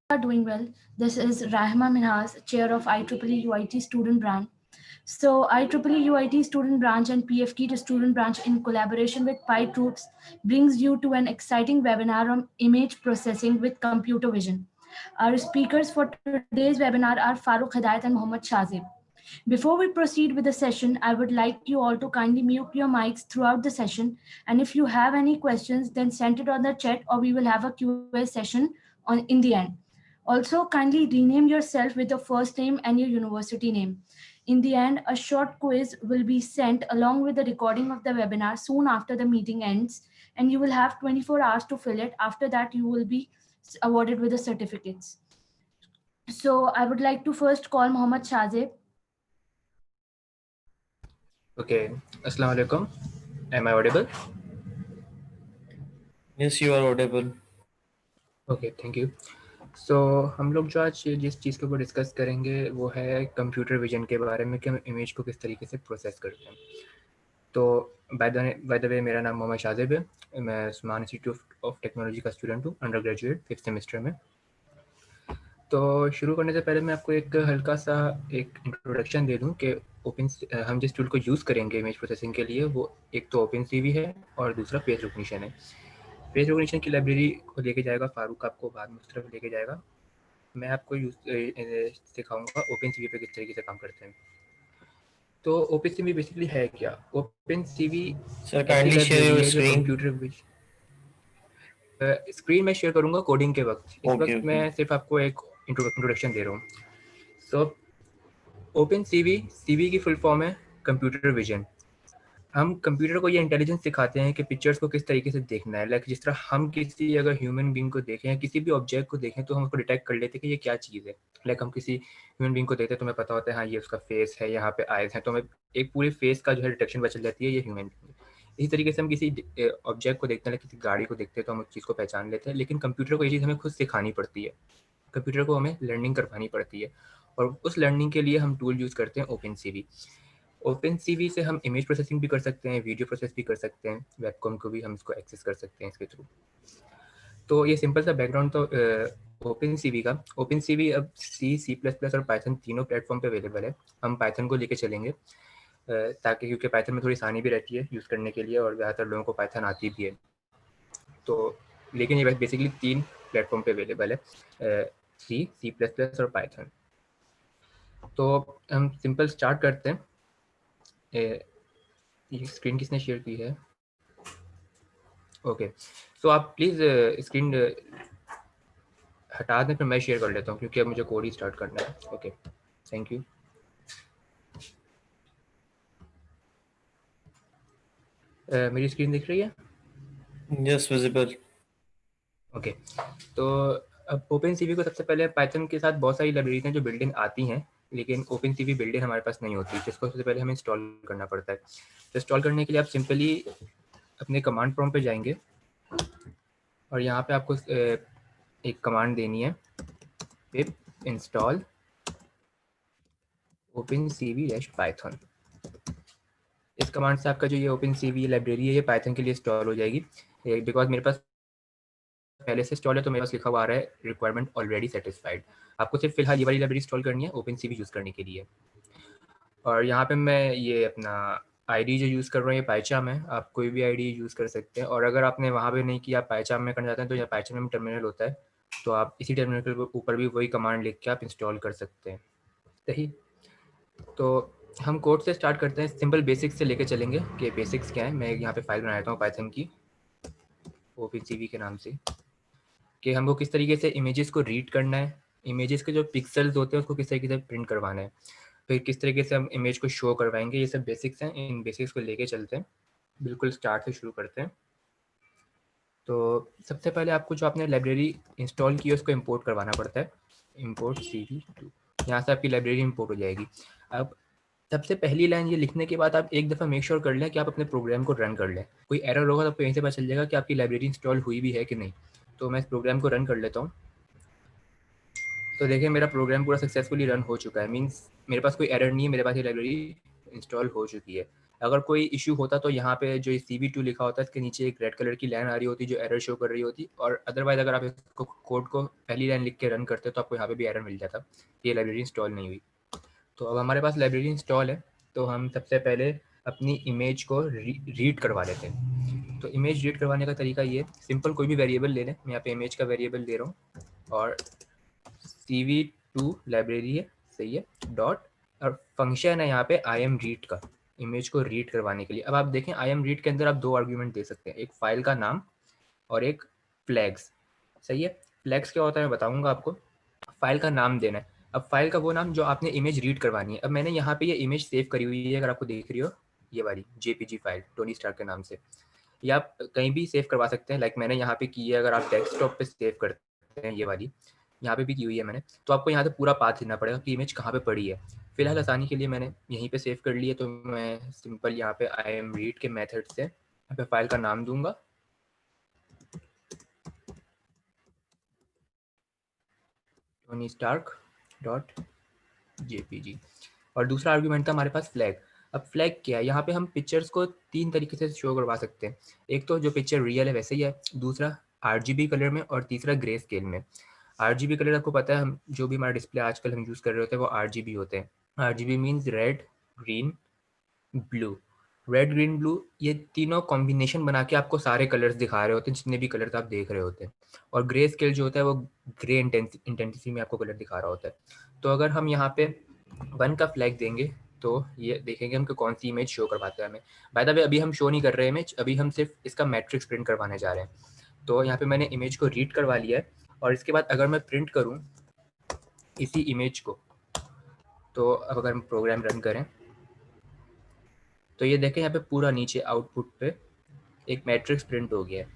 Are doing well. This is Rahma Minhas, Chair of IEEE UIT Student Branch. So IEEE UIT Student Branch and PFT to Student Branch in collaboration with PyTroops brings you to an exciting webinar on image processing with computer vision. Our speakers for today's webinar are Farooq Hidayat and Mohammad Shazib. Before we proceed with the session, I would like you all to kindly mute your mics throughout the session. And if you have any questions, then send it on the chat or we will have a Q&A session in the end. Also, kindly rename yourself with your first name and your university name. In the end, a short quiz will be sent along with the recording of the webinar soon after the meeting ends, and you will have 24 hours to fill it. After that, you will be awarded with the certificates. So I would like to first call Mohammad Shazib. Okay, Assalamu alaikum. Am I audible? Yes, you are audible. Okay, thank you. So हम लोग जो आज जिस चीज़ के ऊपर discuss करेंगे वो है कंप्यूटर विजन के बारे में कि हम इमेज को किस तरीके से प्रोसेस करते हैं। तो बाय द वे मेरा नाम मोहम्मद शाजिब है। मैं उस्मान इंस्टीट्यूट ऑफ टेक्नोलॉजी का स्टूडेंट हूँ, अंडर ग्रेजुएट 5th सेमेस्टर में। तो शुरू करने से पहले मैं आपको एक हल्का सा एक इंट्रोडक्शन दे दूं कि हम जिस टूल को यूज़ करेंगे इमेज प्रोसेसिंग के लिए वो एक तो ओपनसीवी है और दूसरा फेस रिकॉग्निशन है। फेस रिकॉग्निशन की लाइब्रेरी को लेके जाएगा फारूक, आपको बाद में उस तरफ लेके जाएगा। मैं आपको सिखाऊंगा ओपनसीवी पे किस तरीके से काम करते हैं। तो ओपनसीवी बेसिकली है क्या? OpenCV Sir, kindly share your screen. Computer screen मैं शेयर करूंगा कोडिंग के वक्त। इस Okay, वक्त मैं okay. सिर्फ आपको एक इंट्रोडक्शन दे रहा हूँ। सो ओपनसीवी की फुल फॉर्म है कंप्यूटर विजन। हम कंप्यूटर को ये इंटेलिजेंस सिखाते हैं कि पिक्चर्स को किस तरीके से देखना है। लाइक जिस तरह हम किसी अगर ह्यूमन बीइंग को देखें या किसी भी ऑब्जेक्ट को देखें तो हम उसको डिटेक्ट कर लेते हैं कि ये क्या चीज़ है। लाइक हम किसी ह्यूमन बीइंग को देखते हैं तो हमें पता होता है हाँ ये उसका फेस है, यहाँ पे आइज है, तो हमें एक पूरे फेस का जो है डिटेक्शन पता चल जाती है ये ह्यूमन बीइंग है। इसी तरीके से हम किसी ऑब्जेक्ट को देखते हैं, किसी गाड़ी को देखते हैं तो हम उस चीज़ को पहचान लेते हैं। लेकिन कंप्यूटर को ये चीज़ हमें खुद सिखानी पड़ती है, कंप्यूटर को हमें लर्निंग करवानी पड़ती है और उस लर्निंग के लिए हम टूल यूज़ करते हैं ओपनसीवी। ओपनसीवी से हम इमेज प्रोसेसिंग भी कर सकते हैं, वीडियो प्रोसेस भी कर सकते हैं, वेबकॉम को भी हम इसको एक्सेस कर सकते हैं इसके थ्रू। तो ये सिंपल सा बैकग्राउंड तो ओपनसीवी का। ओपनसीवी अब C++ और पाइथन तीनों प्लेटफॉर्म पे अवेलेबल है। हम पाइथन को लेके चलेंगे ताकि क्योंकि पाइथन में थोड़ी आसानी भी रहती है यूज़ करने के लिए और ज़्यादातर लोगों को पाइथन आती भी है। तो लेकिन ये बेसिकली 3 प्लेटफॉर्म पे अवेलेबल है, C++ और पाइथन। तो हम सिंपल स्टार्ट करते हैं। ये स्क्रीन किसने शेयर की है? ओके, तो आप प्लीज़ स्क्रीन हटा दें, फिर मैं शेयर कर लेता हूँ क्योंकि अब मुझे कोड ही स्टार्ट करना है। Okay, thank you. मेरी स्क्रीन दिख रही है? Yes, visible. ओके, तो अब ओपनसीवी को सबसे पहले पाइथन के साथ बहुत सारी लाइब्रेरीज हैं जो बिल्ट इन आती हैं, लेकिन ओपनसीवी बिल्ट इन हमारे पास नहीं होती, जिसको सबसे पहले हमें इंस्टॉल करना पड़ता है। तो इंस्टॉल करने के लिए आप सिंपली अपने कमांड प्रॉम्प्ट पे जाएंगे और यहाँ पे आपको एक कमांड देनी है, पिप इंस्टॉल opencv-python। इस कमांड से आपका जो ये ओपनसीवी लाइब्रेरी है ये पाइथन के लिए इंस्टॉल हो जाएगी। बिकॉज मेरे पास पहले से इंस्टॉल है तो मेरे पास लिखा हुआ आ रहा है रिक्वायरमेंट ऑलरेडी सेटिस्फाइड। आपको सिर्फ फिलहाल ये वाली लाइब्रेरी इंस्टॉल करनी है ओपनसीवी यूज़ करने के लिए। और यहाँ पे मैं ये अपना आईडी जो यूज़ कर रहा हूँ ये पाइचाम है, आप कोई भी आईडी यूज़ कर सकते हैं। और अगर आपने वहाँ पे नहीं किया, पाइचाम में करना चाहते हैं तो यहाँ पाइचाम में टर्मिनल होता है, तो आप इसी टर्मिनल के ऊपर भी वही कमांड लिख के आप इंस्टॉल कर सकते हैं। सही, तो हम कोड से स्टार्ट करते हैं, सिंपल बेसिक्स से लेके चलेंगे कि बेसिक्स क्या है। मैं यहाँ पे फाइल बना देता हूँ पाइथन की ओपनसीवी के नाम से, कि हमको किस तरीके से इमेजेस को रीड करना है, इमेजेस के जो पिक्सल्स होते हैं उसको किस तरीके से प्रिंट करवाना है, फिर किस तरीके से हम इमेज को शो करवाएंगे। ये सब बेसिक्स हैं, इन बेसिक्स को लेके चलते हैं, बिल्कुल स्टार्ट से शुरू करते हैं। तो सबसे पहले आपको जो आपने लाइब्रेरी इंस्टॉल की है उसको इंपोर्ट करवाना पड़ता है, इंपोर्ट CV2। यहाँ से आपकी लाइब्रेरी इंपोर्ट हो जाएगी। अब सबसे पहली लाइन ये लिखने के बाद आप एक दफ़ा मेक श्योर कर लें कि आप अपने प्रोग्राम को रन कर लें। कोई एरर होगा तो आपको यहीं से पता चल जाएगा कि आपकी लाइब्रेरी इंस्टॉल हुई भी है कि नहीं। तो मैं इस प्रोग्राम को रन कर लेता हूँ। तो देखिए मेरा प्रोग्राम पूरा सक्सेसफुली रन हो चुका है, मीन्स मेरे पास कोई एरर नहीं है, मेरे पास ये लाइब्रेरी इंस्टॉल हो चुकी है। अगर कोई इशू होता तो यहाँ पे जो CV2 लिखा होता है इसके नीचे एक रेड कलर की लाइन आ रही होती जो एरर शो कर रही होती, और अदरवाइज अगर आप इसको कोड को पहली लाइन लिख के रन करते तो आपको यहाँ पे भी एरर मिल जाता, ये लाइब्रेरी इंस्टॉल नहीं हुई। तो अब हमारे पास लाइब्रेरी इंस्टॉल है, तो हम सबसे पहले अपनी इमेज को रीड करवा लेते हैं। तो इमेज रीड करवाने का तरीका ये, सिंपल कोई भी वेरिएबल ले लें, मैं यहाँ पे इमेज का वेरिएबल दे रहा हूँ और CV2 लाइब्रेरी है, सही है, डॉट, और फंक्शन है यहाँ पे IAMREAD का, इमेज को रीड करवाने के लिए। अब आप देखें IAMREAD के अंदर आप दो आर्ग्यूमेंट दे सकते हैं, एक फाइल का नाम और एक फ्लैग्स, सही है। फ्लैग्स क्या होता है मैं बताऊंगा आपको, फाइल का नाम देना है। अब फाइल का वो नाम जो आपने इमेज रीड करवानी है। अब मैंने यहाँ पे ये इमेज सेव करी हुई है, अगर आपको दिख रही हो ये वाली JPG फाइल टोनी स्टार्क के नाम से, या आप कहीं भी सेव करवा सकते हैं, लाइक मैंने यहाँ पे की है, अगर आप डेस्कटॉप पे सेव करते हैं ये वाली, यहाँ पे भी की हुई है मैंने, तो आपको यहाँ पे पूरा पाथ देना पड़ेगा कि इमेज कहाँ पे पड़ी है। फिलहाल आसानी के लिए मैंने यहीं पे सेव कर ली है, तो मैं सिंपल यहाँ पे IAMREAD के मेथड से यहाँ पे फाइल का नाम दूंगा, टोनी स्टार्क डॉट JPG, और दूसरा आर्ग्यूमेंट था हमारे पास फ्लैग। अब फ्लैग क्या है, यहाँ पे हम पिक्चर्स को तीन तरीके से शो करवा सकते हैं, एक तो जो पिक्चर रियल है वैसे ही है, दूसरा RGB कलर में, और तीसरा ग्रे स्केल में। RGB कलर आपको पता है, हम जो भी हमारा डिस्प्ले आजकल हम यूज़ कर रहे होते हैं वो RGB होते हैं। RGB means red green blue, red green blue, ये तीनों कॉम्बिनेशन बना के आपको सारे कलर्स दिखा रहे होते हैं, जितने भी कलर्स आप देख रहे होते हैं। और ग्रे स्केल जो होता है वो ग्रे इंटेंसिटी में आपको कलर दिखा रहा होता है। तो अगर हम यहाँ पे 1 का फ्लैग देंगे तो ये देखेंगे हमको कौन सी इमेज शो करवाता है हमें। बाय द वे अभी हम शो नहीं कर रहे हैं इमेज, अभी हम सिर्फ इसका मैट्रिक्स प्रिंट करवाने जा रहे हैं। तो यहाँ पे मैंने इमेज को रीड करवा लिया है, और इसके बाद अगर मैं प्रिंट करूँ इसी इमेज को, तो अब अगर हम प्रोग्राम रन करें तो ये देखें यहाँ पे पूरा नीचे आउटपुट पे एक मैट्रिक्स प्रिंट हो गया है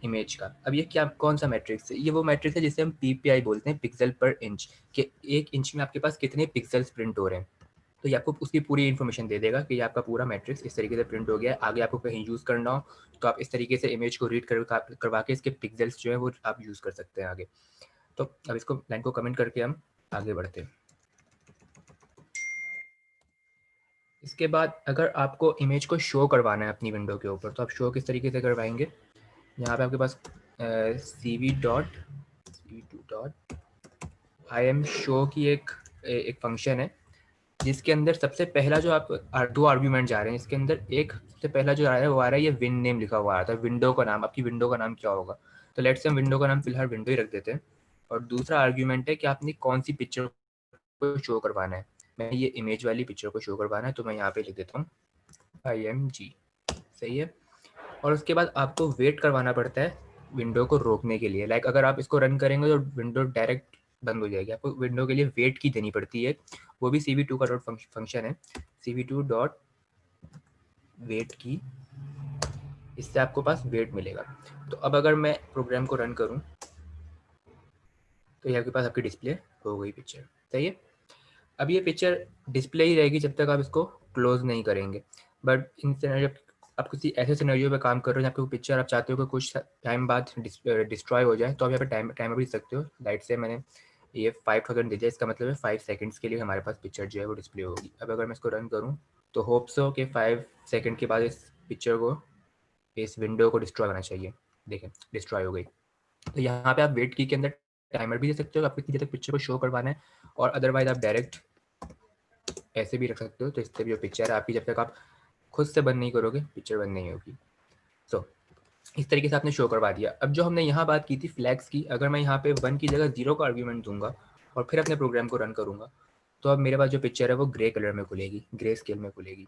इमेज का। अब ये क्या, कौन सा मैट्रिक्स है, ये वो मैट्रिक्स है जिसे हम PPI बोलते हैं, पिक्सल पर इंच, कि 1 इंच में आपके पास कितने पिक्सल्स प्रिंट हो रहे हैं। तो ये आपको उसकी पूरी इन्फॉर्मेशन दे देगा कि ये आपका पूरा मैट्रिक्स इस तरीके से प्रिंट हो गया है। आगे आपको कहीं यूज़ करना हो तो आप इस तरीके से इमेज को रीड करवा के इसके पिक्सल्स जो है वो आप यूज़ कर सकते हैं आगे। तो अब इसको लाइन को कमेंट करके हम आगे बढ़ते हैं। इसके बाद अगर आपको इमेज को शो करवाना है अपनी विंडो के ऊपर, तो आप शो किस तरीके से करवाएंगे, यहाँ पे आपके पास CV.IAMShow की एक फंक्शन है, जिसके अंदर सबसे पहला जो आप दो आर्ग्यूमेंट जा रहे हैं, इसके अंदर एक सबसे पहला जो आ रहा है वो आ रहा है ये विन नेम लिखा हुआ आ रहा था, विंडो का नाम, आपकी विंडो का नाम क्या होगा। तो लेट्स से हम विंडो का नाम फिलहाल विंडो ही रख देते हैं। और दूसरा आर्ग्यूमेंट है कि आपने कौन सी पिक्चर को शो करवाना है। मैं ये इमेज वाली पिक्चर को शो करवाना है, तो मैं यहाँ पे लिख देता हूँ IMG, सही है। और उसके बाद आपको वेट करवाना पड़ता है विंडो को रोकने के लिए, लाइक अगर आप इसको रन करेंगे तो विंडो डायरेक्ट बंद हो जाएगी, आपको विंडो के लिए वेट की देनी पड़ती है, वो भी CV2 का डॉट फंक्शन है, CV2 डॉट वेट की, इससे आपको पास वेट मिलेगा। तो अब अगर मैं प्रोग्राम को रन करूं तो ये आपके पास आपकी डिस्प्ले हो गई पिक्चर, सही है। अब ये पिक्चर डिस्प्ले ही रहेगी जब तक आप इसको क्लोज नहीं करेंगे, बट इन सिनेरियो आप किसी ऐसे सिनेरियो पे काम कर रहे हो जहाँ पे पिक्चर आप चाहते हो कि कुछ टाइम बाद डिस्ट्रॉय हो जाए, तो आप यहाँ पे टाइमर भी सकते हो। लाइट से मैंने ये 5000 दे दिया, इसका मतलब है 5 सेकंड्स के लिए हमारे पास पिक्चर जो है वो डिस्प्ले होगी। अब अगर मैं इसको रन करूँ तो होप्स हो कि 5 सेकंड के बाद इस पिक्चर को, इस विंडो को डिस्ट्रॉय होना चाहिए। देखें डिस्ट्रॉय हो गई। तो यहाँ पे आप वेट की के अंदर टाइमर भी दे सकते हो, आपको कितनी देर तक पिक्चर को शो करवाना है, और अदरवाइज आप डायरेक्ट ऐसे भी रख सकते हो। तो इससे भी जो पिक्चर है आपकी, जब तक आप खुद से बंद नहीं करोगे पिक्चर बंद नहीं होगी। सो इस तरीके से आपने शो करवा दिया। अब जो हमने यहाँ बात की थी फ्लैग्स की, अगर मैं यहाँ पे 1 की जगह 0 का आर्ग्यूमेंट दूंगा और फिर अपने प्रोग्राम को रन करूँगा, तो अब मेरे पास जो पिक्चर है वो ग्रे कलर में खुलेगी, ग्रे स्केल में खुलेगी।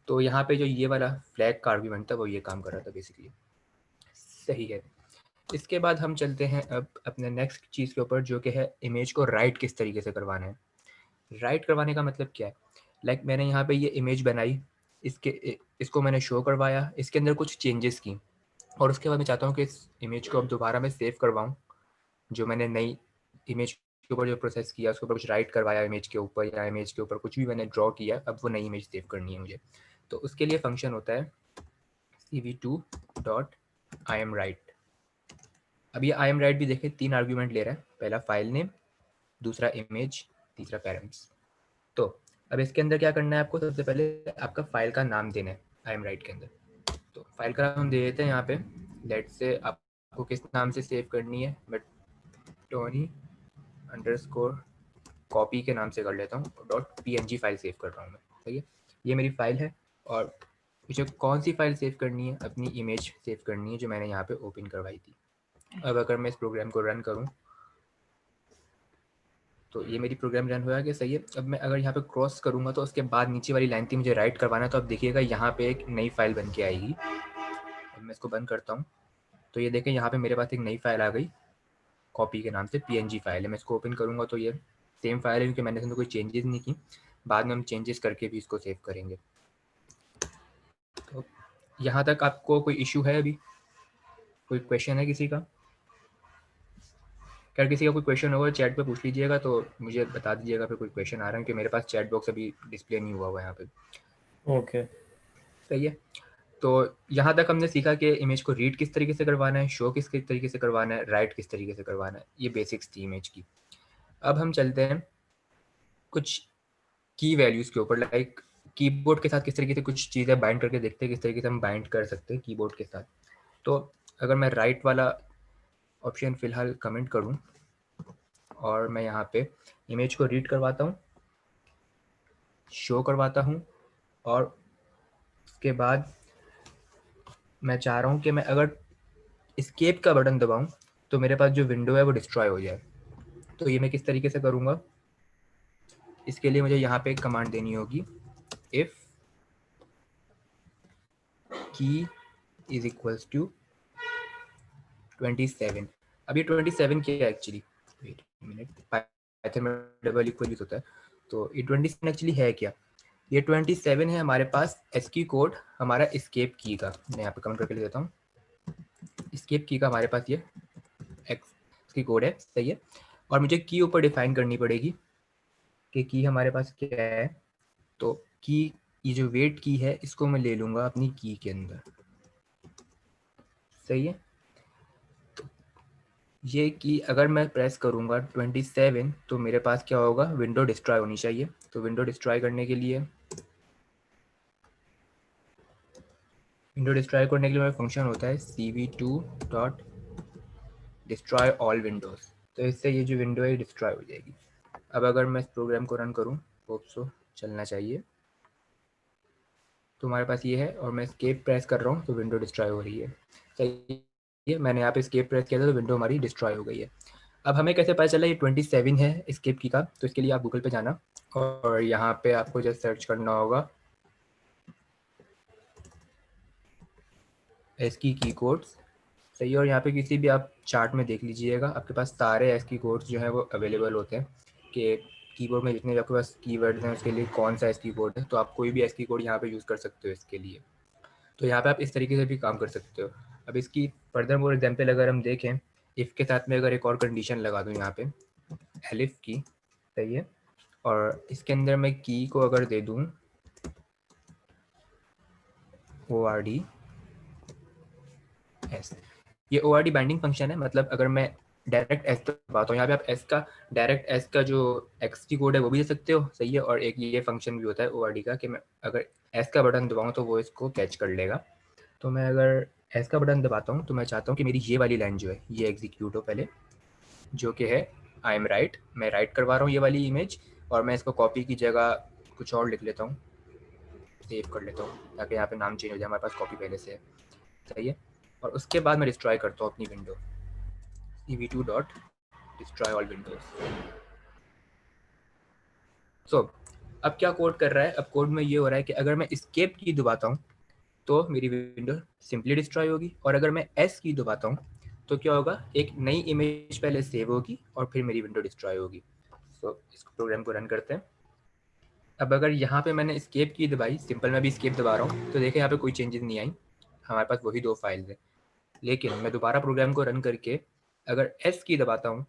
तो यहाँ पे जो ये वाला फ्लैग का आर्ग्यूमेंट था वो ये काम कर रहा था बेसिकली, सही है। इसके बाद हम चलते हैं अब अपने नेक्स्ट चीज़ के ऊपर, जो कि है इमेज को राइट किस तरीके से करवाना है। राइट करवाने का मतलब क्या है, लाइक मैंने यहाँ पे ये इमेज बनाई, इसको मैंने शो करवाया, इसके अंदर कुछ चेंजेस की, और उसके बाद मैं चाहता हूँ कि इस इमेज को अब दोबारा मैं सेव करवाऊँ। जो मैंने नई इमेज के ऊपर जो प्रोसेस किया उसके ऊपर कुछ राइट करवाया इमेज के ऊपर, या इमेज के ऊपर कुछ भी मैंने ड्रॉ किया, अब वो नई इमेज सेव करनी है मुझे। तो उसके लिए फंक्शन होता है CV2.IAMWrite। अब ये IAMWrite भी देखें 3 आर्ग्यूमेंट ले रहा है, पहला फाइल नेम, दूसरा इमेज, तीसरा पैरेंट्स। तो अब इसके अंदर क्या करना है आपको, सबसे पहले आपका फाइल का नाम देना है आई एम राइट के अंदर। तो फाइल का नाम दे देते हैं यहाँ पे, लेट्स से आपको किस नाम से सेव करनी है, बट टोनी अंडरस्कोर कॉपी के नाम से कर लेता हूँ, .png फाइल सेव कर रहा हूँ मैं, सही है। ये मेरी फाइल है और मुझे कौन सी फाइल सेव करनी है, अपनी इमेज सेव करनी है जो मैंने यहाँ पे ओपन करवाई थी। अब अगर मैं इस प्रोग्राम को रन करूँ तो ये मेरी प्रोग्राम रन हुआ कि सही है। अब मैं अगर यहाँ पे क्रॉस करूँगा तो उसके बाद नीचे वाली लाइन थी मुझे राइट करवाना, तो अब देखिएगा यहाँ पे एक नई फाइल बन के आएगी। अब मैं इसको बंद करता हूँ तो ये देखें यहाँ पे मेरे पास एक नई फाइल आ गई कॉपी के नाम से, png फाइल है। मैं इसको ओपन करूँगा तो ये सेम फाइल है क्योंकि मैंने इसमें कोई चेंजेस नहीं की, बाद में हम चेंजेस करके भी इसको सेव करेंगे। तो यहाँ तक आपको कोई इशू है, अभी कोई क्वेश्चन है किसी का? अगर किसी का कोई क्वेश्चन होगा चैट पे पूछ लीजिएगा, तो मुझे बता दीजिएगा फिर कोई क्वेश्चन आ रहा है कि मेरे पास चैट बॉक्स अभी डिस्प्ले नहीं हुआ हुआ यहाँ पे। ओके सही है। तो यहाँ तक हमने सीखा कि इमेज को रीड किस तरीके से करवाना है, शो किस तरीके से करवाना है, राइट किस तरीके से करवाना है, ये बेसिक्स थी इमेज की। अब हम चलते हैं कुछ की वैल्यूज़ के ऊपर, लाइक कीबोर्ड के साथ किस तरीके से कुछ चीज़ें बाइंड करके देखते हैं, किस तरीके से हम बाइंड कर सकते हैं कीबोर्ड के साथ। तो अगर मैं राइट वाला ऑप्शन फ़िलहाल कमेंट करूँ और मैं यहाँ पे इमेज को रीड करवाता हूँ, शो करवाता हूँ, और उसके बाद मैं चाह रहा हूँ कि मैं अगर एस्केप का बटन दबाऊँ तो मेरे पास जो विंडो है वो डिस्ट्रॉय हो जाए। तो ये मैं किस तरीके से करूँगा, इसके लिए मुझे यहाँ पे एक कमांड देनी होगी, इफ़ की इज इक्वल्स टू 27। अब ये 27 क्या है एक्चुअली, वेट मिनट, पाइथन में डबल इक्वल यूज होता है, तो ये 27 एक्चुअली है क्या? ये 27 है हमारे पास एस्की कोड हमारा एस्केप की का। मैं यहाँ पे कमेंट करके लिख देता हूँ, एस्केप की का हमारे पास ये एक्स की कोड है, सही है। और मुझे की ऊपर डिफाइन करनी पड़ेगी कि की हमारे पास क्या है। तो की, ये जो वेट की है इसको मैं ले लूँगा अपनी की के अंदर, सही है। ये की अगर मैं प्रेस करूँगा 27 तो मेरे पास क्या होगा, विंडो डिस्ट्रॉय होनी चाहिए। तो विंडो डिस्ट्रॉय करने के लिए मेरा फंक्शन होता है cv2 dot destroy all Windows. तो इससे ये जो विंडो है डिस्ट्रॉय हो जाएगी। अब अगर मैं इस प्रोग्राम को रन करूँ, होप सो चलना चाहिए, तो हमारे पास ये है और मैं एस्केप प्रेस कर रहा हूँ तो विंडो डिस्ट्रॉय हो रही है, सही है। मैंने यहाँ पे एस्केप प्रेस किया था तो विंडो हमारी डिस्ट्रॉय हो गई है। अब हमें कैसे पता चला ये 27 है एस्केप की का? तो इसके लिए आप गूगल पे जाना और यहाँ पे आपको जस्ट सर्च करना होगा एस्की की कोड्स, सही है। और यहाँ पे किसी भी आप चार्ट में देख लीजिएगा, आपके पास सारे एस्की कोड्स जो हैं वो अवेलेबल होते हैं कि कीबोर्ड में जितने भी आपके पास कीवर्ड्स हैं उसके लिए कौन सा एस्की कोड है। तो आप कोई भी एस्की कोड यहाँ पे यूज़ कर सकते हो इसके लिए। तो यहाँ पे आप इस तरीके से भी काम कर सकते हो। अब इसकी फर्दर मोर एग्जाम्पल अगर हम देखें, इफ़ के साथ में अगर एक और कंडीशन लगा दूँ यहाँ पे एलिफ की, सही है, और इसके अंदर मैं की को अगर दे दूँ ORD S, ये ORD बाइंडिंग फंक्शन है। मतलब अगर मैं डायरेक्ट एस दबाता हूँ, यहाँ पे आप एस का डायरेक्ट एस का जो एक्स की कोड है वो भी दे सकते हो, सही है। और एक ये फंक्शन भी होता है ORD का कि मैं अगर एस का बटन दबाऊँ तो वो इसको कैच कर लेगा। तो मैं अगर एस का बटन दबाता हूँ तो मैं चाहता हूँ कि मेरी ये वाली लाइन जो है ये एग्जीक्यूट हो पहले, जो कि है आई एम राइट। मैं राइट करवा रहा हूँ ये वाली इमेज, और मैं इसको कॉपी की जगह कुछ और लिख लेता हूँ, सेव कर लेता हूँ ताकि यहाँ पे नाम चेंज हो जाए, हमारे पास कॉपी पहले से है, सही है। और उसके बाद मैं डिस्ट्रॉय करता हूँ अपनी window, cv2 dot destroy all windows. So अब क्या कोड कर रहा है, अब कोड में ये हो रहा है कि अगर मैं एस्केप की दबाता हूँ तो मेरी विंडो सिंपली डिस्ट्रॉय होगी, और अगर मैं एस की दबाता हूँ तो क्या होगा, एक नई इमेज पहले सेव होगी और फिर मेरी विंडो डिस्ट्रॉय होगी। सो इस प्रोग्राम को रन करते हैं। अब अगर यहाँ पे मैंने एस्केप की दबाई, सिंपल मैं भी एस्केप दबा रहा हूँ, तो देखिए यहाँ पे कोई चेंजेस नहीं आई, हमारे पास वही दो फाइल्स हैं। लेकिन मैं दोबारा प्रोग्राम को रन करके अगर एस की दबाता हूँ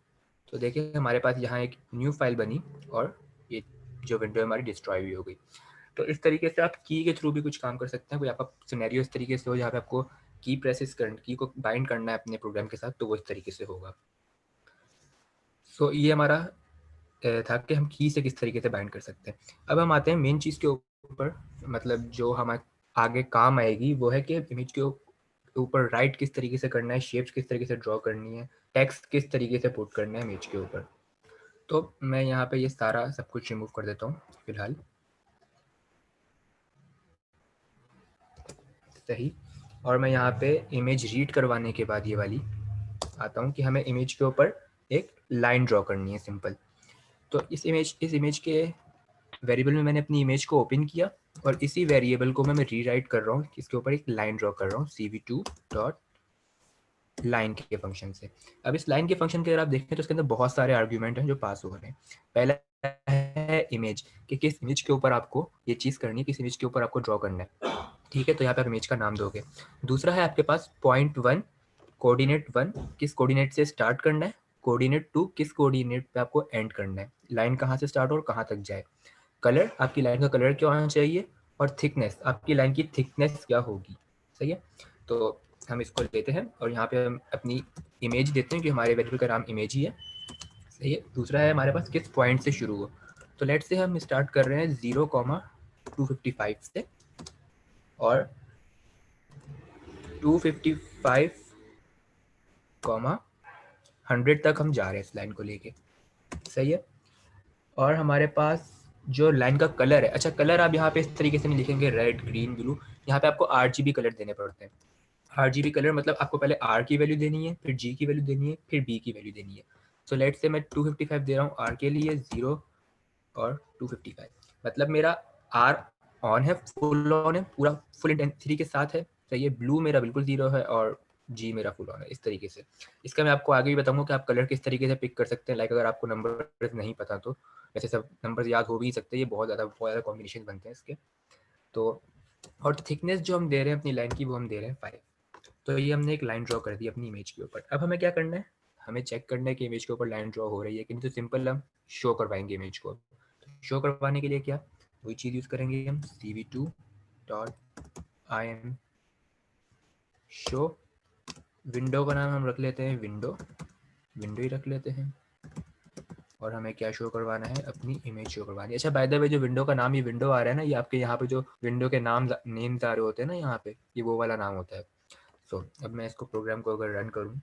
तो देखिए हमारे पास यहाँ एक न्यू फाइल बनी और ये जो विंडो हमारी डिस्ट्रॉय भी हो गई। तो इस तरीके से आप की के थ्रू भी कुछ काम कर सकते हैं। कोई आपका सिनेरियो इस तरीके से हो जहाँ पे आपको की प्रेसेस कर की को बाइंड करना है अपने प्रोग्राम के साथ, तो वो इस तरीके से होगा। सो ये हमारा था कि हम की से किस तरीके से बाइंड कर सकते हैं। अब हम आते हैं मेन चीज़ के ऊपर, मतलब जो हमारे आगे काम आएगी वो है कि इमेज के ऊपर राइट किस तरीके से करना है, शेप्स किस तरीके से ड्रॉ करनी है, टेक्स्ट किस तरीके से पुट करना है इमेज के ऊपर। तो मैं यहाँ पे ये सारा सब कुछ रिमूव कर देता हूँ फिलहाल। सही। और मैं यहाँ पे इमेज रीड करवाने के बाद ये वाली आता हूँ कि हमें इमेज के ऊपर एक लाइन ड्रॉ करनी है सिंपल। तो इस इमेज के वेरिएबल में मैंने अपनी इमेज को ओपन किया और इसी वेरिएबल को मैं रीराइट कर रहा हूँ, इसके ऊपर एक लाइन ड्रॉ कर रहा हूँ cv2 डॉट लाइन के फंक्शन से। अब इस लाइन के फंक्शन के अगर आप देखें तो इसके अंदर बहुत सारे आर्ग्यूमेंट हैं जो पास हो रहे हैं। पहला है इमेज, कि किस इमेज के ऊपर आपको ये चीज़ करनी है, किस इमेज के ऊपर आपको ड्रॉ करना है, ठीक है। तो यहाँ पे आप इमेज का नाम दोगे। दूसरा है आपके पास पॉइंट 1 कोऑर्डिनेट 1 किस कोऑर्डिनेट से स्टार्ट करना है, कोऑर्डिनेट 2 किस कोऑर्डिनेट पे आपको एंड करना है, लाइन कहाँ से स्टार्ट और कहाँ तक जाए, कलर आपकी लाइन का कलर क्या होना चाहिए, और थिकनेस आपकी लाइन की थिकनेस क्या होगी। सही है। तो हम इसको लेते हैं और यहाँ पे हम अपनी इमेज देते हैं कि हमारे वेरिएबल का नाम इमेज ही है। सही है। दूसरा है हमारे पास किस पॉइंट से शुरू हो। तो लेट से हम स्टार्ट कर रहे हैं 0,255 से और 255,100 तक हम जा रहे हैं इस लाइन को लेके। सही है। और हमारे पास जो लाइन का कलर है, अच्छा कलर आप यहाँ पे इस तरीके से नहीं लिखेंगे रेड ग्रीन ब्लू, यहाँ पे आपको RGB कलर देने पड़ते हैं। RGB कलर मतलब आपको पहले R की वैल्यू देनी है, फिर G की वैल्यू देनी है, फिर B की वैल्यू देनी है। सो लेट से मैं 255 दे रहा हूँ R के लिए 0 और 255, मतलब मेरा R ऑन है, फुल ऑन है, पूरा फुल इंटेंसिटी के साथ है। सही है। ब्लू मेरा बिल्कुल 0 है और G मेरा फुल ऑन है, इस तरीके से। इसका मैं आपको आगे भी बताऊंगा कि आप कलर किस तरीके से पिक कर सकते हैं। लाइक अगर आपको नंबर नहीं पता तो वैसे सब नंबर याद हो भी सकते हैं, ये बहुत ज़्यादा कॉम्बिनेशन बनते हैं इसके। तो और थिकनेस जो हम दे रहे हैं अपनी लाइन की वो हम दे रहे हैं 5। तो ये हमने एक लाइन ड्रॉ कर दी अपनी इमेज के ऊपर। अब हमें क्या करना है, हमें चेक करना है कि इमेज के ऊपर लाइन ड्रॉ हो रही है कि नहीं। तो सिंपल हम शो करवाएंगे इमेज को। शो करवाने के लिए क्या, वही चीज़ यूज़ करेंगे हम cv2 dot im show. Window का नाम हम रख लेते हैं विंडो ही रख लेते हैं। और हमें क्या शो करवाना है, अपनी इमेज शो करवानी है। अच्छा बाय द वे जो विंडो का नाम ये विंडो आ रहा है ना, ये आपके यहाँ पे जो विंडो के नेम्स आ रहे होते हैं ना यहाँ पे, ये वो वाला नाम होता है। सो अब मैं इसको प्रोग्राम को अगर रन करूँ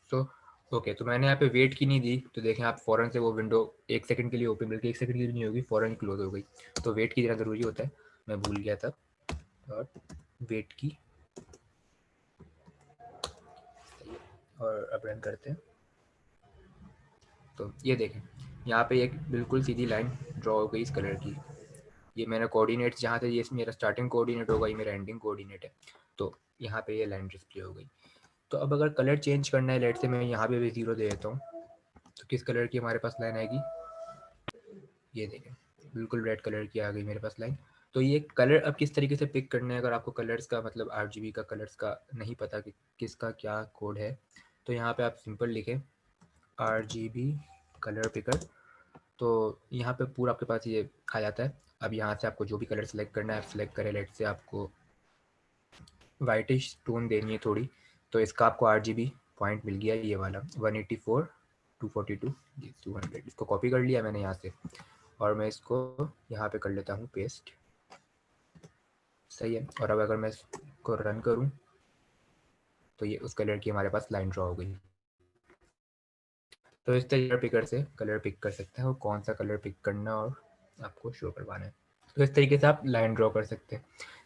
सो ओके, तो मैंने यहाँ पे वेट की नहीं दी, तो देखें आप फ़ौरन से वो विंडो 1 सेकंड के लिए ओपन, बल्कि 1 सेकंड की भी नहीं होगी, फ़ौरन क्लोज हो गई। तो वेट की ज़रा ज़रूरी होता है, मैं भूल गया था। और वेट की और अब रन करते हैं। तो ये देखें यहाँ पे एक बिल्कुल सीधी लाइन ड्रॉ हो गई इस कलर की। ये मेरा कोऑर्डिनेट जहाँ से, ये मेरा स्टार्टिंग कोऑर्डिनेट होगा, ये मेरा एंडिंग कोऑर्डिनेट है। तो यहाँ पे ये लाइन डिस्प्ले हो गई। तो अब अगर कलर चेंज करना है, लेट से मैं यहाँ पे भी 0 दे देता हूँ, तो किस कलर की हमारे पास लाइन आएगी, ये देखें बिल्कुल रेड कलर की आ गई मेरे पास लाइन। तो ये कलर अब किस तरीके से पिक करना है, अगर आपको कलर्स का मतलब RGB का कलर्स का नहीं पता कि किसका क्या कोड है, तो यहाँ पे आप सिंपल लिखें RGB कलर पिकर। तो यहाँ पे पूरा आपके पास ये आ जाता है। अब यहाँ से आपको जो भी कलर सेलेक्ट करना है आप सेलेक्ट करें। लेट से आपको वाइटिश टोन देनी है थोड़ी, तो इसका आपको RGB पॉइंट मिल गया ये वाला 184 242 200। इसको कॉपी कर लिया मैंने यहाँ से और मैं इसको यहाँ पे कर लेता हूँ पेस्ट। सही है। और अब अगर मैं इसको रन करूँ तो ये उस कलर की हमारे पास लाइन ड्रॉ हो गई। तो इस तरीके पिकर से कलर पिक कर सकते हैं और कौन सा कलर पिक करना और आपको शो करवाना है। तो इस तरीके से आप लाइन ड्रॉ कर सकते हैं।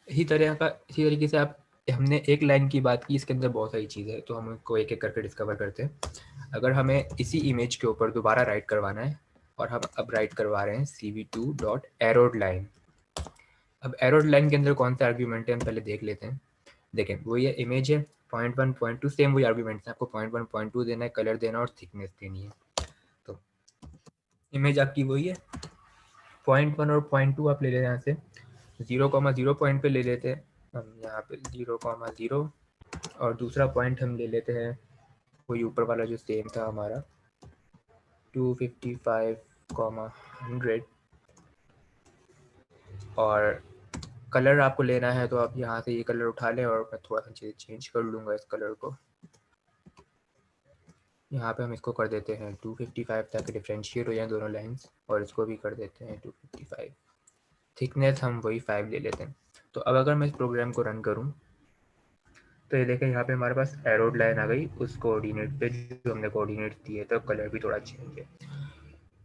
इसी तरीके से आप, हमने एक लाइन की बात की, इसके अंदर बहुत सारी चीज़ें हैं, तो हम उनको एक एक करके डिस्कवर करते हैं। अगर हमें इसी इमेज के ऊपर दोबारा राइट करवाना है, और हम अब राइट करवा रहे हैं cv2 डॉट एरोड लाइन। अब एरोड लाइन के अंदर कौन सा आर्ग्यूमेंट है हम पहले देख लेते हैं। देखें वो ये इमेज है, पॉइंट 1 पॉइंट 2 सेम वही आर्ग्यूमेंट्स हैं। आपको पॉइंट 1 पॉइंट 2 देना है, कलर देना और थिकनेस देनी है। तो इमेज आपकी वही है, पॉइंट 1 और पॉइंट 2 आप ले लेते हैं। यहाँ से 0,0 पॉइंट पे ले लेते हैं हम, यहाँ पे 0,0 और दूसरा पॉइंट हम ले लेते हैं वही ऊपर वाला जो सेम था हमारा 255,100। और कलर आपको लेना है तो आप यहाँ से ये कलर उठा लें और मैं थोड़ा सा चेंज कर लूँगा इस कलर को। यहाँ पे हम इसको कर देते हैं 255 ताकि डिफरेंशिएट हो जाए दोनों लाइंस, और इसको भी कर देते हैं 255। थिकनेस हम वही 5 ले लेते हैं। तो अब अगर मैं इस प्रोग्राम को रन करूँ तो ये देखें यहाँ पे हमारे पास एरोड लाइन आ गई उस कोऑर्डिनेट पे जो हमने कोऑर्डिनेट दिए, तो कलर भी थोड़ा चेंज है।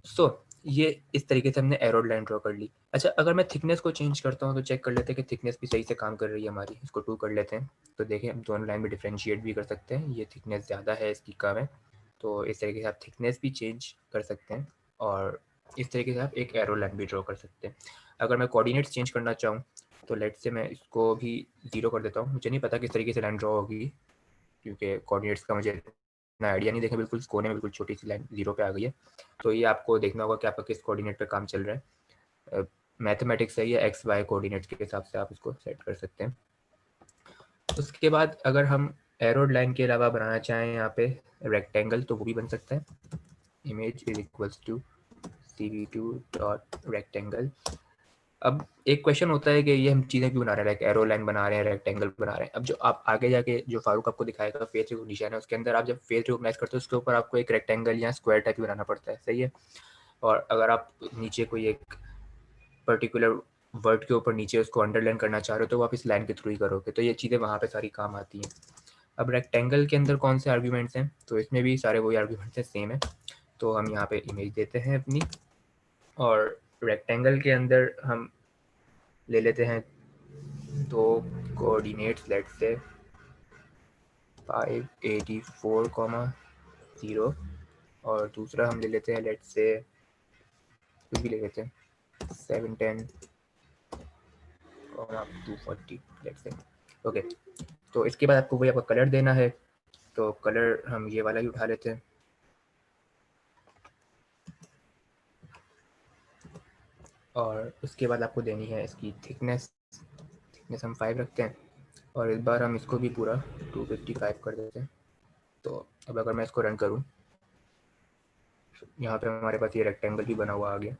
सो ये इस तरीके से हमने एरोड लाइन ड्रॉ कर ली। अच्छा, अगर मैं थिकनेस को चेंज करता हूँ तो चेक कर लेते हैं कि थिकनेस भी सही से काम कर रही है हमारी। इसको 2 कर लेते हैं, तो देखें हम दोनों लाइन में डिफरेंशिएट भी कर सकते हैं। ये थिकनेस ज़्यादा है, इसकी कम है, तो इस तरीके से आप थिकनेस भी चेंज कर सकते हैं और इस तरीके से आप एक एरो लाइन भी ड्रॉ कर सकते हैं। अगर मैं कोऑर्डिनेट्स चेंज करना चाहूँ तो लेट से मैं इसको भी 0 कर देता हूँ। मुझे नहीं पता किस तरीके से लाइन ड्रॉ होगी क्योंकि कोऑर्डिनेट्स का मुझे इतना आइडिया नहीं। देखें बिल्कुल कोने में बिल्कुल छोटी सी लाइन 0 पे आ गई है। तो ये आपको देखना होगा कि आपका किस कोऑर्डिनेट पे काम चल रहा है। मैथमेटिक्स है, ये एक्स वाई कोऑर्डिनेट्स के हिसाब से आप इसको सेट कर सकते हैं। उसके बाद अगर हम एरोड लाइन के अलावा बनाना चाहें यहाँ पे रेक्टेंगल तो वो भी बन सकता है। Image is equals to cv2 dot rectangle. अब एक क्वेश्चन होता है कि ये हम चीज़ें क्यों बना रहे हैं, लाइक एरो लाइन बना रहे हैं, रेक्टेंगल बना रहे हैं। अब जो आप आगे जाके जो फारूक आपको दिखाएगा फेस रिकॉग्निशन है, उसके अंदर आप जब फेस रिकॉग्नाइज करते हो उसके ऊपर आपको एक रेक्टेंगल या स्क्वायर टाइप बनाना पड़ता है, सही है। और अगर आप नीचे कोई एक पर्टिकुलर वर्ड के ऊपर नीचे उसको अंडरलाइन करना चाह रहे हो तो आप इस लाइन के थ्रू ही करोगे, तो ये चीज़ें वहाँ पे सारी काम आती हैं। अब रेक्टेंगल के अंदर कौन से आर्ग्यूमेंट्स हैं, तो इसमें भी सारे वही आर्ग्यूमेंट्स हैं, सेम है। तो हम यहाँ पे इमेज देते हैं अपनी, और रेक्टेंगल के अंदर हम ले लेते हैं दो कोऑर्डिनेट्स, लेट से 584,0 और दूसरा हम ले लेते हैं लेट से कुछ भी ले लेते हैं 710,240 लेट से। ओके, तो इसके बाद आपको वही आपका कलर देना है, तो कलर हम ये वाला ही उठा लेते हैं और उसके बाद आपको देनी है इसकी थिकनेस हम 5 रखते हैं और इस बार हम इसको भी पूरा 255 कर देते हैं। तो अब अगर मैं इसको रन करूं, यहाँ पे हमारे पास ये रेक्टेंगल भी बना हुआ आ गया।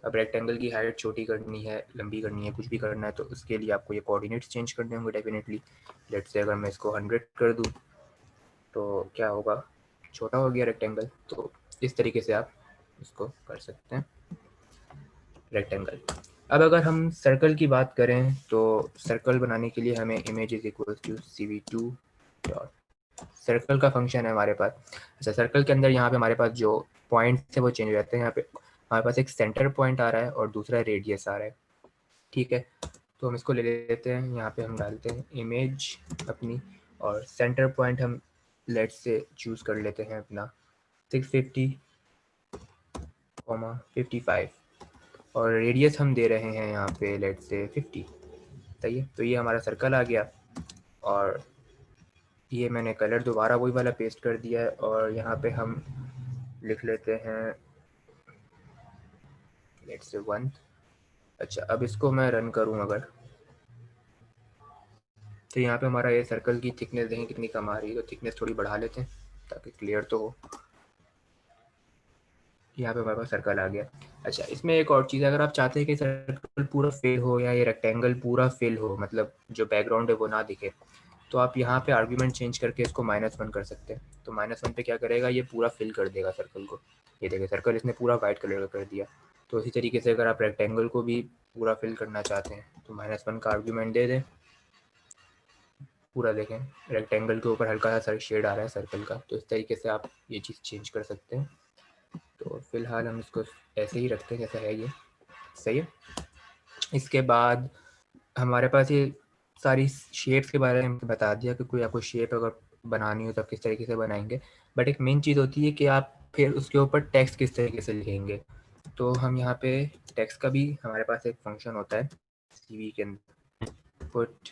अब रेक्टेंगल की हाइट छोटी करनी है, लंबी करनी है, कुछ भी करना है तो उसके लिए आपको ये कोऑर्डिनेट्स चेंज करने होंगे डेफिनेटली। लेट्स से अगर मैं इसको 100 कर दूँ तो क्या होगा, छोटा हो गया रेक्टेंगल। तो इस तरीके से आप इसको कर सकते हैं रेक्टेंगल। अब अगर हम सर्कल की बात करें तो सर्कल बनाने के लिए हमें image is equal to cv2 dot circle का फंक्शन है हमारे पास। अच्छा, सर्कल के अंदर यहाँ पे हमारे पास जो पॉइंट्स है वो चेंज हो जाते हैं। यहाँ पे हमारे पास एक सेंटर पॉइंट आ रहा है और दूसरा रेडियस आ रहा है, ठीक है। तो हम इसको ले लेते हैं, यहाँ पे हम डालते हैं इमेज अपनी और सेंटर पॉइंट हम लेट से चूज़ कर लेते हैं अपना 650,55 और रेडियस हम दे रहे हैं यहाँ पे लेट से 50, सही है। तो ये हमारा सर्कल आ गया और ये मैंने कलर दोबारा वही वाला पेस्ट कर दिया है और यहाँ पे हम लिख लेते हैं लेट से 1। अच्छा, अब इसको मैं रन करूँ अगर, तो यहाँ पे हमारा ये सर्कल की थिकनेस देखें कितनी कम आ रही है, तो थिकनेस थोड़ी बढ़ा लेते हैं ताकि क्लियर तो हो। यहाँ पे हमारे पास सर्कल आ गया। अच्छा, इसमें एक और चीज़, अगर आप चाहते हैं कि सर्कल पूरा फिल हो या ये रेक्टेंगल पूरा फिल हो, मतलब जो बैकग्राउंड है वो ना दिखे, तो आप यहाँ पे आर्ग्यूमेंट चेंज करके इसको -1 कर सकते हैं। तो -1 पे क्या करेगा, ये पूरा फिल कर देगा सर्कल को। ये देखिए सर्कल इसने पूरा वाइट कलर का कर दिया। तो इसी तरीके से अगर आप रेक्टेंगल को भी पूरा फिल करना चाहते हैं तो -1 का आर्ग्यूमेंट दे दें, पूरा देखें रेक्टेंगल के ऊपर हल्का सा शेड आ रहा है सर्कल का। तो इस तरीके से आप ये चीज़ चेंज कर सकते हैं। तो फिलहाल हम इसको ऐसे ही रखते हैं जैसा है, ये सही है। इसके बाद हमारे पास ये सारी शेप्स के बारे में बता दिया कि कोई आपको शेप अगर बनानी हो तो आप किस तरीके से बनाएंगे, बट एक मेन चीज़ होती है कि आप फिर उसके ऊपर टेक्स्ट किस तरीके से लिखेंगे। तो हम यहाँ पे टेक्स्ट का भी हमारे पास एक फंक्शन होता है CV के अंदर, पुट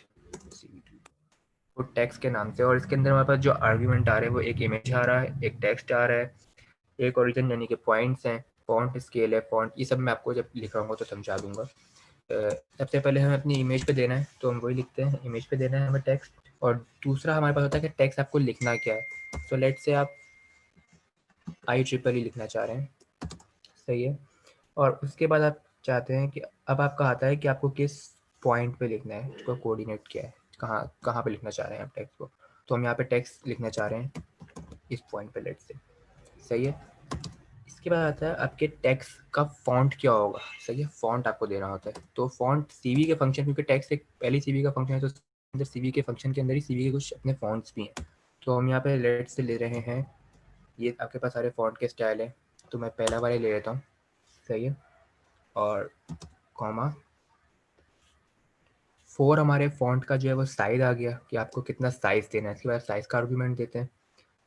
टेक्स्ट के नाम से, और इसके अंदर हमारे पास जो आर्ग्यूमेंट आ रहे हैं वो एक इमेज आ रहा है, एक टेक्स्ट आ रहा है, एक ओरिजिन यानी कि पॉइंट्स हैं, फॉन्ट स्केल है, फॉन्ट, ये सब मैं आपको जब लिखाऊंगा तो समझा दूंगा। सबसे पहले हमें अपनी इमेज पे देना है तो हम वही लिखते हैं, इमेज पे देना है हमें टेक्स्ट। और दूसरा हमारे पास होता है कि टेक्स्ट आपको लिखना क्या है। तो लेट से आप IEEE लिखना चाह रहे हैं, सही है। और उसके बाद आप चाहते हैं कि अब आपका आता है कि आपको किस पॉइंट पे लिखना है, उसका कोऑर्डिनेट क्या है, कहाँ कहाँ पे लिखना चाह रहे हैं आप टेक्स्ट को। तो हम यहाँ पे टेक्स्ट लिखना चाह रहे हैं इस पॉइंट पे लेट से, सही है। इसके बाद आता है आपके टेक्स्ट का फॉन्ट क्या होगा, सही है, फॉन्ट आपको देना होता है। तो फॉन्ट सीवी के फंक्शन, क्योंकि टेक्स्ट एक पहली सीवी का फंक्शन है, तो अंदर सीवी के फंक्शन के अंदर ही सीवी के कुछ अपने फॉन्ट्स भी हैं। तो हम यहाँ पे लेट से ले रहे हैं, ये आपके पास सारे फॉन्ट के स्टाइल हैं, तो मैं पहला वाला ले लेता हूँ, सही है, और कॉमा 4 हमारे फॉन्ट का जो है वो साइज आ गया कि आपको कितना साइज देना है। इसके बाद साइज का आर्गूमेंट देते हैं।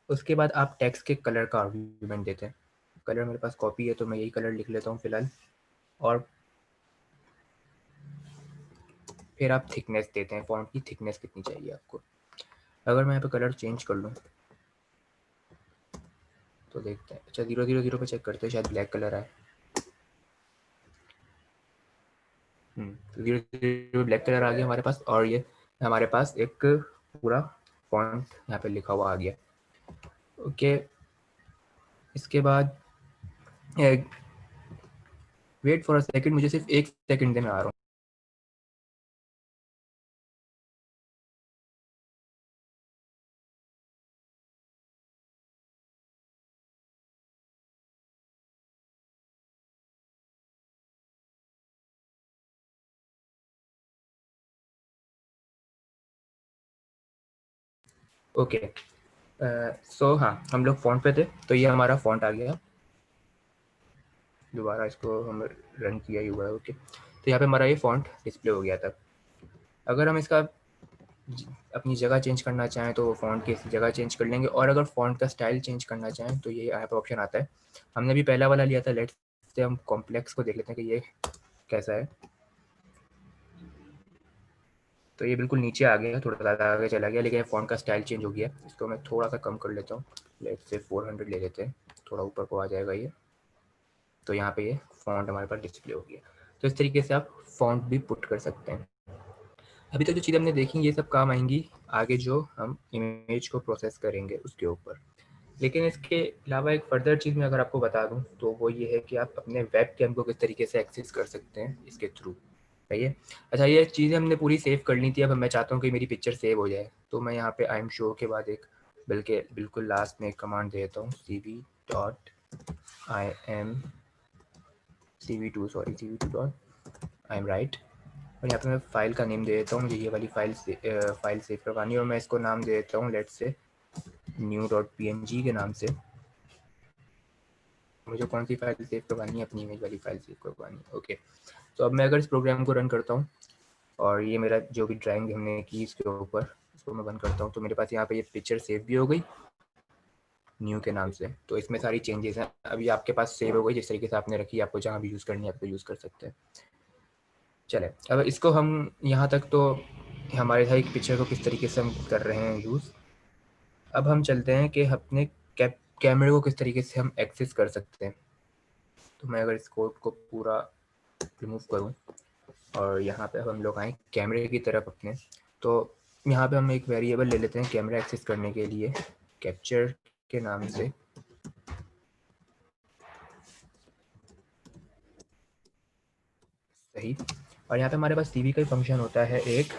उसके बाद आप टेक्स्ट के कलर का आर्गूमेंट देते हैं। कलर मेरे पास कॉपी है तो मैं यही कलर लिख लेता हूँ फिलहाल, और फिर आप थिकनेस देते हैं, फॉन्ट की थिकनेस कितनी चाहिए आपको। अगर मैं यहाँ पे कलर चेंज कर लूँ तो देखते हैं, अच्छा 000 पे चेक करते हैं, शायद ब्लैक कलर आए। 0 ब्लैक कलर आ गया हमारे पास, और ये हमारे पास एक पूरा फॉन्ट यहाँ पे लिखा हुआ आ गया। ओके, इसके बाद वेट फॉर अ सेकंड, मुझे सिर्फ 1 सेकंड में आ रहा हूँ। ओके, सो हाँ, हम लोग फॉन्ट पे थे, तो ये हमारा फॉन्ट आ गया। दोबारा इसको हम रन किया ही हुआ है। ओके, तो यहाँ पे हमारा ये फॉन्ट डिस्प्ले हो गया था। अगर हम इसका अपनी जगह चेंज करना चाहें तो फॉन्ट की जगह चेंज कर लेंगे, और अगर फॉन्ट का स्टाइल चेंज करना चाहें तो ये यहाँ पे ऑप्शन आता है। हमने भी पहला वाला लिया था, लेट्स से हम कॉम्प्लेक्स को देख लेते हैं कि ये कैसा है। तो ये बिल्कुल नीचे आ गया, थोड़ा ज़्यादा आगे चला गया, लेकिन फॉन्ट का स्टाइल चेंज हो गया। इसको मैं थोड़ा सा कम कर लेता हूँ, लेट्स से 400 ले लेते हैं, थोड़ा ऊपर को आ जाएगा ये। तो यहाँ पे ये फॉन्ट हमारे पास डिस्प्ले हो गया। तो इस तरीके से आप फॉन्ट भी पुट कर सकते हैं। अभी तक जो चीज़ हमने देखी ये सब काम आएंगी आगे जो हम इमेज को प्रोसेस करेंगे उसके ऊपर। लेकिन इसके अलावा एक फर्दर चीज़ मैं अगर आपको बता दूं तो वो ये है कि आप अपने वेब कैम को किस तरीके से एक्सेस कर सकते हैं इसके थ्रू, सही है। अच्छा, ये चीज़ें हमने पूरी सेव कर ली थी, अब मैं चाहता हूँ कि मेरी पिक्चर सेव हो जाए, तो मैं यहाँ पे आई एम शो के बाद एक बिल्कुल लास्ट में एक कमांड देता हूँ, cv.im cv2 और यहाँ पे मैं फाइल का नेम दे देता हूँ, मुझे ये वाली फाइल सेव करवानी है, और मैं इसको नाम दे देता हूँ लेट्स से new.png के नाम से। मुझे कौन सी फाइल सेव करवानी है, अपनी इमेज वाली फाइल सेव करवानी है। ओके, तो अब मैं अगर इस प्रोग्राम को रन करता हूँ और ये मेरा जो भी ड्राइंग हमने की इसके ऊपर, इसको मैं बंद करता हूँ, तो मेरे पास यहाँ पे ये पिक्चर सेव भी हो गई न्यू के नाम से। तो इसमें सारी चेंजेस हैं, अभी आपके पास सेव हो गई, जिस तरीके से आपने रखी, आपको जहाँ भी यूज़ करनी है आपको यूज़ कर सकते हैं। चले, अब इसको हम यहाँ तक तो हमारे यहाँ एक पिक्चर को किस तरीके से हम कर रहे हैं यूज़। अब हम चलते हैं कि अपने कैमरे को किस तरीके से हम एक्सेस कर सकते हैं। तो मैं अगर इस कोड को पूरा रिमूव करूं और यहाँ पे हम लोग आए कैमरे की तरफ अपने, तो यहाँ पे हम एक वेरिएबल ले लेते हैं कैमरा एक्सेस करने के लिए, कैप्चर के नाम से। सही, और यहाँ पे हमारे पास CV का ही फंक्शन होता है एक,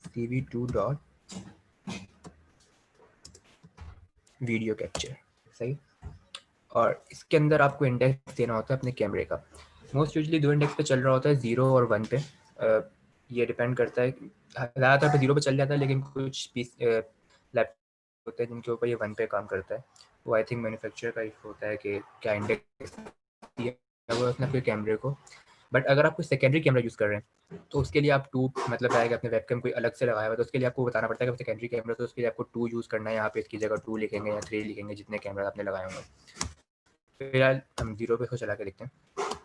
cv2 डॉट वीडियो कैप्चर, सही। और इसके अंदर आपको इंडेक्स देना होता है अपने कैमरे का। मोस्ट यूजली 2 इंडेक्स पे चल रहा होता है, 0 और 1 पे। ये डिपेंड करता है, ज़्यादातर पे 0 पे चल जाता है, लेकिन कुछ पीस लैपटॉप होते हैं जिनके ऊपर ये 1 पे काम करता है। वो आई थिंक मैन्युफैक्चरर का इशू होता है कि क्या इंडेक्स दिया हुआ है उसने आपके कैमरे को। बट अगर आप कोई सेकेंडरी कैमरा यूज़ कर रहे हैं तो उसके लिए आप 2 मतलब आएगा, अपने वेबकैम कोई अलग से लगाया हुआ है तो उसके लिए आपको बताना पड़ता है कि सेकेंडरी कैमरा, तो उसके लिए आपको 2 यूज़ करना है। यहाँ पे इसकी जगह 2 लिखेंगे या 3 लिखेंगे, जितने कैमरा आपने लगाए होंगे। फिलहाल हम 0 पे इसको चला के देखते हैं।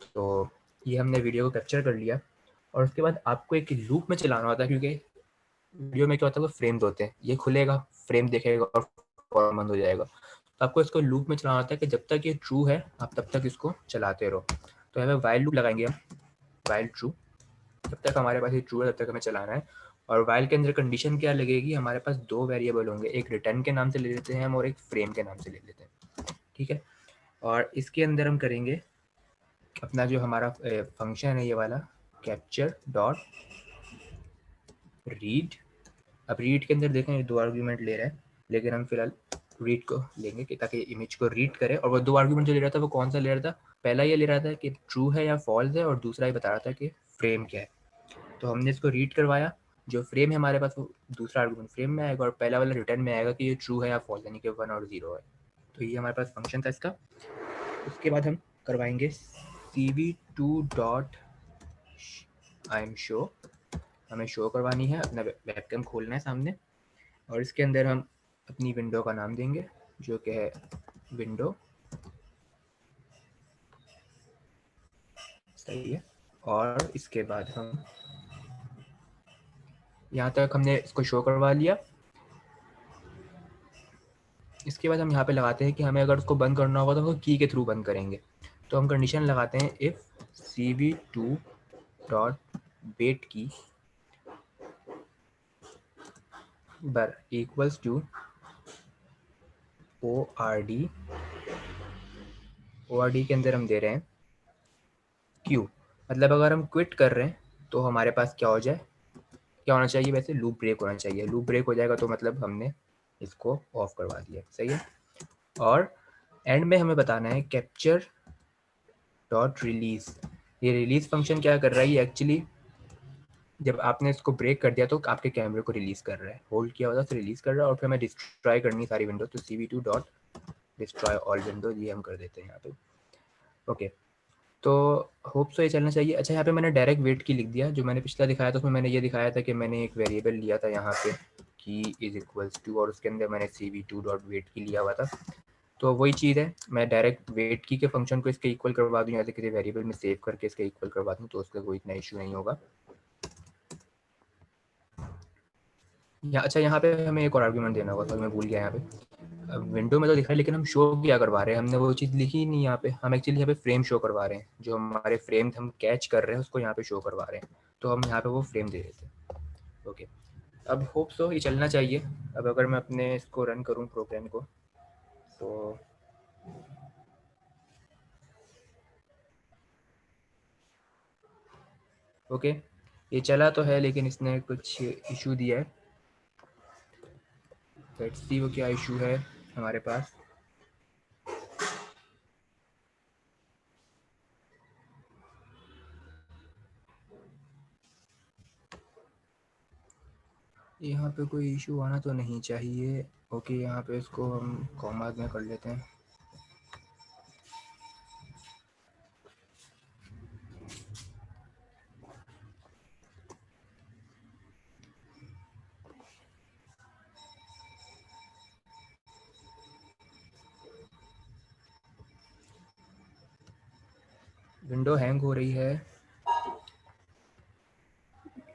तो ये हमने वीडियो को कैप्चर कर लिया, और उसके बाद आपको एक लूप में चलाना होता है, क्योंकि वीडियो में क्या होता है वो फ्रेम्स होते हैं, ये खुलेगा, फ्रेम देखेगा और फौरन बंद हो जाएगा। तो आपको इसको लूप में चलाना होता है कि जब तक ये ट्रू है आप तब तक इसको चलाते रहो। तो हमें वाइल लूप लगाएंगे हम, वाइल ट्रू, जब तक हमारे पास ये ट्रू है तब तक हमें चलाना है। और वाइल के अंदर कंडीशन क्या लगेगी, हमारे पास 2 वेरिएबल होंगे, एक रिटर्न के नाम से ले लेते हैं हम और एक फ्रेम के नाम से ले लेते हैं, ठीक है। और इसके अंदर हम करेंगे अपना जो हमारा फंक्शन है ये वाला, कैप्चर डॉट रीड। अब रीड के अंदर देखें 2 आर्ग्यूमेंट ले रहा है, लेकिन हम फिलहाल रीड को लेंगे कि ताकि इमेज को रीड करे, और वो दो आर्गुमेंट जो ले रहा था वो कौन सा ले रहा था, पहला ये ले रहा था कि ट्रू है या फॉल्स है, और दूसरा ये बता रहा था कि फ्रेम क्या है। तो हमने इसको रीड करवाया, जो फ्रेम है हमारे पास वो दूसरा आर्गुमेंट फ्रेम में आएगा, और पहला वाला रिटर्न में आएगा कि ये ट्रू है या फॉल्स, यानी कि 1 और 0 है। तो ये हमारे पास फंक्शन था इसका। उसके बाद हम करवाएंगे cv2 dot I am show, हमें शो करवानी है, अपना वेबकैम खोलना है सामने, और इसके अंदर हम अपनी विंडो का नाम देंगे जो कि है विंडो, सही है। और इसके बाद हम यहाँ तक हमने इसको शो करवा लिया। इसके बाद हम यहाँ पे लगाते हैं कि हमें अगर उसको बंद करना होगा तो वो की के थ्रू बंद करेंगे। तो हम कंडीशन लगाते हैं इफ़ cv2 डॉट वेट की बर इक्वल्स टू ORD, ORD के अंदर हम दे रहे हैं Q, मतलब अगर हम क्विट कर रहे हैं तो हमारे पास क्या हो जाए, क्या होना चाहिए, वैसे लूप ब्रेक होना चाहिए। लूप ब्रेक हो जाएगा तो मतलब हमने इसको ऑफ करवा दिया, सही है। और एंड में हमें बताना है कैप्चर डॉट रिलीज। ये रिलीज फंक्शन क्या कर रहा है, ये एक्चुअली जब आपने इसको ब्रेक कर दिया तो आपके कैमरे को रिलीज कर रहा है, होल्ड किया होता तो रिलीज कर रहा है, और फिर हमें डिस्ट्रॉय करनी सारी विंडो, तो cv2 dot destroy all window, ये हम कर देते हैं यहाँ पे। ओके, तो होप सो ये चलना चाहिए। अच्छा, यहाँ पे मैंने डायरेक्ट वेट की लिख दिया, जो मैंने पिछला दिखाया था उसमें मैंने ये दिखाया था कि मैंने एक वेरिएबल लिया था यहाँ पे की इज इक्वल्स टू, और उसके अंदर मैंने cv2 डॉट वेट की लिया हुआ था। तो वही चीज़ है, मैं डायरेक्ट वेट की के फंक्शन को इसके इक्वल करवा दूँ या तो किसी वेरिएबल में सेव करके इसके इक्वल करवा दूँ, तो उसका कोई इतना इशू नहीं होगा। अच्छा, यहाँ पे हमें एक और आर्गुमेंट देना होगा, तो मैं भूल गया यहाँ पे। विंडो में तो दिखा है लेकिन हम शो क्या करवा रहे हैं, हमने वो चीज़ लिखी ही नहीं यहाँ पे। हम एक्चुअली यहाँ पे फ्रेम शो करवा रहे हैं, जो हमारे फ्रेम हम कैच कर रहे हैं उसको यहाँ पे शो करवा रहे हैं, तो हम यहाँ पे वो फ्रेम दे देते हैं। ओके, अब होप सो ये चलना चाहिए। अब अगर मैं अपने इसको रन करूँ प्रोग्राम को, तो ओके, ये चला तो है लेकिन इसने कुछ इशू दिया है। लेट्स सी वो क्या इशू है हमारे पास। यहाँ पे कोई इशू आना तो नहीं चाहिए। ओके, यहाँ पे इसको हम कॉमा में कर लेते हैं। विंडो हैंग हो रही है,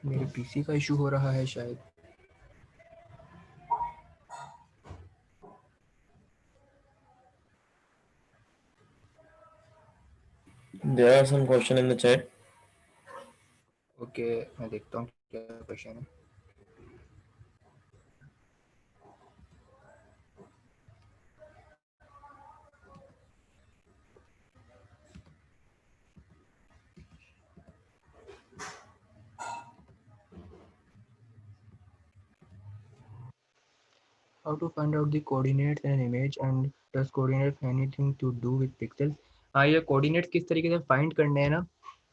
मेरे पीसी का इशू हो रहा है शायद। There are some question in the chat. Okay, मैं देखता हूँ क्या क्वेश्चन है। How to find out the coordinates in an image and does coordinates have anything to do with pixels? हाँ, ये कोऑर्डिनेट्स किस तरीके से फाइंड करने हैं ना,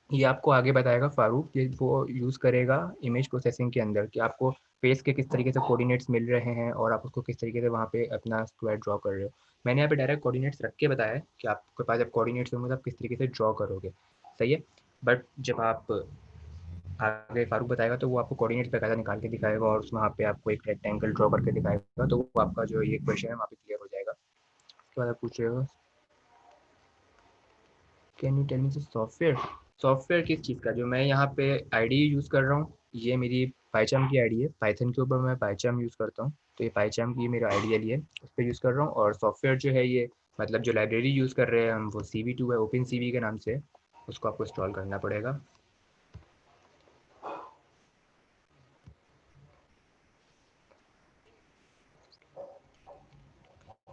ये आपको आगे बताएगा फारूक, ये वो यूज़ करेगा इमेज प्रोसेसिंग के अंदर कि आपको फेस के किस तरीके से कोऑर्डिनेट्स मिल रहे हैं और आप उसको किस तरीके से वहाँ पे अपना स्क्वायर ड्रॉ कर रहे हो। मैंने यहाँ पे डायरेक्ट कोऑर्डिनेट्स रख के बताया है कि आपके पास जब कोऑर्डिनेट्स होंगे तो आप किस तरीके से ड्रॉ करोगे, सही है। बट जब आप आगे फारूक बताएगा तो वो आपको कोऑर्डिनेट्स वगैरह निकाल के दिखाएगा और वहाँ पे आपको एक रेक्टेंगल ड्रॉ करके दिखाएगा, तो वो आपका जो ये क्वेश्चन है वहाँ पे क्लियर हो जाएगा। उसके बाद आप पूछ रहे हो can you tell me the software, software किस चीज़ का, जो मैं यहाँ पे आईडी यूज़ कर रहा हूँ, ये मेरी पाइचाम की आईडी है, पाइथन के ऊपर मैं पाइचाम यूज़ करता हूँ, तो ये पाइचाम की मेरा आईडियल है, उस पर यूज़ कर रहा हूँ। और सॉफ्टवेयर जो है ये मतलब जो लाइब्रेरी यूज़ कर रहे हैं हम वो cv2 है, ओपन cv के नाम से, उसको आपको इंस्टॉल करना पड़ेगा।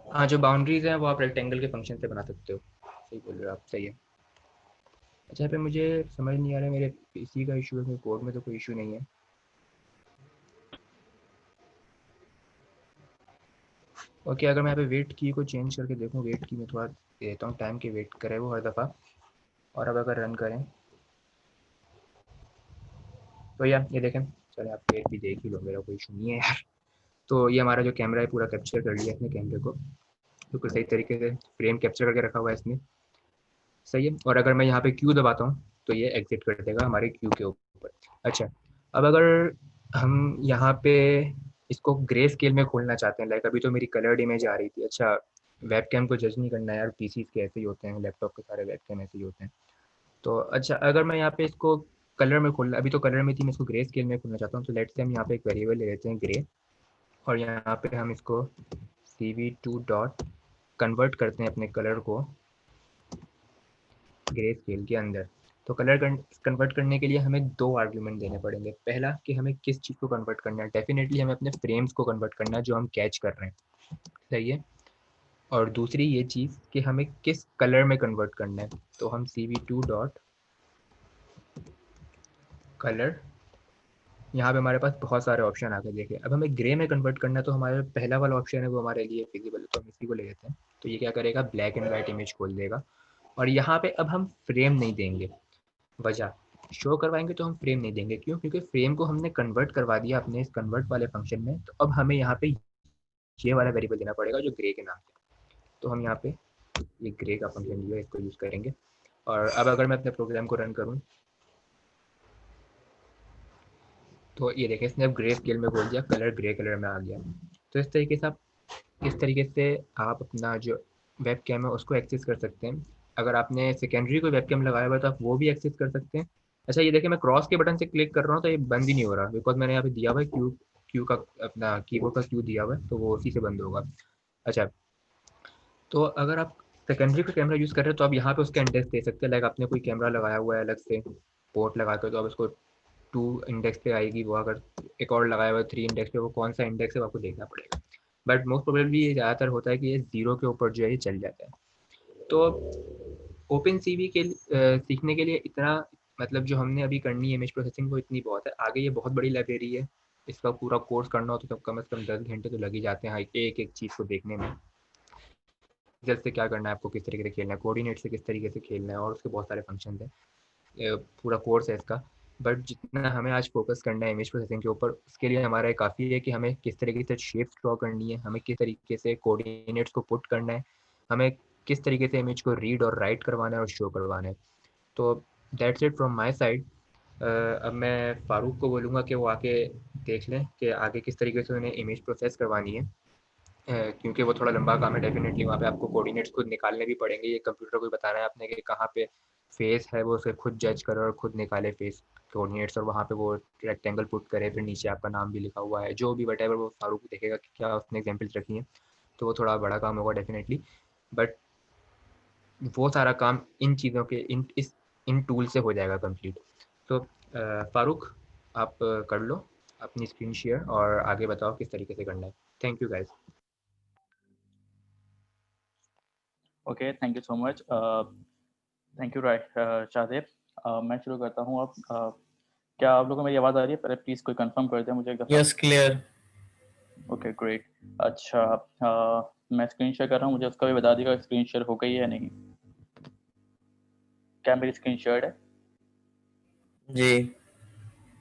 हाँ, जो बाउंड्रीज हैं वो आप रेक्टेंगल के फंक्शन से बना सकते हो, सही बोल रहे हो आप, सही है। अच्छा, पे मुझे समझ नहीं आ रहा है, मेरे पीसी का इशू है, मेरे कोड में तो कोई इशू नहीं है। ओके, अगर मैं यहाँ पे वेट की को चेंज करके देखूँ, वेट की मैं थोड़ा देता हूँ टाइम के वेट करे वो हर दफ़ा, और अब अगर रन करें तो यार ये देखें, चले आप वेट भी देख ही लो, मेरा कोई इशू नहीं है यार। तो ये हमारा जो कैमरा है पूरा कैप्चर कर लिया अपने कैमरे को, बिल्कुल सही तरीके से फ्रेम कैप्चर करके रखा हुआ है इसमें, सही है। और अगर मैं यहाँ पे क्यू दबाता हूँ तो ये एग्जिट कर देगा हमारे क्यू के ऊपर। अच्छा, अब अगर हम यहाँ पे इसको ग्रे स्केल में खोलना चाहते हैं, लाइक अभी तो मेरी कलर्ड इमेज आ रही थी। अच्छा, वेब कैम को जज नहीं करना है यार, पीसी के ऐसे ही होते हैं, लैपटॉप के सारे वेब कैम ऐसे ही होते हैं। तो अच्छा, अगर मैं यहाँ पे इसको कलर में खोलना, अभी तो कलर में थी, मैं इसको ग्रे स्केल में खोलना चाहता हूँ, तो लेट्स से हम यहाँ पे एक वेरिएबल ले लेते हैं ग्रे, और यहाँ पे हम इसको CV2 डॉट कन्वर्ट करते हैं अपने कलर को ग्रे स्केल के अंदर। तो कलर कन्वर्ट करने के लिए हमें दो आर्ग्यूमेंट देने पड़ेंगे। पहला कि हमें किस चीज़ को कन्वर्ट करना है, डेफिनेटली हमें अपने फ्रेम्स को कन्वर्ट करना है जो हम कैच कर रहे हैं, सही है। और दूसरी ये चीज़ कि हमें किस कलर में कन्वर्ट करना है, तो हम CV2 डॉट कलर, यहाँ पे हमारे पास बहुत सारे ऑप्शन आ गए। देखिए, अब हमें ग्रे में कन्वर्ट करना है, तो हमारा पहला वाला ऑप्शन है वो हमारे लिए फिजिबल है, तो हम इसी को ले लेते हैं। तो ये क्या करेगा, ब्लैक एंड वाइट इमेज खोल देगा। और यहाँ पे अब हम फ्रेम नहीं देंगे, वजह शो करवाएंगे तो हम फ्रेम नहीं देंगे, क्यों? क्योंकि फ्रेम को हमने कन्वर्ट करवा दिया अपने इस कन्वर्ट वाले फंक्शन में, तो अब हमें यहाँ पे ये वाला वेरिएबल देना पड़ेगा जो ग्रे के नाम से। तो हम यहाँ पे ये ग्रे का फंक्शन जो है इसको यूज़ करेंगे। और अब अगर मैं अपने प्रोग्राम को रन करूँ तो ये देखें, इसने अब ग्रे स्केल में बोल दिया, कलर ग्रे कलर में आ गया। तो इस तरीके से आप अपना जो वेब कैम है उसको एक्सेस कर सकते हैं। अगर आपने सेकेंडरी कोई वेब कैम लगाया हुआ है तो आप वो भी एक्सेस कर सकते हैं। अच्छा, ये देखिए, मैं क्रॉस के बटन से क्लिक कर रहा हूँ तो ये बंद ही नहीं हो रहा, बिकॉज मैंने यहाँ पे दिया हुआ है क्यू, क्यू का अपना कीबोर्ड का क्यू दिया हुआ है, तो वो उसी से बंद होगा। अच्छा, तो अगर आप सेकेंडरी का कैमरा यूज़ कर रहे हो तो आप यहाँ पे उसका इंडेक्स दे सकते हैं। लाइक आपने कोई कैमरा लगाया हुआ है अलग से पोर्ट लगा कर, तो आप उसको 2 इंडेक्स पे आएगी वो, अगर एक और लगाया हुआ है 3 इंडेक्स पे, वो कौन सा इंडेक्स है वो आपको देखना पड़ेगा। बट मोस्ट प्रोबेबली ये ज़्यादातर होता है कि ये 0 के ऊपर जो है ये चल जाता है। तो ओपन सीवी के सीखने के लिए इतना, मतलब जो हमने अभी करनी है इमेज प्रोसेसिंग वो इतनी बहुत है। आगे ये बहुत बड़ी लाइब्रेरी है, इसका पूरा कोर्स करना हो तो कम से कम 10 घंटे तो लग ही जाते हैं एक एक चीज़ को देखने में। जैसे क्या करना है आपको, किस तरीके से खेलना है, कोऑर्डिनेट से किस तरीके से खेलना है, और उसके बहुत सारे फंक्शन हैं, पूरा कोर्स है इसका। बट जितना हमें आज फोकस करना है इमेज प्रोसेसिंग के ऊपर, उसके लिए हमारा काफ़ी है कि हमें किस तरीके से शेप्स ड्रॉ करनी है, हमें किस तरीके से कोऑर्डिनेट्स को पुट करना है, हमें किस तरीके से इमेज को रीड और राइट करवाना है और शो करवाना है। तो that's it from my side. अब मैं फ़ारूक को बोलूँगा कि वो आके देख लें कि आगे किस तरीके से उन्हें इमेज प्रोसेस करवानी है, क्योंकि वो थोड़ा लंबा काम है। डेफिनेटली वहाँ पे आपको कोऑर्डिनेट्स खुद निकालने भी पड़ेंगे। ये कंप्यूटर को बताना है आपने कि कहाँ पे फेस है, वो उसे खुद जज करे और खुद निकाले फेस कोऑर्डिनेट्स, और वहाँ पे वो रेक्टेंगल पुट करे, फिर नीचे आपका नाम भी लिखा हुआ है, जो भी वटेवर वो फारूक देखेगा कि क्या उसने एग्जाम्पल्स रखी हैं। तो वो थोड़ा बड़ा काम होगा डेफिनेटली, बट वो सारा काम इन चीज़ों के इन टूल से हो जाएगा कंप्लीट। तो फारूक, आप कर लो अपनी स्क्रीन शेयर और आगे बताओ किस तरीके से करना है। Thank you guys. Okay, thank you so much. Thank you Shahdev. मैं शुरू करता हूँ अब। क्या आप लोगों को मेरी आवाज़ आ रही है? पहले प्लीज़ कोई कंफर्म कर दे मुझे एक दफ़ा। Yes, clear. Okay, great. अच्छा, मैं स्क्रीन शेयर कर रहा हूँ, मुझे उसका भी बता दीजिएगा स्क्रीन शेयर हो गई है या नहीं। क्या मेरी स्क्रीन शेयर है? जी।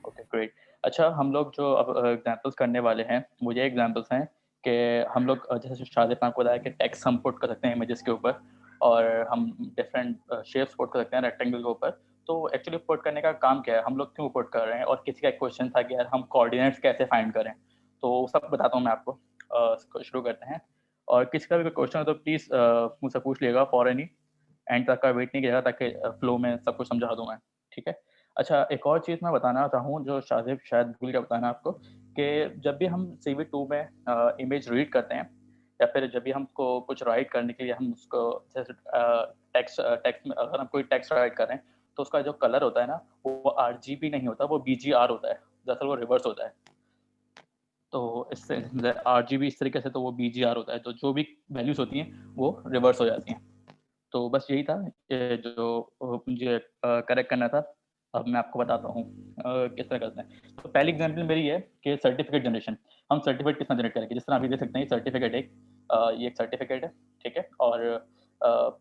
Okay, great. अच्छा, हम लोग जो अब एग्जांपल्स करने वाले हैं, वो ये एग्जांपल्स हैं कि हम लोग जैसे शाहदेव ने आपको बताया कि टेक्स्ट हम पुट कर सकते हैं इमेजेस के ऊपर, और हम डिफरेंट शेप्स पुट कर सकते हैं रेक्टेंगल के ऊपर। तो एक्चुअली पुट करने का काम क्या है, हम लोग क्यों पुट कर रहे हैं, और किसी का एक क्वेश्चन था कि यार हम कोऑर्डिनेट्स कैसे फाइंड करें, तो सब बताता हूँ मैं आपको। शुरू करते हैं। और किसी का भी कोई क्वेश्चन हो तो प्लीज़ मुझसे पूछ लीजिएगा फॉरन ही, एंड तक का वेट नहीं किया ताकि फ्लो में सब कुछ समझा दूँ मैं, ठीक है? अच्छा, एक और चीज़ मैं बताना चाहता हूँ जो शाहदेव शायद भूल गया बताना आपको, कि जब भी हम CV2 में इमेज रीड करते हैं, या फिर जब भी हमको कुछ राइट करने के लिए हम उसको जैसे टेक्स्ट टेक्स्ट में अगर हम कोई टेक्स्ट राइट कर रहे हैं, तो उसका जो कलर होता है ना, वो RGB नहीं होता, वो BGR होता है। दरअसल वो रिवर्स होता है। तो इससे RGB इस तरीके से, तो वो BGR होता है, तो जो भी वैल्यूज़ होती हैं वो रिवर्स हो जाती हैं। तो बस यही था ये जो मुझे करेक्ट करना था। अब मैं आपको बताता हूँ किस तरह करते हैं। तो पहली एग्जांपल मेरी है कि सर्टिफिकेट जनरेशन। हम सर्टिफिकेट किस तरह जनरेट करेंगे? जिस तरह आप ये देख सकते हैं, सर्टिफिकेट एक ये एक सर्टिफिकेट है, ठीक है। और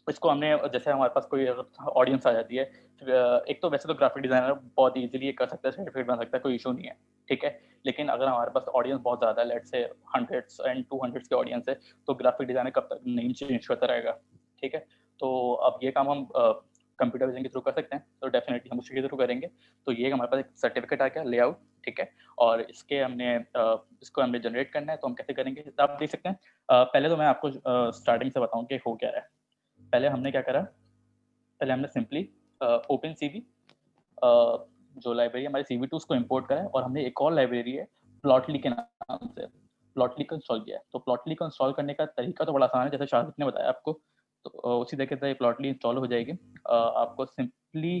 इसको हमने, जैसे हमारे पास कोई ऑडियंस आ जाती है, एक तो वैसे तो ग्राफिक डिजाइनर बहुत इजीली ये कर सकता है, सर्टिफिकेट बना सकता है, कोई इशू नहीं है, ठीक है। लेकिन अगर हमारे पास ऑडियंस बहुत ज़्यादा है, let's say 100s and 200s की ऑडियंस है, तो ग्राफिक डिजाइनर कब तक नेम चेंज करता रहेगा, ठीक है। तो अब ये काम हम कंप्यूटर विजन के थ्रू कर सकते हैं, तो डेफिनेटली हम उसके थ्रू करेंगे। तो ये हमारे पास एक सर्टिफिकेट आ गया, लेआउट, ठीक है। और इसके हमने इसको हमने जनरेट करना है, तो हम कैसे करेंगे आप देख सकते हैं। पहले तो मैं आपको स्टार्टिंग से बताऊं कि हो क्या रहा है। पहले हमने क्या करा, पहले हमने सिंपली ओपन सीवी जो लाइब्रेरी हमारी CV2 उसको इंपोर्ट करा है, और हमने एक और लाइब्रेरी है प्लॉटली के नाम से, प्लॉटली को इंस्टॉल किया है। तो प्लॉटली को इंस्टॉल करने का तरीका तो बड़ा आसान है, जैसे शाहिद ने बताया आपको, तो उसी तरीके से प्लॉटली इंस्टॉल हो जाएगी। आपको सिंपली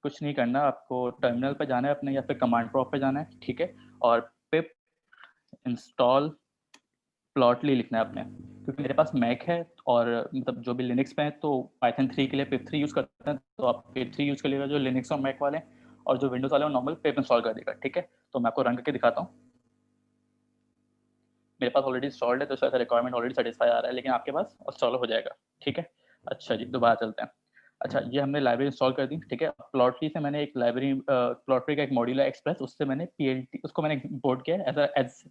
कुछ नहीं करना, आपको टर्मिनल पे जाना है अपने, या फिर कमांड प्रॉम्प्ट पे जाना है, ठीक है। और पिप इंस्टॉल प्लॉटली लिखना है अपने, क्योंकि मेरे पास मैक है और मतलब जो भी लिनक्स पे है तो पाइथन 3 के लिए पिप 3 यूज़ करते हैं, तो आप पिप 3 यूज़ कर लीजिएगा जो लिनक्स और मैक वाले हैं, और जो विंडोज़ वाले हैं नॉर्मल पिप इंस्टॉल कर देगा, ठीक है। तो मैं आपको रन करके दिखाता हूँ। मेरे पास ऑलरेडी इंस्टॉल्ड है, तो इसका रिक्वायरमेंट ऑलरेडी सेटिस्फाई आ रहा है, लेकिन आपके पास इंस्टॉल हो जाएगा, ठीक है। अच्छा जी, दोबारा चलते हैं। अच्छा, ये हमने लाइब्रेरी इंस्टॉल कर दी, ठीक है। प्लॉटली से मैंने एक लाइब्रेरी, प्लॉटली का एक मॉड्यूल है एक्सप्रेस, उससे मैंने PLT उसको मैंने इंपोर्ट किया एज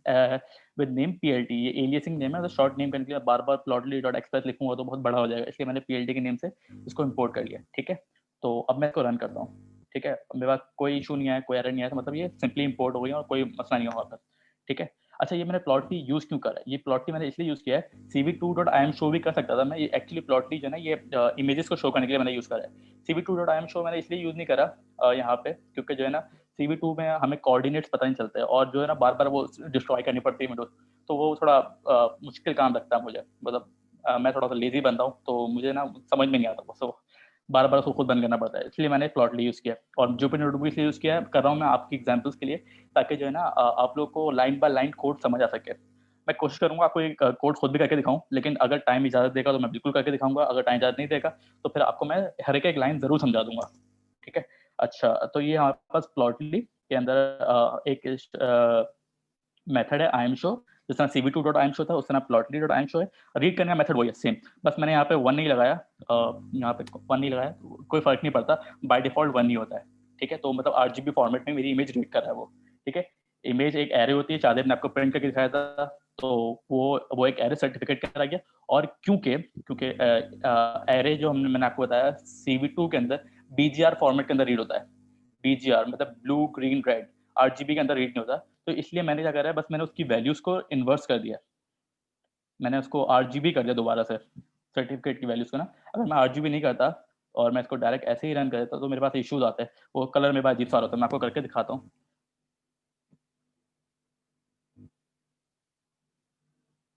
विद नेम PLT। ये एलियासिंग नेम है, तो शॉर्ट नेम करने के लिए बार बार plotly.express लिखूंगा तो बहुत बड़ा हो जाएगा, इसलिए मैंने PLT के नेम से इसको इंपोर्ट कर लिया, ठीक है। तो अब मैं इसको रन करता हूँ, ठीक है। मेरे पास कोई इशू नहीं आया, कोई एरर नहीं आया, तो मतलब ये सिंपली इंपोर्ट हो गई और कोई मसला नहीं हुआ, ठीक है। अच्छा, ये मैंने प्लॉटली यूज क्यों करा है? ये प्लॉटली मैंने इसलिए यूज किया है, CV2.imshow भी कर सकता था मैं, ये एक्चुअली प्लॉटली जो है ना, ये इमेजेस को शो करने के लिए मैंने यूज करा है। CV2.imshow मैंने इसलिए यूज नहीं करा यहाँ पे, क्योंकि जो है ना CV2 में हमें कोऑर्डिनेट्स पता नहीं चलते, और जो है ना बार बार वो डिस्ट्रॉय करनी पड़ती है विंडोज, तो वो थोड़ा मुश्किल काम लगता है मुझे, मतलब मैं थोड़ा सा लेजी बंदा हूँ, तो मुझे ना समझ में नहीं आता वो बार बार उसको खुद बंद करना पड़ता है, इसलिए मैंने प्लॉटली यूज किया। और जुपिटर नोटबुक इसलिए यूज किया कर रहा हूँ मैं आपकी एग्जाम्पल्स के लिए, ताकि जो है ना आप लोग को लाइन बाय लाइन कोड समझ आ सके। मैं कोशिश करूंगा आपको एक कोड खुद भी करके दिखाऊं, लेकिन अगर टाइम इजाजत देगा तो मैं बिल्कुल करके दिखाऊंगा, अगर टाइम इजाजत नहीं देगा तो फिर आपको मैं हर एक लाइन जरूर समझा दूंगा, ठीक है। अच्छा, तो ये हमारे पास प्लॉटली के अंदर एक मेथड है imshow, जिस तरह CV2.imshow था उस तरह plotly.imshow है। रीड करने का मेथड वही है सेम, बस मैंने यहाँ पे 1 नहीं लगाया, यहाँ पे 1 नहीं लगाया, कोई फर्क नहीं पड़ता, बाय डिफॉल्ट 1 नहीं होता है, ठीक है। तो मतलब RGB फॉर्मेट में मेरी इमेज रीड कर रहा है वो, ठीक है। इमेज एक एरे होती है, शायद ने आपको प्रिंट करके दिखाया था, तो वो एक एरे सर्टिफिकेट करा गया। और क्योंकि एरे जो मैंने आपको बताया CV2 के अंदर BGR फॉर्मेट के अंदर रीड होता है, BGR मतलब ब्लू ग्रीन रेड, RGB के अंदर रीड नहीं होता, तो इसलिए मैंने क्या करा है, बस मैंने उसकी वैल्यूज को इन्वर्स कर दिया, मैंने उसको RGB कर दिया दोबारा से सर्टिफिकेट की वैल्यूज को ना। अगर मैं RGB नहीं करता और मैं इसको डायरेक्ट ऐसे ही रन कर देता तो मेरे पास इश्यूज आते हैं, वो कलर मेरे पास अजीब सा होता है। मैं आपको करके दिखाता हूँ।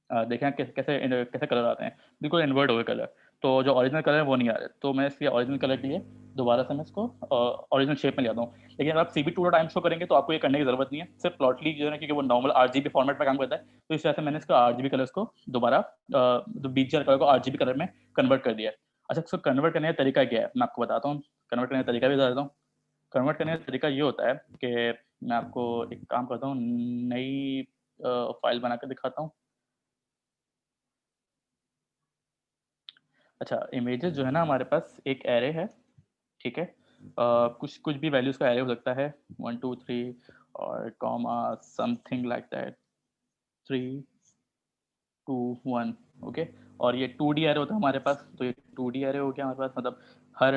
देखें कैसे कैसे कैसे कलर आते हैं, बिल्कुल इन्वर्ट हो गए कलर, तो जो ओरिजिनल कलर है वो नहीं आ रहे, तो मैं इसलिए ओरिजिनल कलर के लिए दोबारा से मैं इसको ओरिजिनल शेप में ले आता हूँ। लेकिन अगर आप CV2.imshow करेंगे तो आपको ये करने की जरूरत नहीं है, सिर्फ प्लॉटली जो है ना, क्योंकि वो नॉर्मल RGB फॉर्मेट में काम करता है, तो इस वजह से मैंने इसका RGB कलर्स को दोबारा जो BGR कलर को RGB कलर में कन्वर्ट कर दिया है। अच्छा, इसको कन्वर्ट करने का तरीका क्या है मैं आपको बताता हूँ, कन्वर्ट करने का तरीका भी बता देता हूँ। कन्वर्ट करने का तरीका ये होता है कि मैं आपको एक काम करता हूँ, नई फाइल बना कर दिखाता हूँ। अच्छा, इमेजेस जो है ना हमारे पास एक एरे है, ठीक है। कुछ कुछ भी वैल्यूज का एरे हो सकता है, 1 2 3 और comma something like that, 3 2 1, okay. और ये 2D एरे होता है हमारे पास, तो ये 2D एरे हो गया हमारे पास, मतलब हर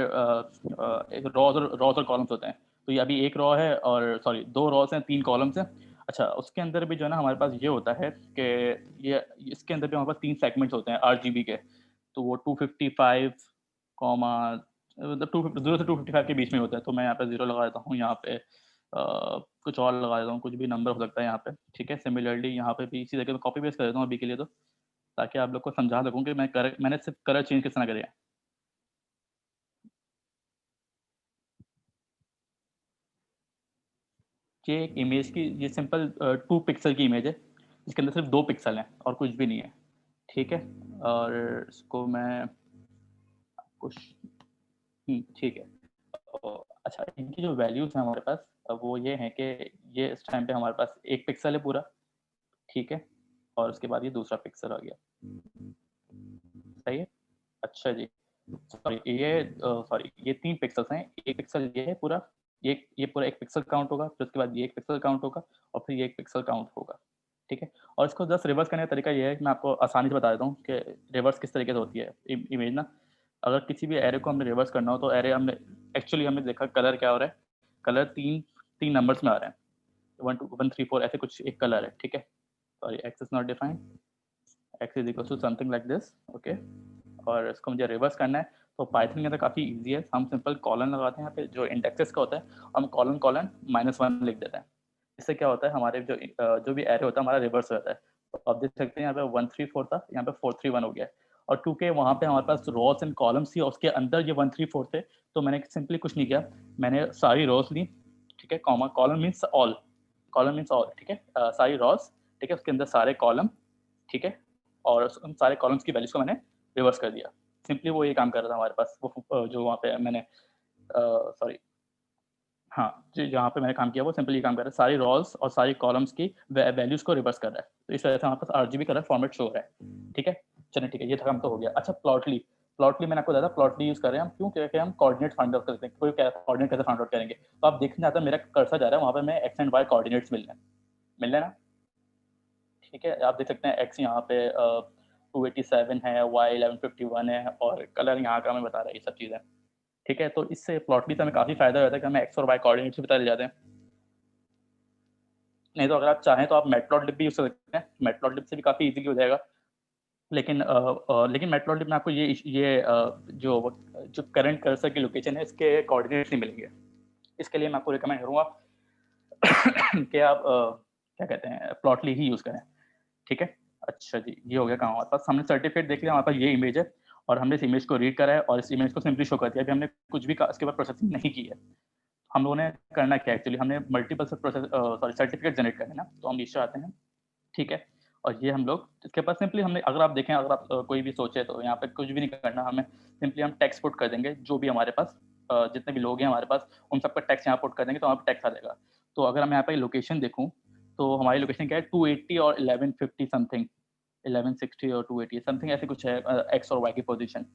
एक रॉज और कॉलम्स होते हैं, तो ये अभी एक रॉ है, और सॉरी 2 रॉज हैं 3 कॉलम्स हैं। अच्छा, उसके अंदर भी जो है ना हमारे पास ये होता है कि ये इसके अंदर भी हमारे पास 3 सेगमेंट्स होते हैं RGB के, तो वो 255 कॉमा मतलब 250 0 से 255 के बीच में होता है, तो मैं यहाँ पे 0 लगा देता हूँ, यहाँ पे कुछ और लगा देता हूँ, कुछ भी नंबर हो सकता है यहाँ पे, ठीक है। सिमिलरली यहाँ पे भी इसी जगह पे कॉपी पेस्ट कर देता हूँ अभी के लिए, तो ताकि आप लोग को समझा सकूँ कि मैंने सिर्फ कलर चेंज किस तरह करे हैं। ये एक इमेज की, ये सिंपल 2 पिक्सल की इमेज है, जिसके अंदर सिर्फ 2 पिक्सल हैं और कुछ भी नहीं है, ठीक है। और इसको मैं कुछ ठीक है। अच्छा, इनकी जो वैल्यूज हैं हमारे पास, वो ये हैं कि ये इस टाइम पे हमारे पास 1 पिक्सल है पूरा, ठीक है। और उसके बाद ये दूसरा पिक्सल आ गया, सही है। अच्छा जी, सॉरी ये 3 पिक्सल्स हैं, एक पिक्सल ये है पूरा, ये पूरा एक पिक्सल काउंट होगा, फिर उसके बाद ये एक पिक्सल काउंट होगा और फिर ये एक पिक्सल काउंट होगा, ठीक है। और इसको जस्ट रिवर्स करने का तरीका ये है कि मैं आपको आसानी से बता देता हूँ कि रिवर्स किस तरीके से होती है इमेज ना। अगर किसी भी एरे को हमने रिवर्स करना हो तो एरे हमने देखा कलर क्या हो रहा है, कलर तीन नंबर्स में आ रहे हैं, 1 2 1 3 4 ऐसे कुछ एक कलर है, ठीक है। Sorry, X is not defined, X is equal to something like this, okay. और इसको मुझे रिवर्स करना है तो पाइथन के अंदर काफ़ी इजी है, हम सिंपल कॉलन लगाते हैं यहाँ पे जो इंडेक्सेस का होता है, हम कॉलन कॉलन -1 लिख देते हैं। इससे क्या होता है, हमारे जो भी एरे होता है हमारा रिवर्स हो जाता है। तो आप देख सकते हैं यहाँ पे 1 3 4 था, यहाँ पे 4 3 1 हो गया। और क्योंकि वहाँ पे हमारे पास रॉस एंड कॉलम्स थी और उसके अंदर ये 1 3 4 थे, तो मैंने सिंपली कुछ नहीं किया, मैंने सारी रॉस ली, ठीक है, comma column means all, column means all, ठीक है, सारी रॉस, ठीक है, उसके अंदर सारे कॉलम, ठीक है, और उन सारे कॉलम्स की वैल्यूज को मैंने रिवर्स कर दिया। सिंपली वो ये काम कर रहा था हमारे पास, वो जो वहाँ पे मैंने सॉरी हाँ जी, जहाँ पे मैंने काम किया वो सिंपली ये काम कर रहा है, सारी रॉल्स और सारी कॉलम्स की वैल्यूज को रिवर्स कर रहा है। तो इस वजह से हमारे पास आरजीबी कलर फॉर्मेट शो हो रहा है, ठीक है। चलिए ठीक है, ये काम तो हो गया। अच्छा, प्लॉटली मैंने आपको बताया, प्लॉटली यूज कर रहे हैं हम क्यों, क्योंकि हम कोऑर्डिनेट फाइंड आउट करते हैं, कोई कोऑर्डिनेट कैसे फाइंड आउट करेंगे। तो आप देखने जाता है मेरा कर्सर जा रहा है वहाँ पे, मैं एक्स एंड वाई कोऑर्डिनेट्स मिल रहे हैं ना, ठीक है। आप देख सकते हैं एक्स यहाँ पे 287 है, वाई 1151 है और कलर यहाँ का हमें बता रहा है ये सब चीज़ें, ठीक है। तो इससे प्लॉटली से हमें काफ़ी फायदा होता है कि हमें एक्स और वाई कोऑर्डिनेट्स भी पता चल जाते हैं। नहीं तो अगर आप चाहें तो आप मैटप्लॉटलिब भी यूज कर सकते हैं, मैटप्लॉटलिब से भी काफ़ी इजीली हो जाएगा। लेकिन मैटप्लॉटलिब में आपको जो करंट कर्सर की लोकेशन है इसके कोऑर्डिनेट्स नहीं मिलेंगे। इसके लिए मैं आपको रिकमेंड करूँगा कि आप क्या कहते हैं, प्लॉटली ही यूज़ करें, ठीक है। अच्छा जी, ये हो गया काम हमारे पास, हमने सर्टिफिकेट देख लिया, हमारे पास ये इमेज है और हमने इस इमेज को रीड करा है और इस इमेज को सिंपली शो कर दिया। अभी हमने कुछ भी इसके बाद प्रोसेसिंग नहीं की है। हम लोगों ने करना क्या एक्चुअली, हमने मल्टीपल सर्टिफिकेट जनरेट करने ना, तो हम नीचे आते हैं, ठीक है। और ये हम लोग इसके पास सिंपली हमने, अगर आप देखें, अगर आप कोई भी सोचे तो यहाँ पे कुछ भी नहीं करना हमें, सिंपली हम टेक्स्ट पुट कर देंगे, जो भी हमारे पास जितने भी लोग हैं हमारे पास उन सबका टेक्स्ट यहाँ पुट कर देंगे तो वहाँ पे टेक्स्ट आ जाएगा। तो अगर मैं यहाँ पे लोकेशन देखूँ तो हमारी लोकेशन क्या है, 280 और 1150 समथिंग, 1160 और 280 समथिंग ऐसे कुछ है एक्स और वाई की पोजीशन,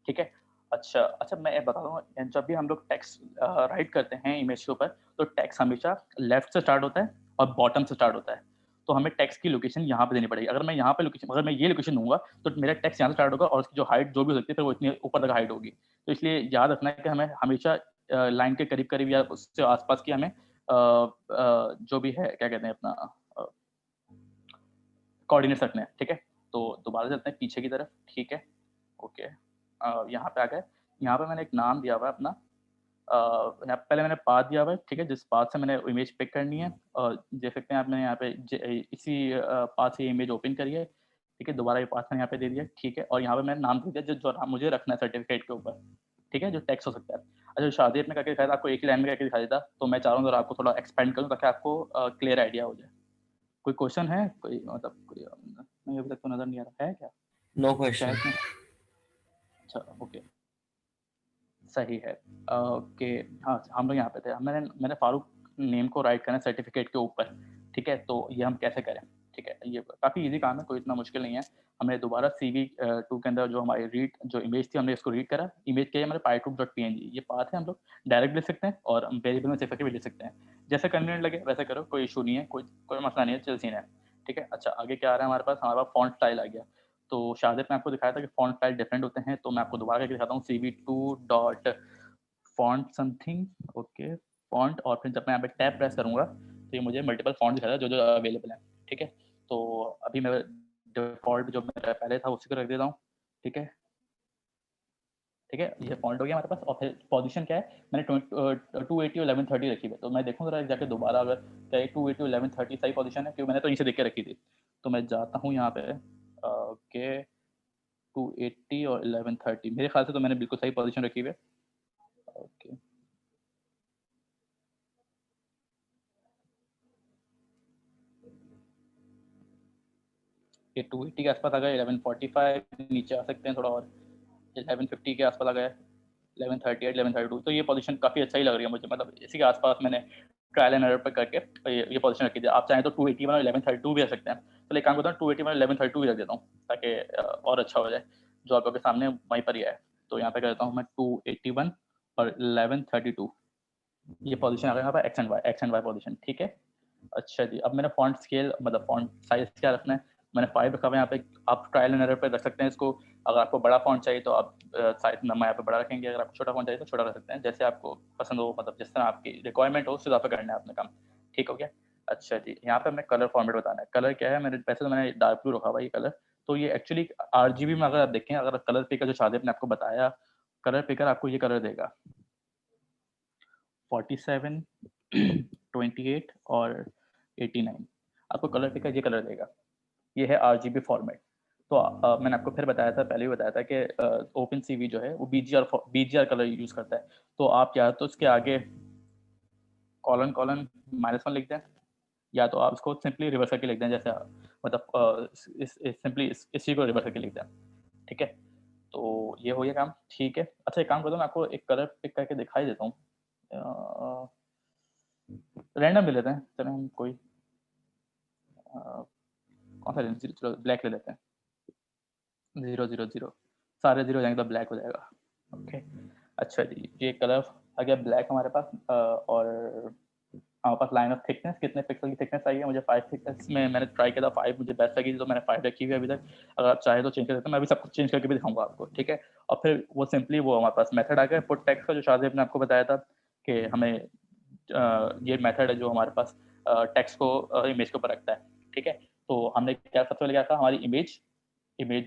ठीक है। अच्छा मैं बता दूँ, जब भी हम लोग टेक्स्ट राइट करते हैं इमेज के ऊपर तो टेक्स्ट हमेशा लेफ्ट से स्टार्ट होता है और बॉटम से स्टार्ट होता है। तो हमें टेक्स्ट की लोकेशन यहाँ पे देनी पड़ेगी। अगर मैं यहाँ पे लोकेशन, अगर मैं ये लोकेशन दूंगा तो मेरा टेक्स्ट यहाँ से स्टार्ट होगा और उसकी जो हाइट जो भी हो सकती है फिर वो इतनी ऊपर तक हाइट होगी। तो इसलिए याद रखना है कि हमें हमेशा लाइन के करीब करीब या उससे आसपास की हमें जो भी है क्या कहते हैं अपना कोऑर्डिनेट्स रखने हैं, ठीक है। तो दोबारा चलते हैं पीछे की तरफ, ठीक है, ओके। यहाँ पे आ गए, यहाँ पे मैंने एक नाम दिया हुआ है अपना, यहाँ पहले मैंने पाथ दिया हुआ है, ठीक है, जिस पाथ से मैंने इमेज पिक करनी है। और देख सकते हैं आप, मैंने यहाँ पे इसी पाथ से इमेज ओपन करी है, ठीक है। दोबारा ये पाथ मैंने यहाँ पे दे दिया, ठीक है। और यहाँ पे मैंने नाम दे दिया जो नाम मुझे रखना है सर्टिफिकेट के ऊपर, ठीक है, जो टेक्स्ट हो सकता है। अच्छा, शादी में करके दिखाया था आपको, एक ही लाइन में करके दिखा देता, तो मैं चाह रहा हूँ आपको थोड़ा एक्सपेंड करूँ ताकि आपको क्लियर आइडिया हो जाए। कोई क्वेश्चन है, कोई मतलब कोई नहीं अभी तक तो नजर नहीं आ रहा है क्या? No question. अच्छा, ओके, सही है, ओके। हाँ, हम लोग यहाँ पे थे, मैंने फारूक नेम को राइट करना है सर्टिफिकेट के ऊपर, ठीक है। तो ये हम कैसे करें, ठीक है, ये काफ़ी इजी काम है, कोई इतना मुश्किल नहीं है। हमने दोबारा CV2 के अंदर जो हमारी जो इमेज थी हमने इसको रीड करा, इमेज क्या है हमारे pytube.png, ये पाथ है, हम लोग डायरेक्ट लिख सकते हैं और वेरिएबल में सेव करके भी लिख सकते हैं, जैसे कन्वीनियंट लगे वैसे करो, कोई इशू नहीं है, कोई मसला नहीं है, चल सीन है, ठीक है। अच्छा, आगे क्या आ रहा है हमारे पास फॉन्ट स्टाइल आ गया। तो शाहिद ने आपको दिखाया था कि फॉन्ट स्टाइल डिफरेंट होते हैं, तो मैं आपको दोबारा करके दिखाता हूँ, CV2.font समथिंग, ओके, फॉन्ट, और फिर जब मैं यहाँ पे टैब प्रेस करूँगा तो ये मुझे मल्टीपल फॉन्ट दिखाएगा जो जो अवेलेबल हैं, ठीक है। तो अभी मैं डिफॉल्ट जो मेरा पहले था उसी को रख देता हूँ, ठीक है, ठीक है। ये फॉन्ट हो गया हमारे पास। और फिर पोजीशन क्या है, मैंने 280 और 1130 रखी है, तो मैं देखूँ जरा जाके दोबारा अगर क्या 280 और 1130 सही पोजीशन है, क्योंकि मैंने तो इसे देख के रखी थी। तो मैं जाता हूँ यहाँ पे, ओके, 280 और 1130 मेरे ख्याल से तो मैंने बिल्कुल सही पोजीशन रखी हुई है, ओके। ये 280 के आसपास आ गया, 1145 नीचे आ सकते हैं थोड़ा और, 1150 के आसपास आ गया, 1138 1132, तो ये पोजीशन काफ़ी अच्छा ही लग रही है मुझे, मतलब इसी के आसपास मैंने ट्रायल एंड एरर पर करके ये पोजीशन रख दीजिए। आप चाहें तो 281 और 1132 भी रख सकते हैं। तो एक काम करता हूँ 281 और 1132 भी रख देता हूँ ताकि और अच्छा हो जाए, जो आपके सामने वहीं पर ही है। तो यहाँ पे करता हूँ मैं 281 और 1132, ये पोजीशन आ गया यहाँ पर एक्स एंड वाई पोजीशन, ठीक है। अच्छा जी, अब मैंने फॉन्ट स्केल मतलब फॉन्ट साइज क्या रखना है, मैंने 5 रखा हुआ है यहाँ पे। आप ट्रायल एंड एरर पे रख सकते हैं इसको। अगर आपको बड़ा फॉन्ट चाहिए तो आप साइज नंबर यहाँ पे बड़ा रखेंगे, अगर आपको छोटा फॉन्ट चाहिए तो छोटा रख सकते हैं, जैसे आपको पसंद हो, मतलब जिस तरह आपकी रिक्वायरमेंट हो उस हिसाब से करना है आपने काम, ठीक हो गया। अच्छा जी, यहाँ पे हमें कलर फॉर्मेट बताना है। कलर क्या है, मैंने वैसे तो मैंने डार्क ब्लू रखा हुआ है ये कलर। तो ये एक्चुअली RGB में अगर आप देखें, अगर कलर पिकर जो शादी ने आपको बताया, कलर पिकर आपको ये कलर देगा 47, 28 और 89, आपको कलर पिकर ये कलर देगा। ये है RGB फॉर्मेट। तो मैंने आपको फिर बताया था, पहले भी बताया था कि OpenCV जो है वो BGR कलर यूज करता है। तो आप या तो इसके आगे कॉलन -1 लिख दें, या तो आप इसको सिंपली रिवर्स करके लिख दें, जैसे मतलब सिंपली इस चीज को रिवर्स करके लिख दें, ठीक है। तो ये हो गया काम, ठीक है। अच्छा एक काम करता हूँ, मैं आपको एक कलर पिक करके दिखाई देता हूँ। रैंडम ले लेते हैं, चलो हम कोई कौन सा चलो ब्लैक ले लेते हैं। 000 सारे 0 हो जाएंगे तो ब्लैक हो जाएगा, ओके। अच्छा जी, ये कलर आ गया ब्लैक हमारे पास। और हमारे पास लाइन ऑफ थिकनेस, कितने पिक्सल की थिकनेस आई है, मुझे 5 थिकनेस में मैंने ट्राई किया था, 5 मुझे बेस्ट लगी, तो मैंने 5 रखी हुई है अभी तक। अगर आप चाहे तो चेंज कर सकते हैं, मैं अभी सब कुछ चेंज करके भी दिखाऊंगा आपको, ठीक है। और फिर वो सिंपली वो हमारे पास मेथड आ गया पुट टेक्स्ट का, जो शाहजेब ने आपको बताया था कि हमें ये मेथड है जो हमारे पास टेक्स्ट को इमेज के ऊपर रखता है, ठीक है। तो हमने क्या सबसे पहले क्या था, हमारी इमेज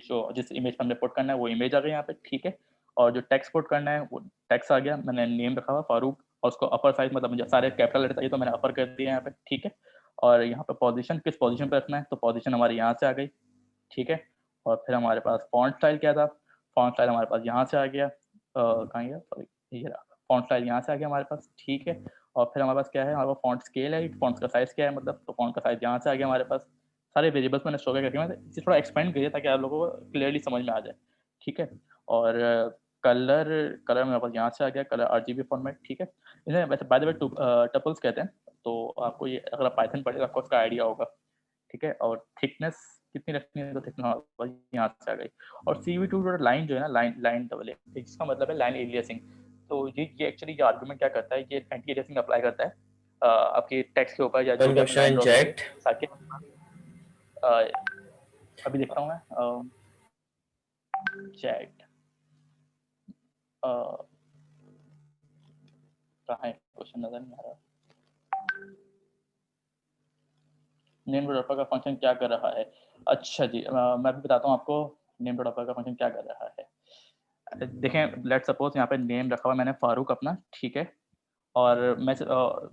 जो जिस इमेज पर हमने पुट करना है वो इमेज आ गई यहाँ पे, ठीक है। और जो टेक्स्ट पुट करना है वो टेक्स्ट आ गया, मैंने नेम रखा हुआ फारूक, और उसको अपर साइज मतलब मुझे सारे कैपिटल लेटर चाहिए तो मैंने अपर कर दिया यहाँ पे, ठीक है। और यहाँ पे पोजीशन, किस पोजीशन पे रखना है, तो पोजीशन हमारी यहाँ से आ गई, ठीक है। और फिर हमारे पास फॉन्ट स्टाइल क्या था, फॉन्ट स्टाइल हमारे पास यहाँ से आ गया, कहाँ गया, सॉरी ये रहा, फॉन्ट स्टाइल यहाँ से आ गया हमारे पास, ठीक है। और फिर हमारे पास क्या है, हमारे पास फॉन्ट स्केल है, फॉन्ट का साइज क्या है, मतलब तो फॉन्ट का साइज यहाँ से आ गया हमारे पास। सारे वेरिएबल्स मैंने स्टोर करके मैं इसे थोड़ा एक्सपेंड करिए ताकि आप लोगों को क्लियरली समझ में आ जाए, ठीक है। और कलर मेरे पास यहाँ से आ गया, कलर RGB फॉर्मेट, ठीक है। इन्हें वैसे बाय द वे टपल्स कहते हैं, तो आपको ये अगर आप पाइथन पढ़े आपको उसका आइडिया होगा, ठीक है। और थिकनेस कितनी रखनी है, तो थिकनेस यहाँ से आ गई। और CV2 लाइन जो है ना, लाइन डबल ए, इसका मतलब है लाइन एलियासिंग। तो ये एक्चुअली ये आर्गुमेंट क्या करता है, ये एंटी एलियासिंग अप्लाई करता है आपके टेक्स्ट के ऊपर या जो भी आप लाइन ड्रॉ करेंगे, ताकि अभी देखता हूँ मैं चैट कहाँ है, क्वेश्चन नजर नहीं आ रहा। नेम डॉट अपर का फंक्शन क्या कर रहा है। अच्छा जी, मैं भी बताता हूँ आपको नेम डॉट अपर का फंक्शन क्या कर रहा है। देखें, लेट सपोज यहाँ पे नेम रखा हुआ मैंने फारूक अपना, ठीक है। और मैं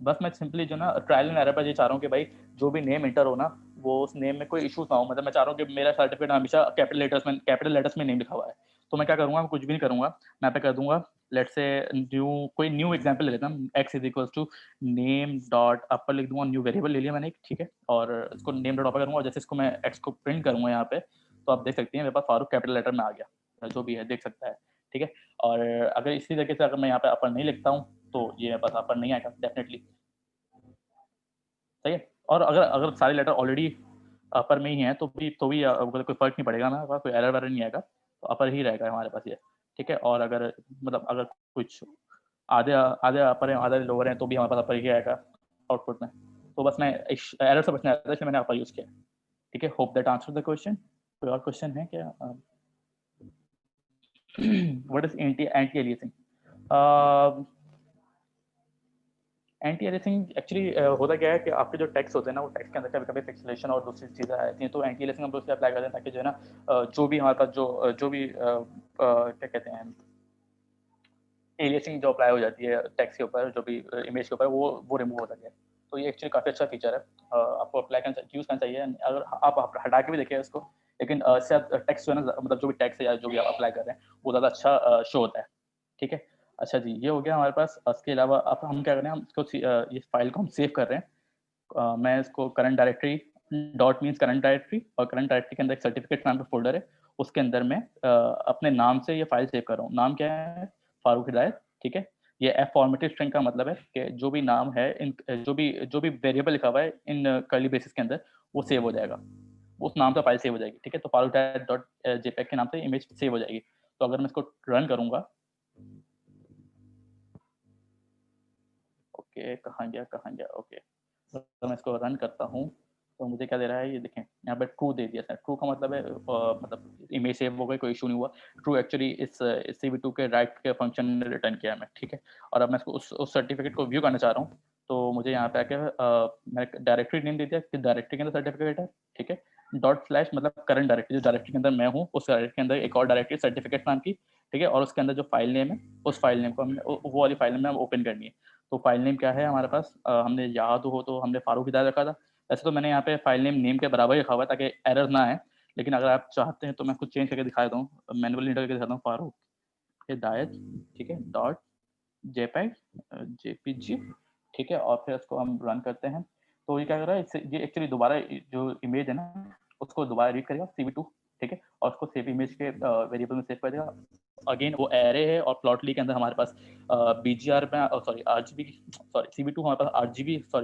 बस मैं सिंपली जो ना ट्रायल एंड एरर पर ये चाह रहा हूँ कि भाई जो भी नेम इंटर हो ना, वो उस नेम में कोई इशूज ना हो। मतलब मैं चाह रहा हूँ कि मेरा सर्टिफिकेट हमेशा कैपिटल लेटर्स में नेम लिखा हुआ है। तो मैं क्या करूँगा, मैं कुछ भी नहीं करूँगा, मैं यहाँ पे कर दूंगा लेट से कोई न्यू एग्जाम्पल ले लेता हूँ, x is equal to name dot upper लिख दूंगा, न्यू वेरिएबल ले लिया मैंने एक, ठीक है। और इसको नेम डॉट अपर करूँगा, जैसे इसको मैं x को प्रिंट करूँगा यहाँ पे, तो आप देख सकते हैं मेरे पास फारूक कैपिटल लेटर में आ गया, जो भी है देख सकता है, ठीक है। और अगर इसी तरीके से अगर मैं यहाँ पे अपर नहीं लिखता हूँ तो ये मेरे पास अपर नहीं आएगा डेफिनेटली, सही है। और अगर अगर सारे लेटर ऑलरेडी अपर में ही हैं तो भी कोई फर्क नहीं पड़ेगा, हमारे पास कोई एरर वेरर नहीं आएगा, तो अपर ही रहेगा हमारे पास ये, ठीक है। और अगर मतलब अगर कुछ आधे आधे अपर हैं आधे लोअर हैं तो भी हमारे पास अपर ही आएगा आउटपुट में। तो बस मैं एरर से बचना है इसलिए मैंने अपर यूज़ किया, ठीक है। Hope that answer the question. कोई और क्वेश्चन है क्या? What is anti aliasing? Anti aliasing actually होता क्या है कि आपके जो टेक्स्ट होते हैं ना, वो टेक्स्ट के अंदर कभी कभी पिक्सेलेशन और दूसरी चीज़ें आती हैं, तो एंटी एलियासिंग हम उससे अप्लाई करते हैं ताकि जो है ना जो भी हमारे पास जो भी क्या कहते हैं एलियासिंग जो अप्लाई हो जाती है टेक्स्ट के ऊपर, जो भी इमेज के ऊपर, वो रिमूव हो सके। तो ये एक्चुअली काफ़ी अच्छा फीचर है, आपको अप्लाई करना यूज़ करना चाहिए। अगर आप हटा के भी देखें इसको, लेकिन इससे टेक्स्ट जो है ना, मतलब जो भी टेक्स्ट है या जो भी आप अप्लाई कर रहे हैं वो ज़्यादा अच्छा शो होता है, ठीक है। अच्छा जी, ये हो गया हमारे पास। इसके अलावा अब हम क्या कर रहे हैं, हम इसको इस फाइल को हम सेव कर रहे हैं। मैं इसको current directory, dot means current directory, और करंट डायरेक्टरी के अंदर एक सर्टिफिकेट नाम का फोल्डर है, उसके अंदर मैं अपने नाम से ये फाइल सेव कर रहा हूँ। नाम क्या है? फारूक हिदायत, ठीक है। ये f फॉर्मेटिव स्ट्रिंग का मतलब है कि जो भी नाम है इन जो भी वेरिएबल लिखा हुआ है इन कर्ली ब्रेसेस के अंदर वो सेव हो जाएगा, उस नाम से फाइल सेव हो जाएगी, ठीक है। तो farooqdad.jpg के नाम से इमेज सेव हो जाएगी। तो अगर मैं इसको रन करूंगा, ओके कहाँ गया, ओके तो मैं इसको रन करता हूँ तो मुझे क्या दे रहा है, ये देखें यहाँ पे ट्रू दे दिया। ट्रू का मतलब है मतलब इमेज सेव हो गई, कोई इशू नहीं हुआ। ट्रू एक्चुअली इस CV2 के राइट के फंक्शन ने रिटर्न किया मैं, ठीक है। और अब मैं इसको उस सर्टिफिकेट को व्यू करना चाह रहा हूँ, तो मुझे यहाँ पे आके मैंने डायरेक्टरी नेम दे दिया कि डायरेक्टरी के अंदर सर्टिफिकेट है, ठीक है। / मतलब करंट डायरेक्टरी, जो डायरेक्टरी के अंदर मैं हूँ उस डायरेक्टरी के अंदर एक और डायरेक्टरी सर्टिफिकेट नाम की, ठीक है। और उसके अंदर जो फाइल नेम है उस फाइल नेम को हमने वो वाली फाइल नेम हमें ओपन करनी है। तो फाइल नेम क्या है हमारे पास, हमने याद हो तो हमने फारूक हिदायत रखा था। वैसे तो मैंने यहाँ पे फाइल नेम के बराबर ही रखा हुआ है ताकि एरर ना है, लेकिन अगर आप चाहते हैं तो मैं कुछ चेंज करके दिखा देता हूँ, मैनुअली एंटर करके दिखाता हूँ, फारूक हिदायत, ठीक है, .jpg, ठीक है। और फिर इसको हम रन करते हैं तो ये क्या कर रहा है, ये एक्चुअली दोबारा जो इमेज है ना उसको दोबारा रीड करेगा CV2, ठीक है, और उसको सेव इमेज के वेरिएबल में सेव कर देगा। अगेन वो एरे है और प्लॉटली के अंदर हमारे पास BGR में CV2 हमारे पास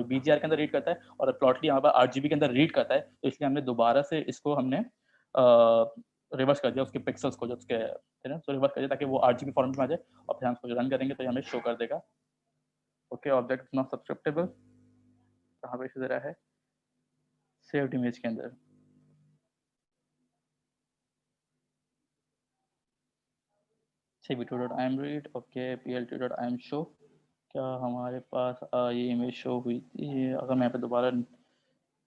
BGR के अंदर रीड करता है और प्लॉटली हमारे पास RGB के अंदर रीड करता है। तो इसलिए हमने दोबारा से इसको हमने रिवर्स कर दिया, उसके पिक्सल्स को जो उसके थे ना, तो रिवर्स कर दिया ताकि वो RGB फॉर्मेट में आ जाए। और फिर हम उसको रन करेंगे तो ये हमें शो कर देगा, ओके ऑब्जेक्ट इज नॉट सब्सक्रिप्टेबल, कहाँ पे इशू दे रहा है, सेव्ड इमेज के अंदर। CV2.imread, ओके PLT.imshow, क्या हमारे पास ये इमेज शो हुई थी? अगर मैं यहाँ पे दोबारा,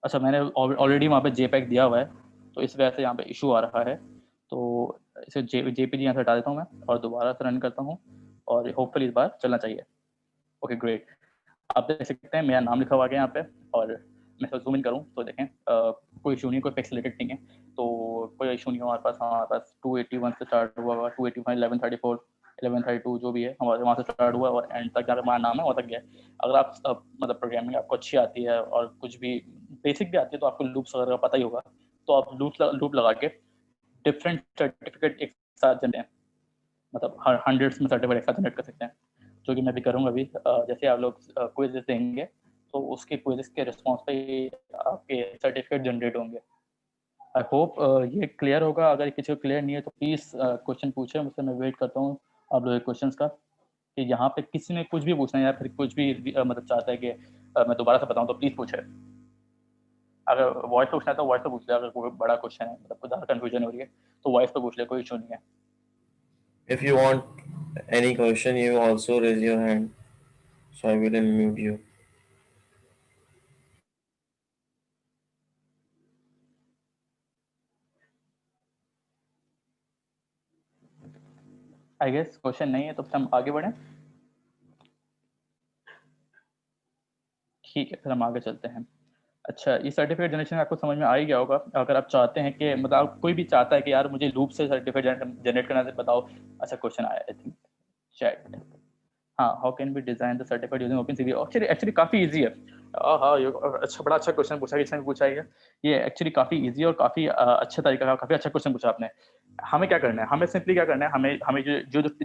अच्छा मैंने ऑलरेडी वहाँ पे JPEG दिया हुआ है तो इस वजह से यहाँ पे इशू आ रहा है। तो इसे JPG यहाँ से हटा देता हूँ मैं और दोबारा से रन करता हूँ और होपफुली इस बार चलना चाहिए। ओके ग्रेट, आप देख सकते हैं मेरा नाम लिखा हुआ है यहाँ पे और मैं जूम इन करूँ तो देखें कोई इशू नहीं, कोई पिक्सेलेटेड नहीं है, तो कोई इशू नहीं है हमारे पास 281 से स्टार्ट हुआ होगा, 285, 1134, 1132 जो भी है हमारे वहाँ से स्टार्ट हुआ और एंड तक जहाँ पे हमारा नाम है वहाँ तक गया। अगर आप मतलब प्रोग्रामिंग आपको अच्छी आती है और कुछ भी बेसिक भी आती है तो आपको लूप्स वगैरह का पता ही होगा, तो आप लूप लगा के डिफरेंट सर्टिफिकेट एक साथ जनरेट हैं, मतलब हंड्रेड्स में सर्टिफिकेट एक साथ जनरेट कर सकते हैं, जो कि मैं भी करूँगा अभी। जैसे आप लोग क्विज देंगे तो उसके क्विज के रिस्पॉन्स पे आपके सर्टिफिकेट जनरेट होंगे। आई होप ये क्लियर होगा। अगर किसी को क्लियर नहीं है तो प्लीज़ क्वेश्चन पूछे मुझसे, मैं वेट करता हूँ आप लोगों के क्वेश्चंस का, कि यहाँ पे किसी ने कुछ भी पूछना है या फिर कुछ भी मतलब चाहता है कि मैं दोबारा से बताऊँ तो प्लीज़ पूछे। अगर वॉइस पे पूछना है तो वॉइस पे पूछ ले, अगर कोई बड़ा क्वेश्चन है मतलब ज़्यादा कन्फ्यूजन हो रही है तो वॉइस पे पूछ ले, कोई इशू नहीं है। If you want any question, you also raise your hand, so I will unmute you. I guess question नहीं है तो फिर हम आगे बढ़ें। ठीक है फिर हम आगे चलते हैं। अच्छा, ये सर्टिफिकेट जनरेशन आपको समझ में आ ही गया होगा। अगर आप चाहते हैं कि मतलब कोई भी चाहता है कि यार मुझे लूप से सर्टिफिकेट जनरेट करना है बताओ। अच्छा क्वेश्चन आया आई थिंक चैट, हाँ, how can be design the certificate using OpenCV. Actually काफ़ी इजी है। हाँ ये अच्छा, बड़ा अच्छा क्वेश्चन पूछा, किसने पूछा है ये एक्चुअली काफ़ी इजी और काफ़ी अच्छा तरीका का, काफ़ी अच्छा क्वेश्चन पूछा आपने। हमें क्या करना है, हमें सिंपली क्या करना है, हमें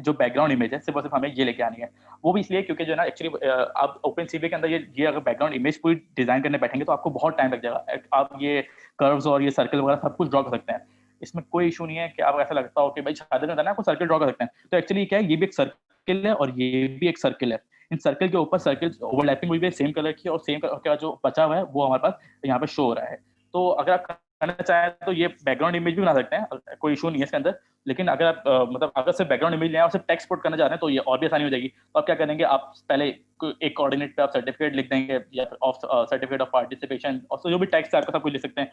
जो बैकग्राउंड इमेज है सिर्फ और सिर्फ हमें ये लेके आनी है। वो भी इसलिए क्योंकि जो है ना एक्चुअली आप ओपनसीवी के अंदर ये अगर बैकग्राउंड इमेज पूरी डिजाइन करने बैठेंगे तो आपको बहुत टाइम लग जाएगा। आप ये कर्व्स और ये सर्कल वगैरह सब कुछ ड्रॉ कर सकते हैं, इसमें कोई इशू नहीं है कि आप ऐसा लगता हो कि भाई शादी में आपको सर्कल ड्रॉ कर सकते हैं। तो एक्चुअली क्या है, ये भी एक सर्कल है और ये भी एक सर्कल है। इन सर्कल के ऊपर सर्कल ओवरलैपिंग हुई है सेम कलर की, और सेम कलर का जो बचा हुआ है वो हमारे पास यहाँ पे शो हो रहा है। तो अगर आप करना चाहें तो ये बैकग्राउंड इमेज भी बना सकते हैं, कोई इशू नहीं है इसके अंदर। लेकिन अगर आप मतलब अगर सिर्फ बैकग्राउंड इमेज लें और सिर्फ टेक्स्ट पुट करना चाह रहे हैं तो ये और भी आसानी हो जाएगी। तो आप क्या करेंगे, आप पहले एक कोऑर्डिनेट पे आप सर्टिफिकेट लिख देंगे या फिर ऑफ सर्टिफिकेट ऑफ पार्टिसिपेशन, और जो भी टेक्स्ट है आपका सब कुछ लिख सकते हैं।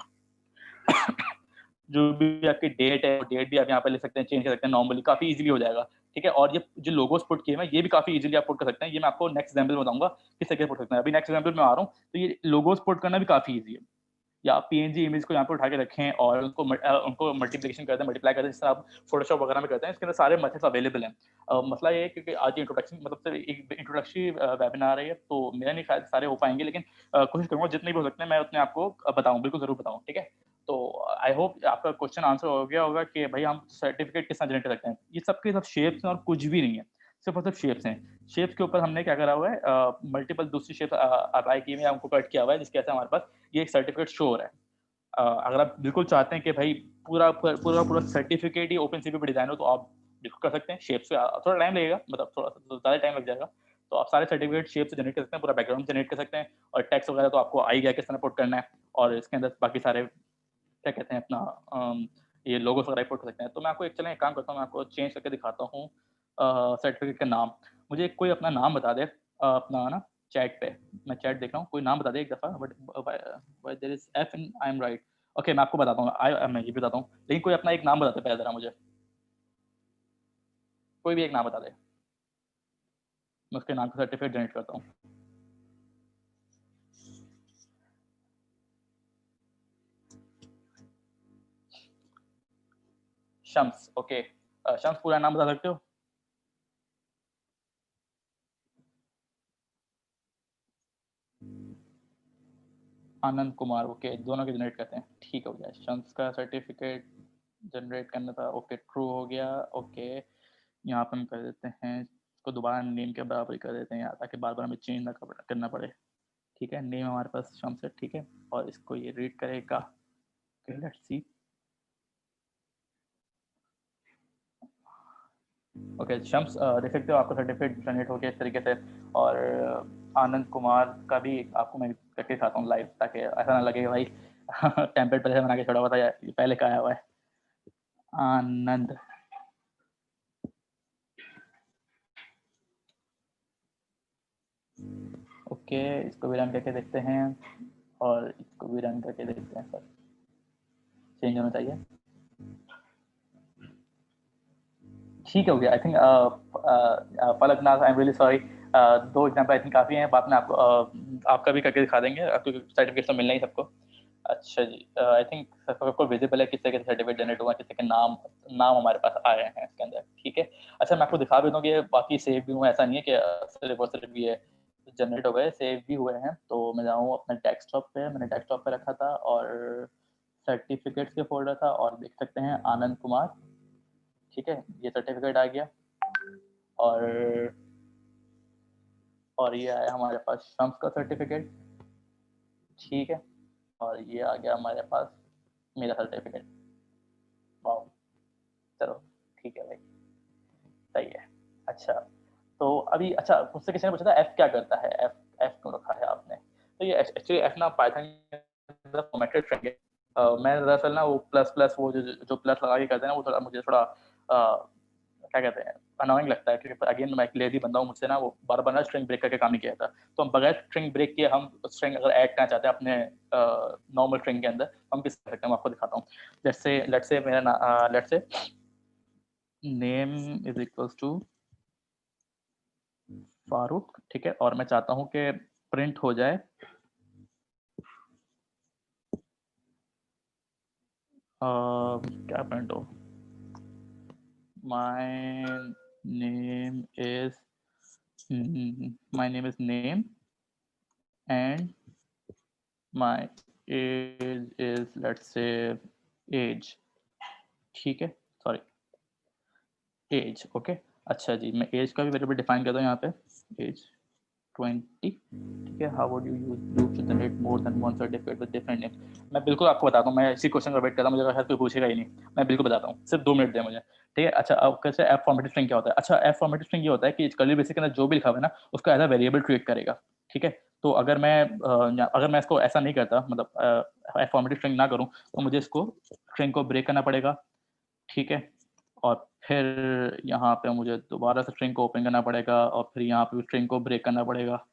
जो भी आपकी डेट है डेट भी आप यहाँ पे लिख सकते हैं, चेंज कर सकते हैं, नॉर्मली काफी इजीली हो जाएगा। ठीक है, और ये जो लोगोस पुट किए हैं ये भी काफी इजीली आप पुट कर सकते हैं। ये मैं आपको नेक्स्ट एग्जांपल में बताऊंगा किस तरीके से पुट सकते हैं। अभी नेक्स्ट एग्जांपल में आ रहा हूँ, तो ये लोगोस पुट करना भी काफी इजी है। या आप PNG इमेज को यहाँ पे उठा के रखें और उनको मल्टीप्लिकेशन करते हैं, मल्टीप्लाई करते हैं, जिस तरह आप फोटोशॉप वगैरह में करते हैं। इसके अंदर सारे मेथड्स अवेलेबल हैं। मसला ये है क्योंकि आज इंट्रोडक्शन मतलब सिर्फ एक इंट्रोडक्टरी वेबिनार है तो मेरा नहीं शायद सारे हो पाएंगे, लेकिन कोशिश करूंगा जितने भी हो सकते हैं मैं उतने आपको बताऊं, बिल्कुल जरूर बताऊं। ठीक है, तो आई होप आपका क्वेश्चन आंसर हो गया होगा कि भाई हम सर्टिफिकेट किस तरह जनरेट कर सकते हैं। ये सबके सब शेप्स हैं और कुछ भी नहीं है, सिर्फ और सिर्फ शेप्स हैं। शेप्स के ऊपर हमने क्या करा हुआ है, मल्टीपल दूसरी शेप्स अप्लाई की हुई है, हमको कट किया हुआ है, जिसके वजह से हमारे पास ये एक सर्टिफिकेट शो हो रहा है। अगर आप बिल्कुल चाहते हैं कि भाई पूरा सर्टिफिकेट ही ओपनसीवी पे डिजाइन हो, तो आप बिल्कुल कर सकते हैं। शेप्स पे थोड़ा टाइम लगेगा, मतलब थोड़ा ज़्यादा टाइम लग जाएगा। तो आप सारे सर्टिफिकेट शेप से जनरेट कर सकते हैं, पूरा बैकग्राउंड जनरेट कर सकते हैं, और टेक्स्ट वगैरह तो आपको आ ही गया किस तरह पुट करना है, और इसके अंदर बाकी सारे क्या कहते हैं अपना ये लोगोस वगैरह पुट कर सकते हैं। तो मैं आपको एक काम करता हूँ, मैं आपको चेंज करके दिखाता हूँ सर्टिफिकेट का नाम। मुझे कोई अपना नाम बता दे, अपना ना चैट पे, मैं चैट देख रहा हूँ, कोई नाम बता दे एक दफ़ा। But there is F in I am right. Okay, मैं आपको बताता हूँ, मैं ये बताता हूँ, लेकिन कोई अपना एक नाम बताते पहले ज़रा मुझे, कोई भी एक नाम बता दे, मैं उसके नाम का सर्टिफिकेट जनरेट करता हूँ। शम्स, ओके। शम्स पूरा नाम बता सकते हो? आनंद कुमार, ओके, दोनों के जनरेट करते हैं, ठीक हो गया। शम्स का सर्टिफिकेट जनरेट करना था, ओके, ट्रू हो गया। ओके, यहाँ पे हम कर देते हैं इसको दोबारा नेम के बराबर ही कर देते हैं, ताकि बार बार हमें चेंज ना करना पड़े। ठीक है, नेम हमारे पास शम्स है, ठीक है, और इसको ये रीड करेगा। Okay, let's see. Okay Shams, देख सकते हो आपका सर्टिफिकेट जनरेट हो गया इस तरीके से। और आनंद कुमार का भी आपको मैं करके दिखाता हूँ लाइव, ताकि ऐसा ना लगे भाई टेम्पलेट पहले से बना के छोड़ा हुआ था, या पहले का आया हुआ है। आनंद, ओके, इसको भी रन करके देखते हैं, और इसको भी रन करके देखते हैं। सर चेंज होना चाहिए, ठीक हो गया। I think Palaknath, I am really sorry, 2 example I think काफ़ी हैं, बाद में आपको आपका भी करके दिखा देंगे, आपको सर्टिफिकेट तो मिलना ही सबको। अच्छा जी, आई थिंक सबको विजिबल है किस तरह के सर्टिफिकेट जनरेट हुआ, किस तरह के नाम हमारे पास आ रहे हैं इसके अंदर, ठीक है। अच्छा, मैं आपको दिखा भी दूँ कि बाकी सेव भी हुए, ऐसा नहीं है कि सिर्फ और सिर्फ ये जनरेट हो गए, सेव भी हुए हैं। तो मैं जाऊँ अपने डेस्कटॉप पे, मैंने डेस्कटॉप पे रखा था, और सर्टिफिकेट्स के फोल्डर था, और देख सकते हैं आनंद कुमार, ठीक है, ये सर्टिफिकेट आ गया। और ये आया हमारे पास शम्स का सर्टिफिकेट, ठीक है, और ये आ गया हमारे पास मेरा सर्टिफिकेट। वाह, चलो ठीक है भाई, सही है। अच्छा, तो अभी अच्छा, मुझसे किसी ने पूछा था एफ क्या करता है, एफ एफ क्यों रखा है आपने? तो ये एक्चुअली एफ ना पाइथन फॉर्मेटेड स्ट्रिंग है। मैं दरअसल ना वो प्लस प्लस, वो जो प्लस लगा के करते हैं ना, वो थोड़ा मुझे थोड़ा क्या कहते हैं, अनोइंग लगता है, क्योंकि अगेन मैं एक लेजी बंदा हूँ, मुझसे ना वो बार बार स्ट्रिंग ब्रेक करके काम नहीं किया था। तो हम बगैर स्ट्रिंग ब्रेक किए हम स्ट्रिंग अगर ऐड करना चाहते हैं अपने नॉर्मल स्ट्रिंग के अंदर, हम किस कर सकते हैं, मैं आपको दिखाता हूँ। लेट्स से मेरा let's say name is equals to Farooq, ठीक है, और मैं चाहता हूँ कि प्रिंट हो जाए क्या प्रिंट हो, my name is my name is name and my age is let's say age, ठीक है, सॉरी एज, ओके। अच्छा जी, मैं एज का भी वेरिएबल डिफाइन करता हूँ यहाँ पे, एज 20, ठीक है। How would you use loop to generate more than one certificate with different name? मैं बिल्कुल आपको बताता हूँ, मैं इसी क्वेश्चन का वेट कर रहा हूँ, मुझे शायद कोई पूछेगा ही नहीं, मैं बिल्कुल बताता हूँ, सिर्फ 2 मिनट दे मुझे, ठीक है। अच्छा, अब कैसे एफ फॉर्मेटेड स्ट्रिंग क्या होता है? अच्छा, एफ फॉर्मेटेड स्ट्रिंग ये होता है कि कर्ली ब्रेसेस के अंदर जो भी लिखा हुआ है ना, उसका एज अ वेरिएबल ट्रीट करेगा, ठीक है। तो अगर मैं इसको ऐसा नहीं करता, मतलब एफ फॉर्मेटेड स्ट्रिंग ना करूँ, तो मुझे इसको स्ट्रिंग को ब्रेक करना पड़ेगा, ठीक है, और फिर यहाँ पे मुझे दोबारा से स्ट्रिंग को ओपन करना पड़ेगा, और फिर यहाँ पे स्ट्रिंग को ब्रेक करना पड़ेगा,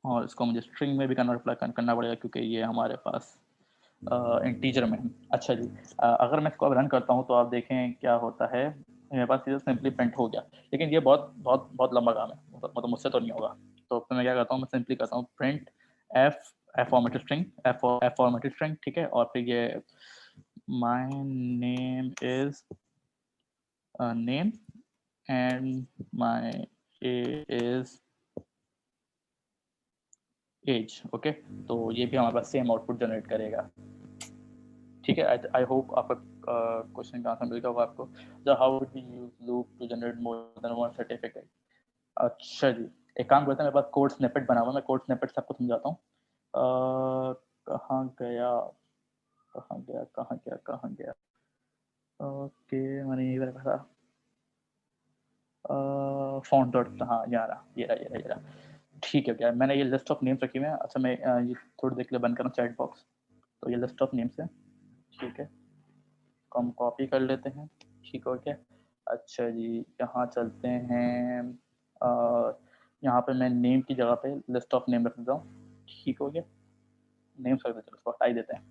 और इसको मुझे स्ट्रिंग में भी कन्वर्ट करना पड़ेगा, क्योंकि ये हमारे पास इंटीजर में है। अच्छा जी, अगर मैं इसको अब रन करता हूँ, तो आप देखें क्या होता है, मेरे पास सीधा सिंपली प्रिंट हो गया, लेकिन ये बहुत बहुत बहुत लंबा काम है, मतलब मुझसे तो नहीं होगा। तो फिर मैं क्या करता हूँ, मैं सिंपली करता हूँ print F formatted string, F formatted string, ठीक है, और फिर ये my name is name and my is age, okay. तो ये भी हमारे पास सेम आउटपुट जनरेट करेगा। ठीक है, आई होप आपका क्वेश्चन का आंसर मिल गया होगा आपको। The how would we use loop to generate more than one certificate. अच्छा जी, एक काम करते हैं, मेरे पास कोड स्निपेट बना हुआ है, मैं कोड स्निपेट से आपको समझाता हूँ। कहाँ गया कहाँ गया कहाँ गया कहाँ गया, ओके मैंने यही रखा था, फॉन्ट डॉट, हाँ यहाँ रहा, ये रहा ये रहा ये रहा। ठीक है, क्या मैंने ये लिस्ट ऑफ नेम्स रखी हुई है। अच्छा मैं ये थोड़ी देर के लिए बंद कर रहा हूँ चैट बॉक्स। तो ये लिस्ट ऑफ नेम्स है, ठीक है, हम कॉपी कर लेते हैं, ठीक हो गया। अच्छा जी, यहाँ चलते हैं, यहाँ पे मैं नेम की जगह पे लिस्ट ऑफ नेम रख देता हूँ, ठीक हो गया। नेम्स रख देते हैं, उसको हटा ही देते हैं,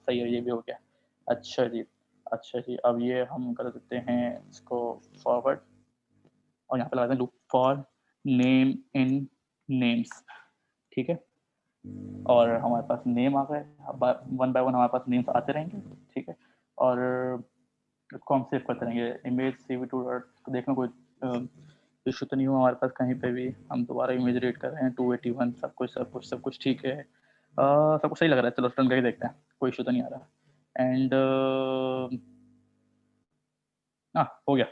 सही है, ये भी हो गया। अच्छा जी, अच्छा जी, अब ये हम कर देते हैं इसको फॉरवर्ड, और यहाँ पे लगाते हैं loop for name in names, ठीक है। और हमारे पास नेम आ गए, वन बाय वन हमारे पास नेम्स आते रहेंगे, ठीक है। और इसको हम सेव करते रहेंगे, इमेज cv2 देखना कोई इशू तो नहीं हुआ हमारे पास कहीं पे भी। हम दोबारा इमेज रेड कर रहे हैं 281, सब कुछ ठीक है, सब कुछ सही लग रहा है। चलो रन करके देखते हैं, कोई इशू तो नहीं आ रहा। एंड हो गया,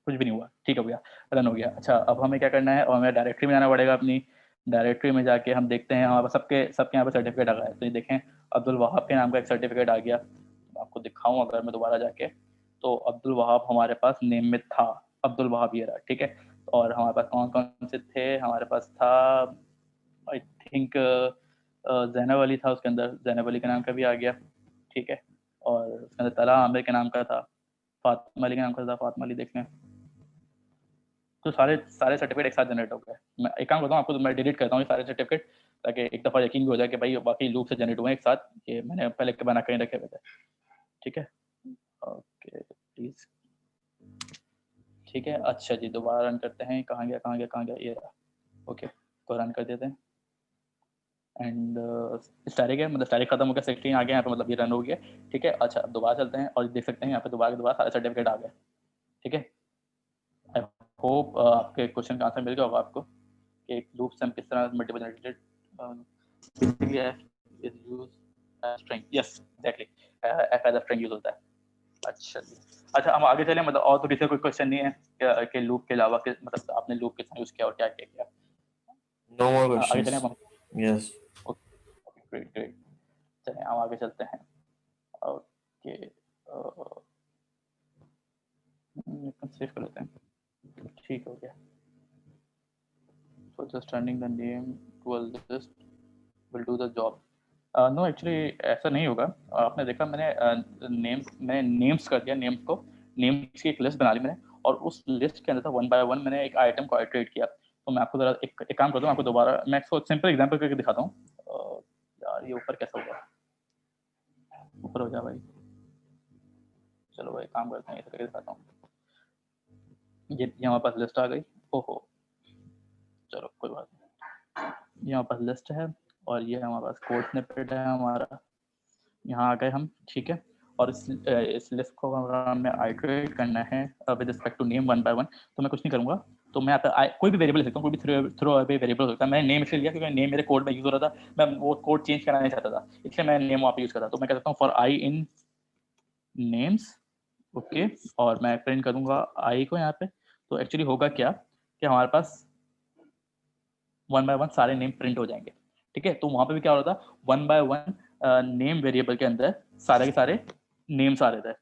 कुछ भी नहीं हुआ, ठीक हो गया, रन हो गया। अच्छा अब हमें क्या करना है, और हमें डायरेक्टरी में जाना पड़ेगा। अपनी डायरेक्टरी में जाके हम देखते हैं हमारे पास सबके यहाँ पे सर्टिफिकेट आ गया है। तो ये देखें, अब्दुल वहाब के नाम का एक सर्टिफिकेट आ गया। आपको दिखाऊं अगर मैं दोबारा जाके, तो अब्दुल वहाब हमारे पास नेम में था, अब्दुल वहाब ये रहा, ठीक है। और हमारे पास कौन कौन से थे, हमारे पास था आई थिंक जैनब अली था, उसके अंदर जैनब अली के नाम का भी आ गया, ठीक है। और उसके अंदर तला आमिर के नाम का था, फातिमा अली के नाम का था, फातिमा अली देख लें। तो सारे सारे सर्टिफिकेट एक साथ जनरेट हो गए। मैं एक काम करता हूँ, आपको मैं डिलीट करता हूँ ये सारे सर्टिफिकेट, ताकि एक दफ़ा यकीन भी हो जाए कि भाई बाकी लूप से जनरेट हुए हैं एक साथ, ये मैंने पहले के बना कहीं रखे हुए थे, ठीक है। ओके प्लीज, ठीक है। अच्छा जी, दोबारा रन करते हैं, कहाँ गया कहाँ गया कहाँ गया, ये रहा, ओके। तो रन कर देते हैं एंड स्टारिक है, मतलब स्टारिक खत्म हो गया, 16 आ गया यहाँ पे, मतलब ये रन हो गया, ठीक है। अच्छा अब दोबारा चलते हैं और देख सकते हैं यहाँ पे दोबारा सारे सर्टिफिकेट आ गए, ठीक है। आई होप आपके क्वेश्चन का आंसर मिल गया होगा आपको कि एक लूप से हम किस तरह multiple generated basically f is used as string, yes exactly, f as a string use होता है। अच्छा जी, अच्छा हम आगे चलें, मतलब और तो किसी कोई क्वेश्चन नहीं है कि लूप के अलावा मतलब आपने लूप किस तरह यूज किया और क्या क्या किया। No more आगे चलें questions. हम, Yes. ग्रेट ग्रेट, चलें हम आगे चलते हैं। ओके सेव कर लेते हैं, ठीक हो गया। So just turning the name to a list will do the job. No actually ऐसा नहीं होगा। आपने देखा मैंने नेम्स कर दिया, नेम्स को, नेम्स की एक लिस्ट बना ली मैंने, और उस लिस्ट के अंदर था वन बाय वन मैंने एक आइटम को आइटरेट किया। तो मैं आपको जरा एक काम करता हूँ, आपको दोबारा मैं इसको सिंपल एग्जांपल करके दिखाता हूँ। यार ये ऊपर कैसा होगा, ऊपर हो जा भाई, चलो भाई काम करते हैं, ये करके दिखाता हूँ। ये हमारे पास लिस्ट आ गई, ओहो चलो कोई बात नहीं, यहाँ पास लिस्ट है और ये हमारे पास कोड स्निपेट है हमारा, यहाँ आ गए हम, ठीक है। और इस लिस्ट को अगर हमें आइटरेट करना है with respect to name one by one, तो मैं कुछ नहीं करूँगा। तो मैं यहाँ पे कोई भी वेरिएबल ले सकता हूँ, कोई भी थ्रो अवे वेरिएबल हो सकता है। मैंने नेम इसलिए लिया क्योंकि नेम मेरे कोड में यूज हो रहा था, मैं वो कोड चेंज करना नहीं चाहता था, इसलिए मैं नेम वहाँ पे यूज करता। तो मैं कह सकता हूँ for I in names, okay. और मैं प्रिंट करूँगा आई को यहाँ पे। तो एक्चुअली होगा क्या कि हमारे पास वन बाय वन सारे नेम प्रिंट हो जाएंगे, ठीक है। तो वहां पे भी क्या हो रहा था, one by one name variable के अंदर सारे के सारे नेम्स आ रहे थे,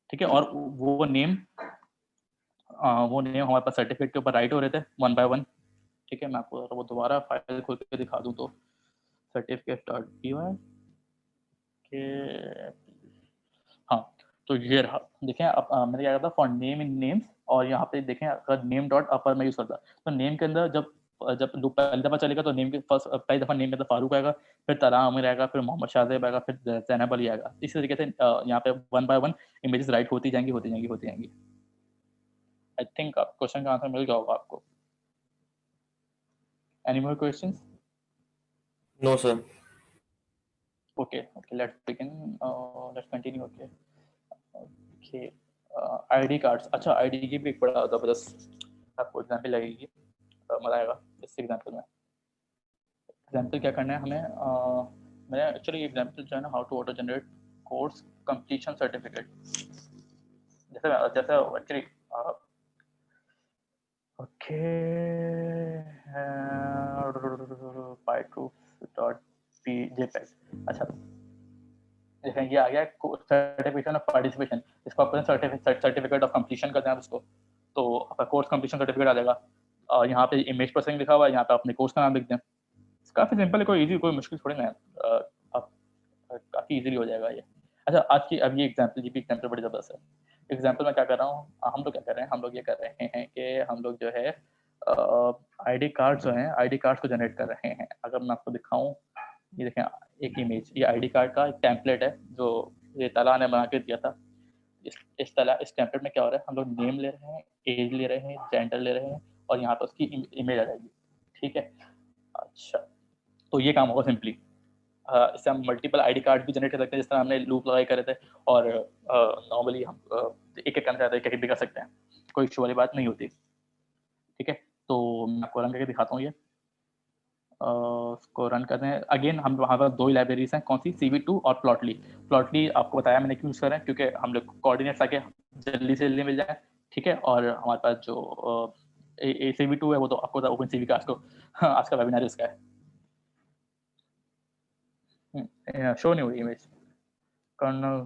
ठीक है। और वो नेम हमारे पास सर्टिफिकेट के ऊपर राइट हो रहे थे वन बाय वन, ठीक है। मैं आपको वो दोबारा फाइल खोल के दिखा दूं तो certificate.py के, हाँ तो ये रहा, देखें अब मैंने क्या कहा था फॉर नेम इन नेम्स, और यहाँ पे देखें अगर नेम डॉट अपर में यूज करता, तो नेम के अंदर जब लूप पहली दफा चलेगा तो नेम के फर्स्ट पहली दफा नेम के अंदर फारूक आएगा, फिर तला आमिर आएगा, फिर मोहम्मद शाहजेब आएगा, फिर जैनब अली आएगा। इसी तरीके से यहाँ पे one by one images right होती जाएंगी। आई थिंक क्वेश्चन का आंसर मिल गया होगा आपको। Any more questions? No, sir. Okay, let's begin. Let's continue. Okay. ID cards, अच्छा ID की भी एक बड़ा ज़बरदस्त आपको एग्जाम्पल लगेगी, मज़ा आएगा इस एग्जाम्पल में। एग्जाम्पल क्या करना है हमें, मैंने एक्चुअली एग्जाम्पल जो है ना, how to auto generate codes completion certificate, जैसे एक्चुअली ओके pytroops.pjpeg, अच्छा देखें ये आ गया सर्टिफिकेशन ऑफ पार्टिसिपेशन, इसको आप सर्टिफिकेट ऑफ कंप्लीशन करते हैं उसको, तो आपका कोर्स कंप्लीशन सर्टिफिकेट आ जाएगा। यहाँ पे इमेज प्रोसेसिंग लिखा हुआ है, यहाँ पे अपने कोर्स का नाम लिख दें। काफ़ी सिंपल है, कोई इजी, कोई मुश्किल थोड़ी ना है, आप काफ़ी इजीली हो जाएगा ये। अच्छा आज की अब ये एग्जांपल, ये भी एग्जांपल बड़ी ज़बरदस्त है। एग्जांपल में क्या कर रहा हूँ, हम लोग क्या कर रहे हैं, हम लोग ये कर रहे हैं कि हम लोग जो है आईडी कार्ड जो हैं, आईडी कार्ड को जनरेट कर रहे हैं। अगर मैं आपको दिखाऊं, ये देखें एक इमेज, ये आईडी कार्ड का एक टेम्पलेट है जो ये तला ने बना के दिया था। इस टेम्पलेट में क्या हो रहा है, हम लोग नेम ले रहे हैं, एज ले रहे हैं, जेंडर ले रहे हैं और यहाँ पर उसकी इमेज आ जाएगी, ठीक है। अच्छा तो ये काम होगा सिंपली। इससे हम मल्टीपल आईडी कार्ड भी जनरेट कर सकते हैं, जिस तरह हमने लूप लगाई कर रहे थे, और नॉर्मली हम एक करना चाहते हैं, कहीं भी कर सकते हैं, कोई इशू वाली बात नहीं होती, ठीक है। तो मैं आपको रन करके दिखाता हूँ ये, उसको रन करते हैं। अगेन हम वहाँ पर 2 लाइब्रेरीज हैं, कौन सी, CV2 और प्लॉटली। प्लॉटली आपको बताया मैंने क्यों यूज़ कर रहे हैं, क्योंकि हम लोग कोऑर्डिनेट्स आके जल्दी से जल्दी मिल जाए, ठीक है। और हमारे पास जो CV2 है वो तो आपको ओपन CV का आज का वेबिनार इसका है, शो नहीं हुई image, kernel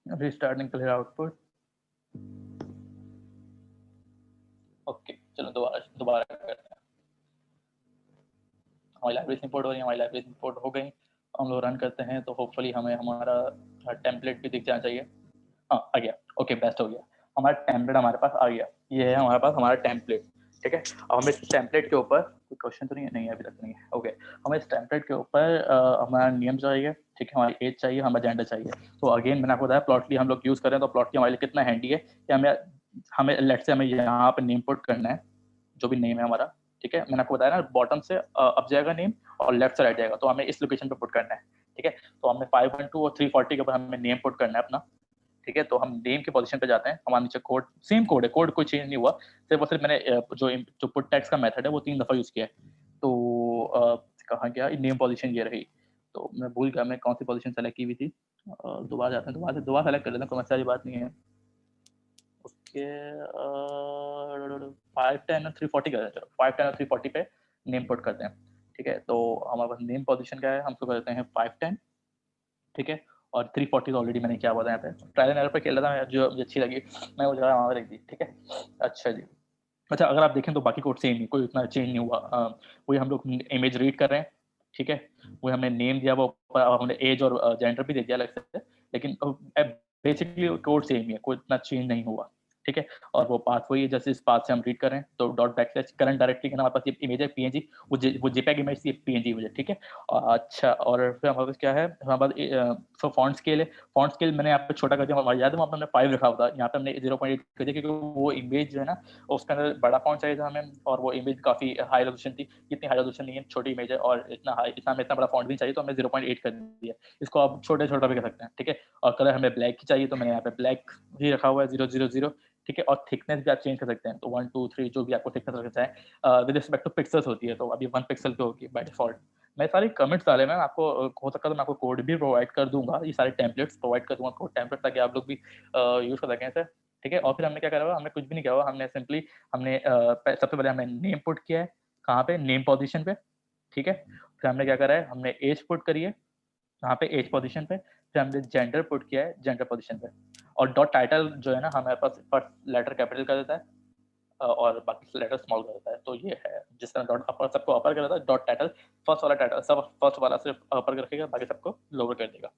restarting clear output, okay चलो दोबारा करते हैं। हमारी लाइब्रेरी इंपोर्ट हो रही है, हमारी लाइब्रेरी इंपोर्ट हो गई, हम लोग रन करते हैं तो होपफुली हमें हमारा टेम्पलेट भी दिख जाना चाहिए। हाँ आ गया, ओके बेस्ट हो गया, हमारा टेम्पलेट हमारे पास आ गया, ये है हमारे पास हमारा टेम्पलेट, ठीक है। अब हमें इस टेम्पलेट के ऊपर कोई क्वेश्चन तो नहीं है, नहीं है अभी तक नहीं है, ओके। हमें इस टेम्पलेट के ऊपर हमारा नेम चाहिए, ठीक है, हमारी एज चाहिए, हमारा जेंडर चाहिए। तो अगेन मैंने आपको बताया प्लॉटली हम लोग यूज़ करें तो प्लॉटली हमारे लिए कितना हैंडी है कि हमें लेट्स से हमें यहाँ पर नेम पुट करना है, जो भी नेम है हमारा, ठीक है। मैंने आपको बताया ना बॉटम से अप जाएगा नेम और लेफ्ट से राइट जाएगा, तो हमें इस लोकेशन पे पुट करना है, ठीक है। तो हमने 512 और 340 के ऊपर हमें नेम पुट करना है अपना, ठीक है। तो हम नेम के पोजीशन पे जाते हैं, हमारे नीचे कोड सेम कोड है, कोड कोई चेंज नहीं हुआ, सिर्फ और सिर्फ मैंने जो पुट टैग्स का मेथड है वो 3 दफ़ा यूज़ किया है। तो कहाँ गया नेम पोजीशन, ये रही। तो मैं भूल गया मैं कौन सी पोजीशन सेलेक्ट की हुई थी, दोबारा जाते हैं, दोबारा सेलेक्ट कर लेते हैं, कोई मसला की बात नहीं है। ओके 510 और 340 कर देते हैं, 510 और 340 पे नेम पुट करते हैं, ठीक है। तो हमारे पास नेम पोजीशन क्या है, हम उसको करते हैं 510, ठीक है। और 340 ऑलरेडी मैंने क्या बताया यहाँ पे ट्रायल एंड एरर पे खेल रहा था, जो मुझे अच्छी लगी मैं वो जगह वहाँ पर रख दी, ठीक है। अच्छा जी, अच्छा अगर आप देखें तो बाकी कोड सेम ही, कोई इतना चेंज नहीं हुआ, वही हम लोग इमेज रीड कर रहे हैं, ठीक है। वही हमने नेम दिया, वो हमने एज और जेंडर भी दे दिया अलग से, लेकिन बेसिकली कोड सेम ही है, कोई इतना चेंज नहीं हुआ, ठीक है। और वो पाथ वही है, जैसे इस पाथ से हम रीड कर रहे हैं तो .बैकस्लैश करंट डायरेक्टली हमारे पास ये इमेज है PNG, वो JPEG इमेज थी, PNG इमेज है, ठीक है। अच्छा और फिर हमारे पास क्या है, हमारे पास फॉन्ट स्केल है। फॉन्ट स्केल मैंने यहाँ पे छोटा कर दिया, हमारे याद है वहाँ पे हमने 5 रखा हुआ था, यहाँ पे हमने 0.8 कर दिया, क्योंकि वो इमेज जो है ना उसके अंदर बड़ा फॉन्ट चाहिए था हमें, और वो इमेज काफ़ी हाई रेजोल्यूशन थी, इतनी हाई रेजोल्यूशन नहीं है, छोटी इमेज है, और इतना बड़ा फॉन्ट भी चाहिए, तो हमने 0.8 कर दिया। इसको आप छोटा भी कर सकते हैं, ठीक है। और कलर हमें ब्लैक ही चाहिए, तो मैंने यहाँ पे ब्लैक ही रखा हुआ है 000, ठीक है। और थिकनेस भी आप चेंज कर सकते हैं, तो 1 2 3 जो भी आपको थिकनेस रखना चाहे विद रिस्पेक्ट टू पिक्सल्स होती है, तो अभी 1 पिक्सल पे होगी बाय डिफॉल्ट। मैं सारे कमेंट्स डाले मैं आपको, हो सकता है तो मैं आपको कोड भी प्रोवाइड कर दूंगा, ये सारे टेम्पलेट्स प्रोवाइड कर दूंगा, कोड टेम्पलेट, ताकि आप लोग भी यूज़ कर सकें इसे, ठीक है। और फिर हमने क्या करा हुआ, हमने कुछ भी नहीं किया हुआ, हमने सिंपली सबसे पहले हमने नेम पुट किया है, कहाँ पे, नेम पोजीशन पे, ठीक है। फिर हमने क्या करा है, हमने एज पुट करी है यहाँ पे एज पोजीशन पे, फिर हमने जेंडर पुट किया है जेंडर पोजीशन पे, और डॉट टाइटल जो है ना हमारे पास फर्स्ट लेटर कैपिटल कर देता है और बाकी लेटर स्मॉल कर देता है। तो ये है, जिस तरह डॉट अपर सबको अपर कर देता है, डॉट टाइटल फर्स्ट वाला टाइटल सब फर्स्ट वाला सिर्फ अपर रखेगा, बाकी सबको लोअर कर देगा।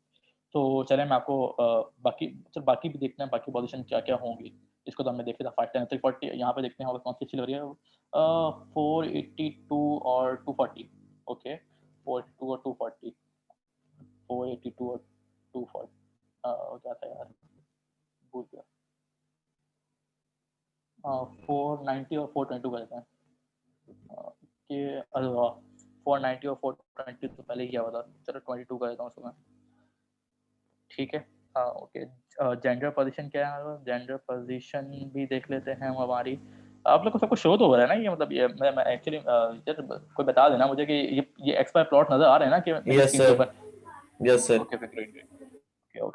तो चले मैं आपको बाकी भी देखते हैं, बाकी पोजीशन क्या क्या होंगी, इसको तो हमने देख लिया था 510 340, यहाँ पे देखते हैं और कौन सी अच्छी लग रही है। 482 और 240, ओके 482 और 240, 482 और 240 क्या था यार, भूल गया। 490 और 422 कर देते हैं कि 490 और 420 तो पहले ही किया हुआ था, चलो 22 कर देता हूँ उसको मैं, ठीक है। ओके जेंडर पोजीशन क्या है, जेंडर पोजीशन भी देख लेते हैं हम हमारी। आप लोग को सबको शो तो हो रहा है ना ये, मतलब ये मैं एक्चुअली कोई बता देना मुझे कि ये एक्सपायर प्लॉट नजर आ रहे हैं ना कि Yes स्क्रीन के sir. ऊपर? Yes sir. Okay great,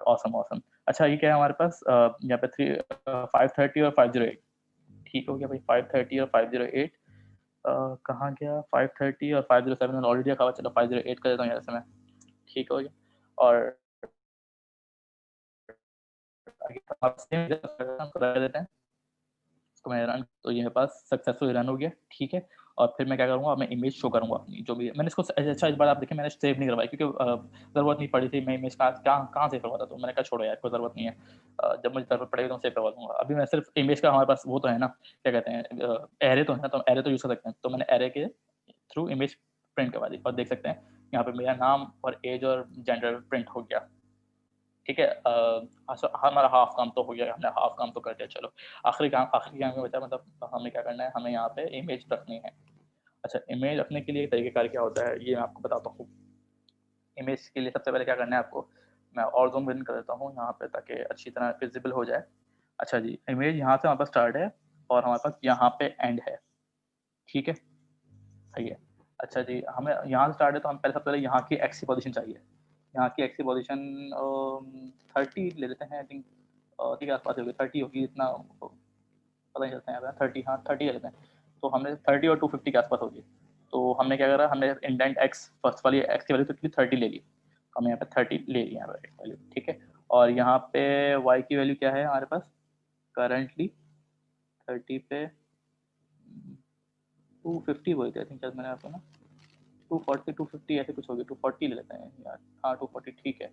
awesome awesome. अच्छा ये क्या है हमारे पास यहाँ पे 530 और 508। ठीक हो गया भाई, 530 और 508 कहाँ गया? 530 और 507 मैंने ऑलरेडी रखा हुआ, चलो 508 कर देता हूँ यहाँ से मैं। ठीक हो गया। और कर देते हैं इसको, मैं रन, तो ये मेरे पास सक्सेसफुल रन हो गया। ठीक है, और फिर मैं क्या करूँगा, मैं इमेज शो करूँगा अपनी जो भी मैंने इसको। अच्छा इस बार आप देखिए मैंने सेव नहीं करवाई क्योंकि ज़रूरत नहीं पड़ी थी। मैं इमेज कहाँ सेव करवाता, तो मैंने कहा छोड़ो यार कोई ज़रूरत नहीं है, जब मुझे ज़रूरत पड़ेगी तो सेव करवा दूँगा। अभी मैं सिर्फ इमेज का हमारे पास वो तो है ना, क्या कहते हैं, एरे तो है ना, तो एरे तो यूज़ कर सकते हैं। तो मैंने एरे के थ्रू इमेज प्रिंट करवा दी और देख सकते हैं यहाँ पे मेरा नाम और एज और जेंडर प्रिंट हो गया। ठीक है, हमारा हाफ काम तो हो गया, हमने हाफ काम तो कर दिया। चलो आखिरी काम में बचा, मतलब हमें क्या करना है, हमें यहाँ पे इमेज रखनी है। अच्छा इमेज रखने के लिए तरीकेकार क्या होता है ये मैं आपको बताता हूँ। इमेज के लिए सबसे पहले क्या करना है आपको, मैं और ज़ूम इन कर देता हूँ यहाँ पे ताकि अच्छी तरह विजिबल हो जाए। अच्छा जी, इमेज यहाँ से हमारे पास स्टार्ट है और हमारे पास यहाँ पे एंड है। ठीक है, सही है। अच्छा जी, हमें यहाँ से स्टार्ट है तो हम पहले सबसे पहले यहाँ की एक्स की पोजीशन चाहिए। यहाँ की एक्स की पोजीशन 30 ले लेते हैं, आई थिंक 30 के आसपास होगी, 30 होगी, इतना पता नहीं चलता है यहाँ पे। 30, हाँ 30 ले लेते हैं। तो हमने 30 और 250 के आसपास होगी। तो हमने क्या करा, हमने इंडेंट एक्स फर्स्ट वाली एक्स की वैल्यू तो 30 ले ली, हमने यहाँ पे 30 ले लिया यहाँ पे वैल्यू। ठीक है, और यहाँ पे वाई की वैल्यू क्या है हमारे पास करंटली 30 पे 250 बोली थी आई थिंक, मैंने आपको ना 240 250 ऐसे कुछ होगी, 240 ले लेते हैं यार। हाँ 240 ठीक है।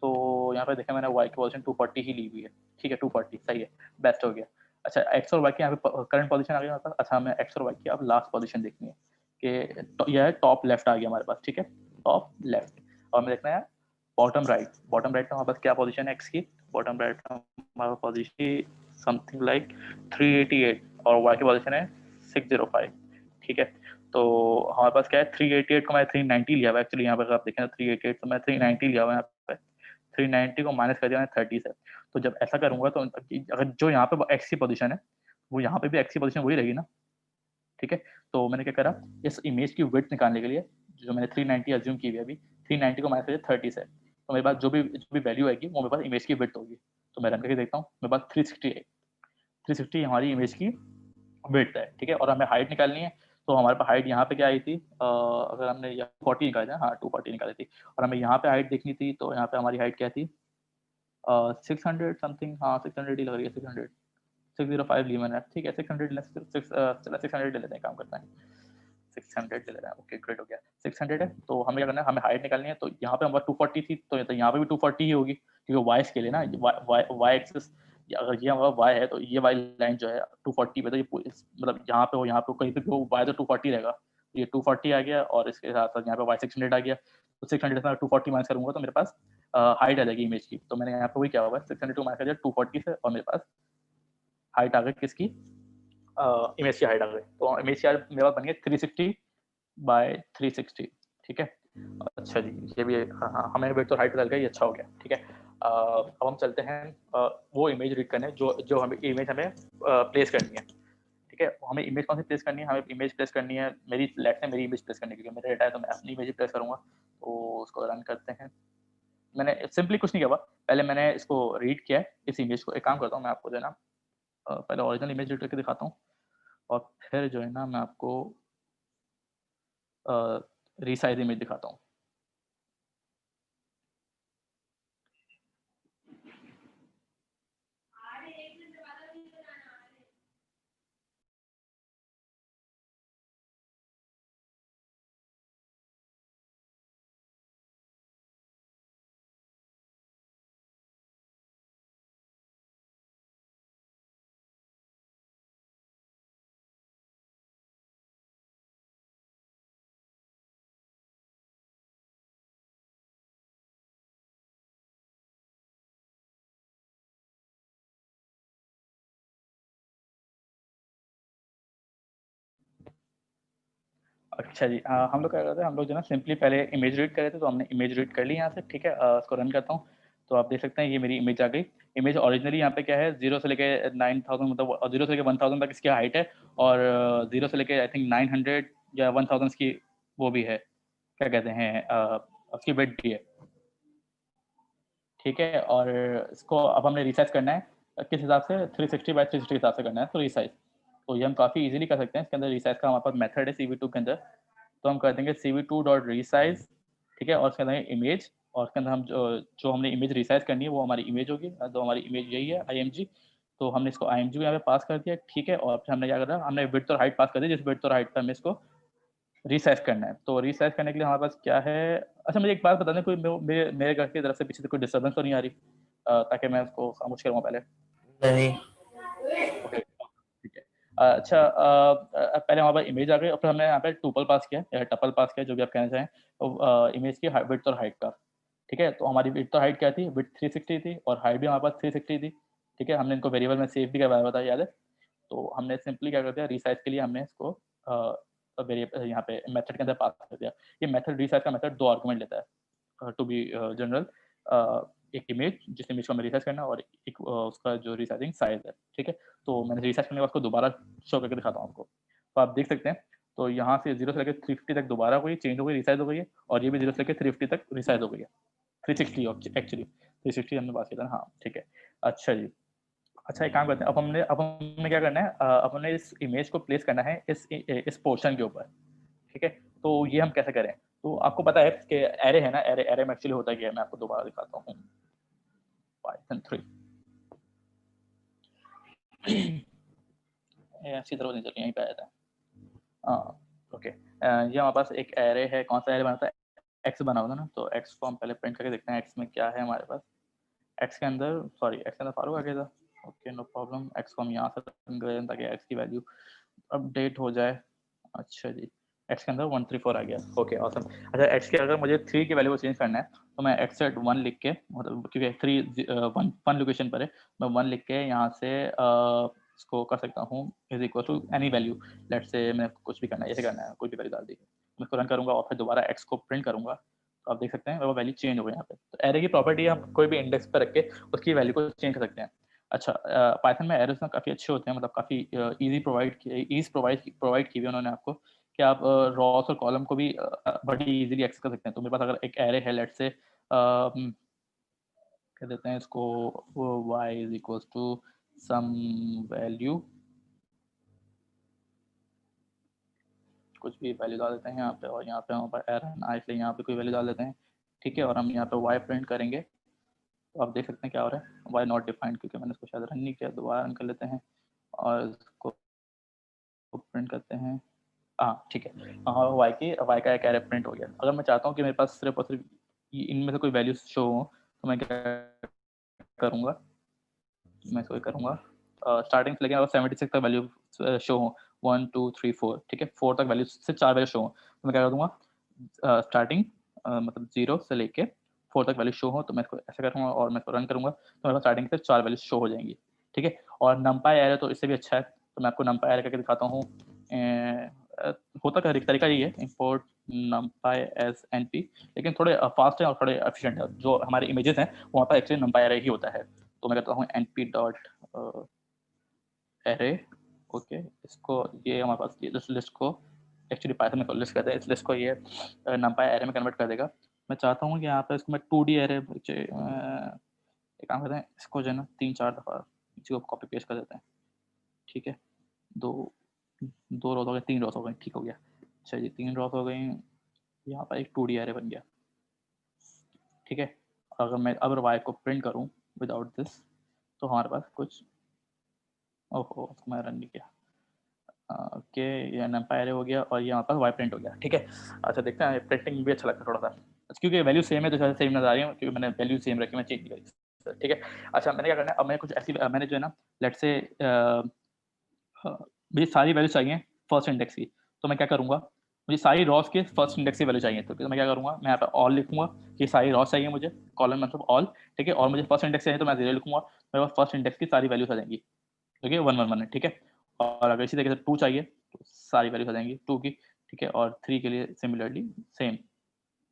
तो यहाँ पे देखा मैंने वाई की पोजीशन 240 ही ली हुई है। ठीक है 240 सही है, बेस्ट हो गया। अच्छा एक्स और वाई की यहाँ पे करंट पोजीशन आ गई हमारे पास। अच्छा हमें एक्स और वाई की अब लास्ट पोजीशन देखनी है कि यह है टॉप लेफ्ट आ गया हमारे पास। ठीक है, टॉप लेफ्ट, और हमें देखना है बॉटम राइट। बॉटम राइट में हमारे पास क्या पोजीशन है एक्स की, बॉटम राइट में हमारा पोजीशन समथिंग लाइक 388 और वाई की पोजीशन है 605। ठीक है, तो हमारे पास क्या है 388 को मैं 390 लिया हुआ एक्चुअली। यहाँ पर आप देखें 388 तो मैं 390 लिया हुआ है यहाँ पे। 390 को माइनस कर दिया मैंने 30 से। तो जब ऐसा करूंगा तो अगर जो यहाँ पे एक्स की पोजीशन है वो यहाँ पे भी एक्स की पोजीशन वही रहेगी ना। ठीक है, तो मैंने क्या करा, इस इमेज की विड्थ निकालने के लिए जो मैंने 390 अज्यूम की हुई अभी, 390 को माइनस कर दिया 30 से, तो मेरे पास जो भी वैल्यू आएगी वो मेरे पास इमेज की विड्थ होगी। तो मैं रन करके देखता हूँ, मेरे पास 360 हमारी इमेज की विड्थ है। ठीक है, और हमें हाइट निकालनी है। तो हमारे पास हाइट यहाँ पे क्या आई थी, अगर हमने 40 निकाली थी, हाँ 240 निकाली थी, और हमें यहाँ पे हाइट देखनी थी। तो यहाँ पे हमारी हाइट क्या थी 600 समथिंग, हाँ 600 ही लग रही है, 605 ली मैंने। ठीक है 600 ले लेते हैं, काम करते हैं 600 ले लेते हैं। ओके ग्रेट हो गया, 600 है। तो हमें क्या करना है, हमें हाइट निकालनी है। तो यहाँ पे हमारा 240 थी तो यहाँ पे भी 240 ही होगी क्योंकि वाई स्केल है ना, वाई एक्सिस। अगर ये हमारा वाई है तो ये वाई लाइन जो है 240 पे, तो ये मतलब यहाँ पे हो यहाँ पे कहीं पे भी हो वाई तो 240 रहेगा। तो ये 240 आ गया और इसके साथ साथ यहाँ पे वाई 600 आ गया। तो 600 से 240 माइनस करूंगा तो मेरे पास हाइट आ जाएगी इमेज की। तो मैंने यहाँ पे वही क्या होगा 600 माइनस कर दिया 240 से, और मेरे पास हाइट आ गई किसकी, इमेज की हाइट आ गई। तो इमेज की हाइट मेरे पास बन गया 360 बाय 360। ठीक है, अच्छा जी ये भी हाँ हमें वेट तो हाइट लग गई, अच्छा हो गया। ठीक है, अब हम चलते हैं वो इमेज रीड करने जो जो हमें इमेज हमें प्लेस करनी है। ठीक है, हमें इमेज कौन सी प्लेस करनी है, हमें इमेज प्लेस करनी है मेरी लेट से मेरी इमेज प्लेस करनी है क्योंकि मेरा डेटा है तो मैं अपनी इमेज प्लेस करूँगा। तो उसको रन करते हैं। मैंने सिंपली कुछ नहीं किया हुआ, पहले मैंने इसको रीड किया है इस इमेज को। एक काम करता हूँ मैं आपको जो है ना पहले ओरिजिनल इमेज रीड करके दिखाता हूँ और फिर जो है ना मैं आपको रीसाइज इमेज दिखाता हूँ। अच्छा जी, हम लोग क्या करते हैं, हम लोग जो है ना सिंपली पहले इमेज रीड कर रहे थे तो हमने इमेज रीड कर ली यहाँ से। ठीक है, इसको रन करता हूँ तो आप देख सकते हैं ये मेरी इमेज आ गई। इमेज ओरिजिनली यहाँ पे क्या है 0 से लेके 9000 मतलब 0 से लेके 1000 तक इसकी हाइट है, और 0 से लेके आई थिंक 900 या 1000 की वो भी है, क्या कहते हैं उसकी वेट भी है। ठीक है, और इसको अब हमने रिसाइज करना है किस हिसाब से, 360 बाय 360 हिसाब से करना है, तो रिसाइज तो ये हम काफ़ी इजीली कर सकते हैं। इसके अंदर रिसाइज का हमारे पास मेथड है CV2 के अंदर, तो हम कर देंगे CV2.resize, ठीक है, और उसके अंदर इमेज, और उसके अंदर हम जो हमने इमेज रिसाइज करनी है वो हमारी इमेज होगी, तो हमारी इमेज यही है IMG, तो हमने इसको IMG यहाँ पे पास कर दिया, ठीक है, और फिर हमने क्या करा, हमने विड्थ और हाइट पास कर दी, जिस विड्थ और हाइट पर हमें इसको रिसाइज करना है। तो रिसाइज करने के लिए हमारे पास क्या है, अच्छा मुझे एक बात बता दें, कोई मेरे घर की तरफ से पीछे से कोई डिस्टर्बेंस तो नहीं आ रही, ताकि मैं उसको खामोश करूँगा पहले। नहीं, ओके, ठीक है। अच्छा, पहले हमारे पास इमेज आ गई और फिर हमने यहाँ पे टुपल पास किया या टपल पास किया, जो भी आप कहना चाहें, तो इमेज की विड्थ और हाइट का, ठीक है, तो हमारी विड्थ और हाइट क्या थी, विड्थ 360 थी और हाइट भी हमारे पास 360 थी, ठीक है, हमने इनको वेरिएबल में सेव भी करवाया था, याद है, तो हमने सिंपली क्या कर दिया, रिसाइज के लिए हमने इसको वेरिएबल यहाँ पे मेथड के अंदर पास कर दिया। ये मेथड रिसाइज का मेथड 2 आर्गुमेंट लेता है, टू बी जनरल, एक इमेज, जिस इमेज को हमें रिसाइज करना है, और एक उसका जो रिसाइजिंग साइज है, ठीक है, तो मैंने रिसाइज करने के बाद उसको दोबारा शो करके दिखाता हूँ आपको, तो आप देख सकते हैं, तो यहाँ से 0 से लेकर 350 तक दोबारा हो गई, चेंज हो गई, रिसाइज हो गई है, और ये भी 0 से लेकर 350 तक रिसाइज हो गई है, 360 एक्चुअली 360 हमने बात किया था, हाँ ठीक है। अच्छा जी, अच्छा एक काम करते हैं, अब हमने क्या करना है, अब हमने इस इमेज को प्लेस करना है इस पोर्शन के ऊपर, ठीक है, तो ये हम कैसे करें, तो आपको पता है कि एरे है ना, एरे में एक्चुअली होता क्या है, मैं आपको दोबारा दिखाता हूँ, पाइथन 3 ऐसी तरह नहीं चलिए, यहीं पे आया था, हाँ ओके, ये हमारे पास एक एरे है, कौन सा एरे बनाता है, एक्स बना होगा ना, तो एक्स को हम पहले प्रिंट करके देखते हैं, एक्स में क्या है हमारे पास, एक्स के अंदर, सॉरी एक्स के अंदर फारूक आ गया था, ओके नो प्रॉब्लम, एक्स को हम यहाँ से रन करें ताकि एक्स की वैल्यू अपडेट हो जाए। अच्छा जी, एक्स के अंदर 134 आ गया, ओके ऑसम। अच्छा एक्स के अगर मुझे 3 की वैल्यू को चेंज करना है, तो मैं एक्स सेट 1 लिख के, मतलब क्योंकि 3 1 लोकेशन पर है, मैं 1 लिख के यहाँ से इसको कर सकता हूँ is equal to any value, let's say मैं कुछ भी करना है, ऐसे करना है, कोई भी वैल्यू डाल दी, मैं इसको रन करूँगा और फिर दोबारा एक्स को प्रिंट करूँगा, तो आप देख सकते हैं वो वैल्यू चेंज हो गई यहाँ पे। तो एरे की प्रॉपर्टी हम कोई भी इंडेक्स पर रख के उसकी वैल्यू को चेंज कर सकते हैं। अच्छा, पाइथन में एरेस ना काफ़ी अच्छे होते हैं, मतलब काफ़ी ईजी प्रोवाइड की हुई उन्होंने आपको, कि आप रॉस और कॉलम को भी बड़ी इजीली एक्सेस कर सकते हैं। तो मेरे पास अगर एक एरे है, लेट्स से कह देते हैं इसको y is equals to some value, कुछ भी वैल्यू डाल देते हैं यहाँ पे, और यहाँ पे हमारे पास एरर ना, इसलिए यहाँ पे कोई वैल्यू डाल देते हैं, ठीक है, और हम यहाँ पे y प्रिंट करेंगे, तो आप देख सकते हैं क्या हो रहा है, y नॉट डिफाइंड, क्योंकि मैंने इसको शायद रन नहीं किया, दोबारा रन कर लेते हैं और इसको प्रिंट करते हैं, हाँ ठीक है, हाँ y का एक एरे प्रिंट हो गया। अगर मैं चाहता हूँ कि मेरे पास सिर्फ और सिर्फ इनमें से कोई वैल्यूज शो हो, तो मैं क्या करूँगा, मैं इसको करूँगा स्टार्टिंग से लेकर अगर 76 तक वैल्यू शो हो, 1 2 3 4, ठीक है, 4 तक वैल्यू से 4 वैल्यू शो हो, तो मैं क्या कर दूंगा, स्टार्टिंग मतलब 0 से लेके 4 तक वैल्यू शो हो, तो मैं इसको ऐसे करूँगा और मैं इसको रन करूँगा, तो मेरे पास स्टार्टिंग से 4 वैल्यू शो हो जाएंगी, ठीक है। और नंपाई एरे तो इससे भी अच्छा है, तो मैं आपको नंपाई एरे करके दिखाता हूँ। होता का तरीका ये है, इम्पोर्ट numpy as np, लेकिन थोड़े फास्ट है और थोड़े एफिशिएंट है, जो हमारे इमेजेस हैं वहाँ पर एक्चुअली numpy array ही होता है, तो मैं कहता हूँ np डॉट array, ओके, इसको ये हमारे पास ये लिस्ट को एक्चुअली पाइथन में लिस्ट करते हैं, इस लिस्ट को ये numpy array में कन्वर्ट कर देगा। मैं चाहता हूँ कि यहाँ पे इसको मैं 2D array एक काम करते हैं, इसको जो है ना 3-4 दफ़ा इसी को कॉपी पेस्ट कर देते हैं, ठीक है, दो रोज हो गए, 3 रोज हो गए, ठीक हो गया। अच्छा जी, 3 रोज हो गई, यहाँ पर एक 2D array बन गया, ठीक है। अगर मैं अब y को प्रिंट करूँ विदाउट दिस, तो हमारे पास कुछ, ओहो उसको मैं रन नहीं किया, ओके, ये numpy array हो गया और यहाँ पर y प्रिंट हो गया, ठीक है। अच्छा देखते हैं, प्रिंटिंग भी अच्छा लगता है थोड़ा सा, क्योंकि वैल्यू सेम है तो शायद सेम नजर आ रही है, क्योंकि मैंने वैल्यू सेम रखी, मैं चेंज नहीं करी, ठीक है। अच्छा मैंने क्या करना है, अब मैं कुछ ऐसी, मैंने जो है ना लेट्स से मुझे सारी वैल्यू चाहिए फर्स्ट इंडेक्स की, तो मैं क्या करूँगा, मुझे सारी रॉस के फर्स्ट इंडेक्स की वैल्यू चाहिए, तो मैं क्या करूँगा, मैं यहाँ पे ऑल लिखूंगा कि सारी रॉस चाहिए मुझे, कॉलम मतलब ऑल, ठीक है, और मुझे फर्स्ट इंडेक्स चाहिए तो मैं 0 लिखूंगा, मेरे पास फर्स्ट इंडेक्स की सारी वैल्यूज आ जाएंगी, ठीक है, 1 1 1 है, ठीक है। और अगर इसी तरीके से 2 चाहिए तो सारी वैल्यूज आ जाएंगी 2 की, ठीक है, और 3 के लिए सिमिलरली सेम,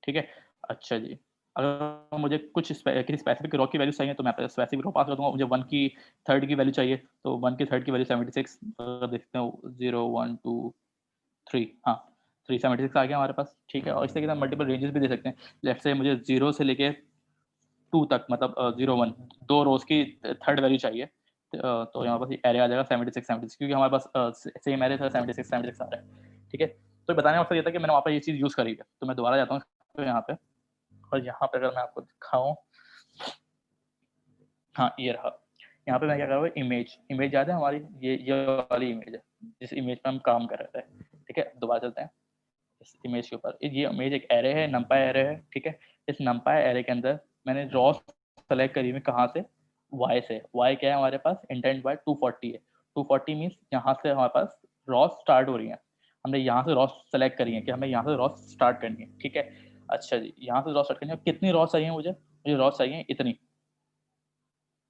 ठीक है। अच्छा जी, अगर मुझे कुछ किसी स्पेसिफिक रॉ की वैल्यू चाहिए तो मैं स्पेसिफिक रॉ पास कर दूंगा, मुझे 1 की थर्ड की वैल्यू चाहिए तो 1 की थर्ड की वैल्यू 76, देखते हैं 0 1 2 3, हाँ 376 आ गया हमारे पास, ठीक है। और इस तरीके से मल्टीपल रेंजेस भी दे सकते हैं, लेट्स से मुझे 0 से लेके 2 तक, मतलब 0 1 2 रोज की थर्ड वैल्यू चाहिए। तो यहाँ पास एरे आ जाएगा 76 76, क्योंकि हमारे पास सेम एरे था 76 76 आ रहा है। ठीक है, तो बताने का मकसद ये था कि मैंने वहाँ पर ये चीज़ यूज़ करी है। तो मैं दोबारा जाता हूँ तो यहाँ पे, और यहाँ पे अगर मैं आपको दिखाऊँ, हाँ ये रहा। यहाँ पे मैं क्या कर रहा हूँ, इमेज याद है हमारी, ये वाली इमेज है जिस इमेज पे हम काम कर रहे थे। ठीक है, दोबारा चलते हैं इस इमेज के ऊपर। ये इमेज एक एरे है, numpy एरे है। ठीक है, इस numpy एरे के अंदर मैंने रॉ सेलेक्ट करी है, कहाँ से, y से। y क्या है हमारे पास, इंटेंट बाय 240 है। 240 मीन्स यहाँ से हमारे पास रॉ स्टार्ट हो रही है। हमने यहाँ से रॉ सेलेक्ट करी है कि हमें यहाँ से रॉ स्टार्ट करनी है। ठीक है, अच्छा जी, यहाँ से रॉ स्टार्ट करनी है। कितनी रॉ चाहिए मुझे रॉ चाहिए इतनी,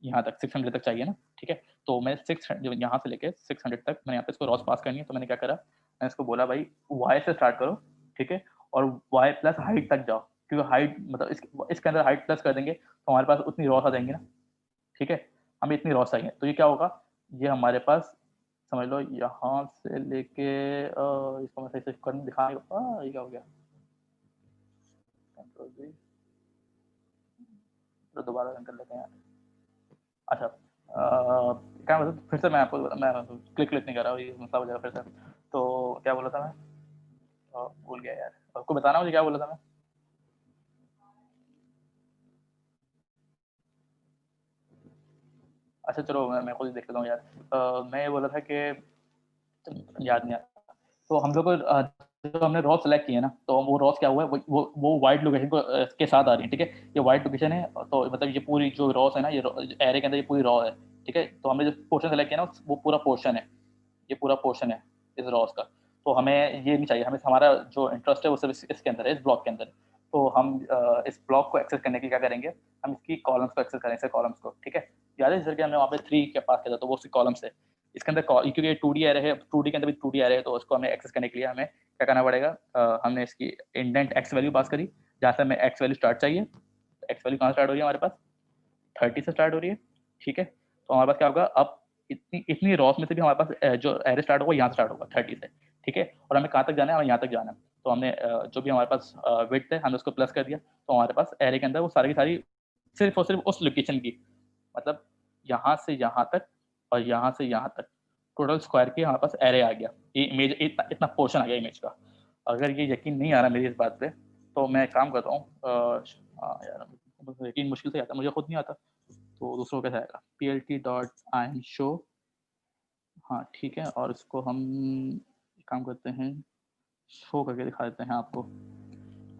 यहाँ तक 600 तक चाहिए ना। ठीक है, तो मैं 600 यहाँ से लेके 600 तक मैंने यहाँ पे इसको रॉस पास करनी है। तो मैंने क्या करा, मैंने इसको बोला भाई y से स्टार्ट करो। ठीक है, और y प्लस हाइट तक जाओ, क्योंकि हाइट मतलब इसके अंदर हाइट प्लस कर देंगे तो हमारे पास उतनी रॉस आ जाएंगी ना। ठीक है, हमें इतनी रॉस चाहिए, तो ये क्या होगा, ये हमारे पास समझ लो यहाँ से लेके इसको मैं सही से करने दिखाने को, ये क्या हो गया, तो दोबारा रन कर लेते हैं। अच्छा, क्या मतलब फिर से मैं आपको मैं क्लिक नहीं कर रहा हूँ, ये मसला हो जाएगा फिर से। तो क्या बोला था मैं, भूल गया यार, आपको बताना मुझे क्या बोला था मैं। अच्छा चलो मैं खुद ही देख लेता हूँ यार। मैं ये बोला था कि याद नहीं आता। तो हम लोग जो हमने रॉ सेलेक्ट किए ना, तो वो रॉस क्या हुआ है, वो वाइट लोकेशन को के साथ आ रही है। ठीक है, ये वाइट लोकेशन है, तो मतलब ये पूरी जो रॉस है ना, ये एरे के अंदर ये पूरी रॉ है। ठीक है, तो हमने जो पोर्शन सेलेक्ट किया ना, वो पूरा पोर्शन है, ये पूरा पोर्शन है इस रॉस का। तो हमें ये नहीं चाहिए, हमें हमारा जो इंटरेस्ट है वो सिर्फ इसके अंदर है, इस ब्लॉक के अंदर। तो हम इस ब्लॉक को एक्सेस करने के लिए क्या करेंगे, हम इसकी कॉलम्स को एक्सेस करेंगे, कॉलम्स को। ठीक है, याद है जैसे कि हमने वहाँ पे 3 के पास किया था, तो वो उसकी कॉलम्स है इसके अंदर। क्योंकि ये 2D एरे है, 2D के अंदर भी 2D एरे है, तो उसको हमें एक्सेस करने के लिए हमें क्या करना पड़ेगा, हमने इसकी इंडेंट एक्स वैल्यू पास करी, जहाँ से हमें एक्स वैल्यू स्टार्ट चाहिए। एक्स वैल्यू कहाँ स्टार्ट हो रही है हमारे पास, 30 से स्टार्ट हो रही है। ठीक है, तो हमारे पास क्या होगा, अब इतनी रॉस में से भी हमारे पास जो एरे स्टार्ट होगा यहाँ से स्टार्ट होगा 30 से। ठीक है, और हमें कहाँ तक जाना है, हमें यहाँ तक जाना है। तो हमने जो भी हमारे पास विड्थ है हमने उसको प्लस कर दिया, तो हमारे पास एरे के अंदर वो सारी की सारी सिर्फ और सिर्फ उस लोकेशन की, मतलब यहाँ से यहाँ तक और यहाँ से यहाँ तक टोटल स्क्वायर की हमारे पास एरे आ गया। ये इमेज इतना पोर्शन आ गया इमेज का। अगर ये यकीन नहीं आ रहा मेरी इस बात पे, तो मैं काम करता हूँ, यार यकीन मुश्किल से आता, मुझे खुद नहीं आता, तो दूसरों को कैसे आएगा, plt.imshow। हाँ ठीक है, और इसको हम काम करते हैं, शो करके दिखा देते हैं आपको।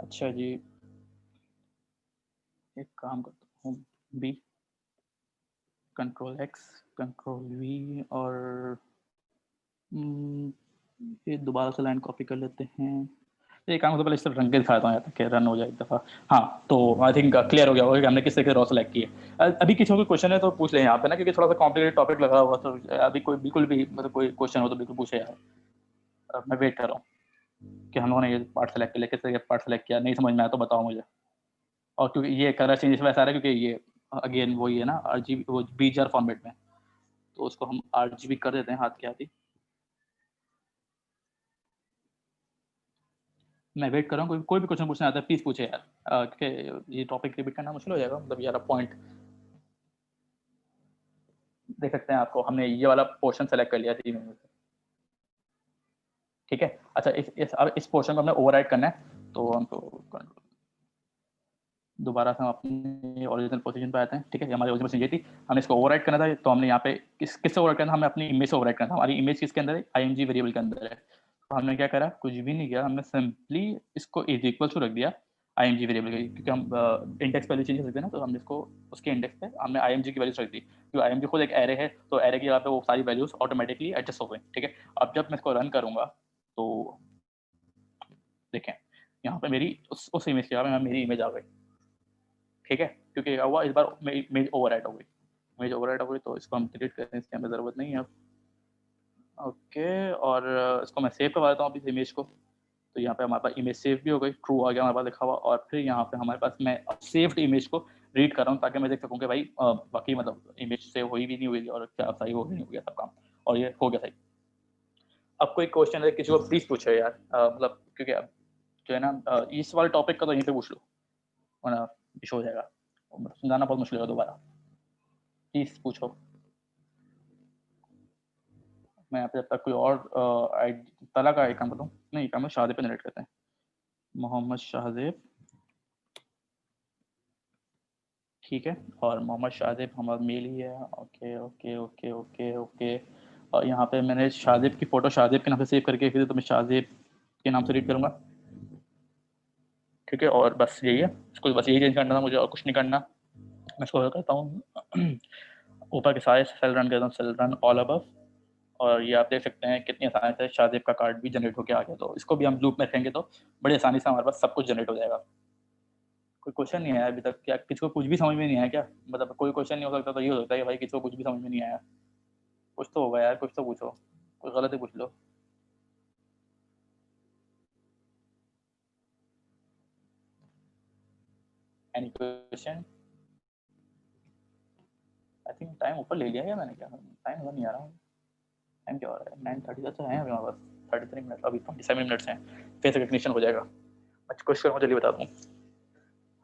अच्छा जी, एक काम करता हूँ, B control X control V, और ये दोबारा से लाइन कॉपी कर लेते हैं। ये काम तो पहले इस तरह रंग के दिखाता हूँ यार, कि रन हो जाए एक दफ़ा। हाँ, तो आई थिंक क्लियर हो गया होगा कि हमने किस तरह के रॉ सेलेक्ट किए। अभी किसी को क्वेश्चन है तो पूछ लें यहाँ पे ना, क्योंकि थोड़ा सा कॉम्प्लिकेटेड टॉपिक लगा हुआ, तो अभी कोई बिल्कुल भी मतलब कोई क्वेश्चन हो तो बिल्कुल पूछे यार। मैं वेट कर रहा हूँ कि हम लोगों ने ये पार्ट सेलेक्ट किया, किस तरह के पार्ट सेलेक्ट किया, नहीं समझ में आया तो बताओ मुझे। और क्योंकि ये कलर चेंज इस वजह आ रहा है क्योंकि ये अगेन वही है ना, RGB वो BGR फॉर्मेट में, तो उसको हम RGB कर देते हैं हाथ के हाथ ही। मैं वेट कर रहा हूँ, कोई भी क्वेश्चन पूछना आता है प्लीज पूछे यार, क्योंकि ये टॉपिक रिपीट करना मुश्किल हो जाएगा। मतलब यार पॉइंट देख सकते हैं आपको, हमने ये वाला पोर्शन सेलेक्ट कर लिया 3 में से। ठीक है, अच्छा अब इस पोर्शन को हमने ओवरराइट करना है, तो हमको दोबारा से हम अपनी ओरिजिनल पोजीशन पे आते हैं। ठीक है, हमारी ओरिजिनल पोजीशन ये थी, हमने इसको ओवरराइट करना था, तो हमने यहाँ पे किससे ओवरराइट करना, हमें अपनी इमेज से ओवरराइट करना था। हमारी इमेज किसके अंदर है, IMG वेरिएबल के अंदर है। तो हमने क्या करा, कुछ भी नहीं किया, हमने सिंपली इसको इज इक्वल टू रख दिया IMG वेरिएबल के, क्योंकि हम इंडेक्स वैल्यू चेंज कर सकते हैं ना, तो हमने इसको उसके इंडेक्स पे हमने IMG की वैल्यू रख दी, क्योंकि IMG खुद एक एरे है, तो एरे की जगह पे वो सारी वैल्यूज ऑटोमेटिकली एडजस्ट हो गई। ठीक है, अब जब मैं इसको रन करूंगा तो देखें यहाँ पे मेरी उस इमेज की जगह पे मेरी इमेज आ गई। ठीक है, क्योंकि क्या हुआ, इस बार इमेज ओवरराइट हो गई, इमेज ओवरराइट हो गई, तो इसको हम डिलीट करते हैं, इसकी हमें ज़रूरत नहीं है अब। ओके, और इसको मैं सेव करवा देता हूँ इस इमेज को। तो यहाँ पे हमारे पास इमेज सेव भी हो गई, ट्रू आ गया हमारे पास लिखा हुआ, और फिर यहाँ पे हमारे पास मैं सेव्ड इमेज को रीड कर रहा हूँ, ताकि मैं देख सकूँ कि भाई बाकी मतलब इमेज सेव हुई भी नहीं हुई और क्या सही हो नहीं हो गया सब काम, और ये हो गया सही। अब कोई क्वेश्चन है किसी को प्लीज़ पूछे यार, मतलब क्योंकि अब जो है ना, इस वाले टॉपिक का तो यहीं पे पूछ लो वरना इशू हो जाएगा। समझाना बहुत मुश्किल होगा दोबारा, प्लीज पूछो। मैं आप जब तक कोई और तला का आइकन बताऊँ, नहीं काम शाहजेब पे जनरेट करते हैं, मोहम्मद शाहजेब, ठीक है। और मोहम्मद शाहजेब हमारा मेल ही है, okay okay okay okay okay. और यहाँ पे मैंने शाहजेब की फ़ोटो शाहजेब के नाम से सेव करके फिर तो मैं शाहजेब के नाम से रीड करूँगा, ठीक है। और बस यही है, इसको बस यही चेंज करना था मुझे, और कुछ नहीं करना। मैं इसको करता हूँ ऊपर के सारे सेल रन करता हूँ, सेल रन ऑल अबव, और ये आप देख सकते हैं कितनी आसानी से शाहजेब का कार्ड भी जनरेट होकर आ गया। तो इसको भी हम लूप में रखेंगे तो बड़ी आसानी से हमारे पास सब कुछ जनरेट हो जाएगा। कोई क्वेश्चन नहीं आया अभी तक? क्या किसी को कुछ भी समझ में नहीं आया क्या? मतलब कोई क्वेश्चन नहीं हो सकता तो ये हो सकता है कि भाई किसी को कुछ भी समझ में नहीं आया। कुछ तो होगा यार, कुछ तो पूछो, कुछ गलत है पूछ लो। Any question? I think time ऊपर ले लिया क्या मैंने? क्या टाइम नहीं आ रहा, टाइम क्या हो रहा है? 9:30 अच्छा है अभी हमारे पास 33 मिनट, अभी 27 मिनट्स हैं, फेस रिकग्निशन हो जाएगा। अच्छा क्वेश्चन मुझे जल्दी बता दूँ।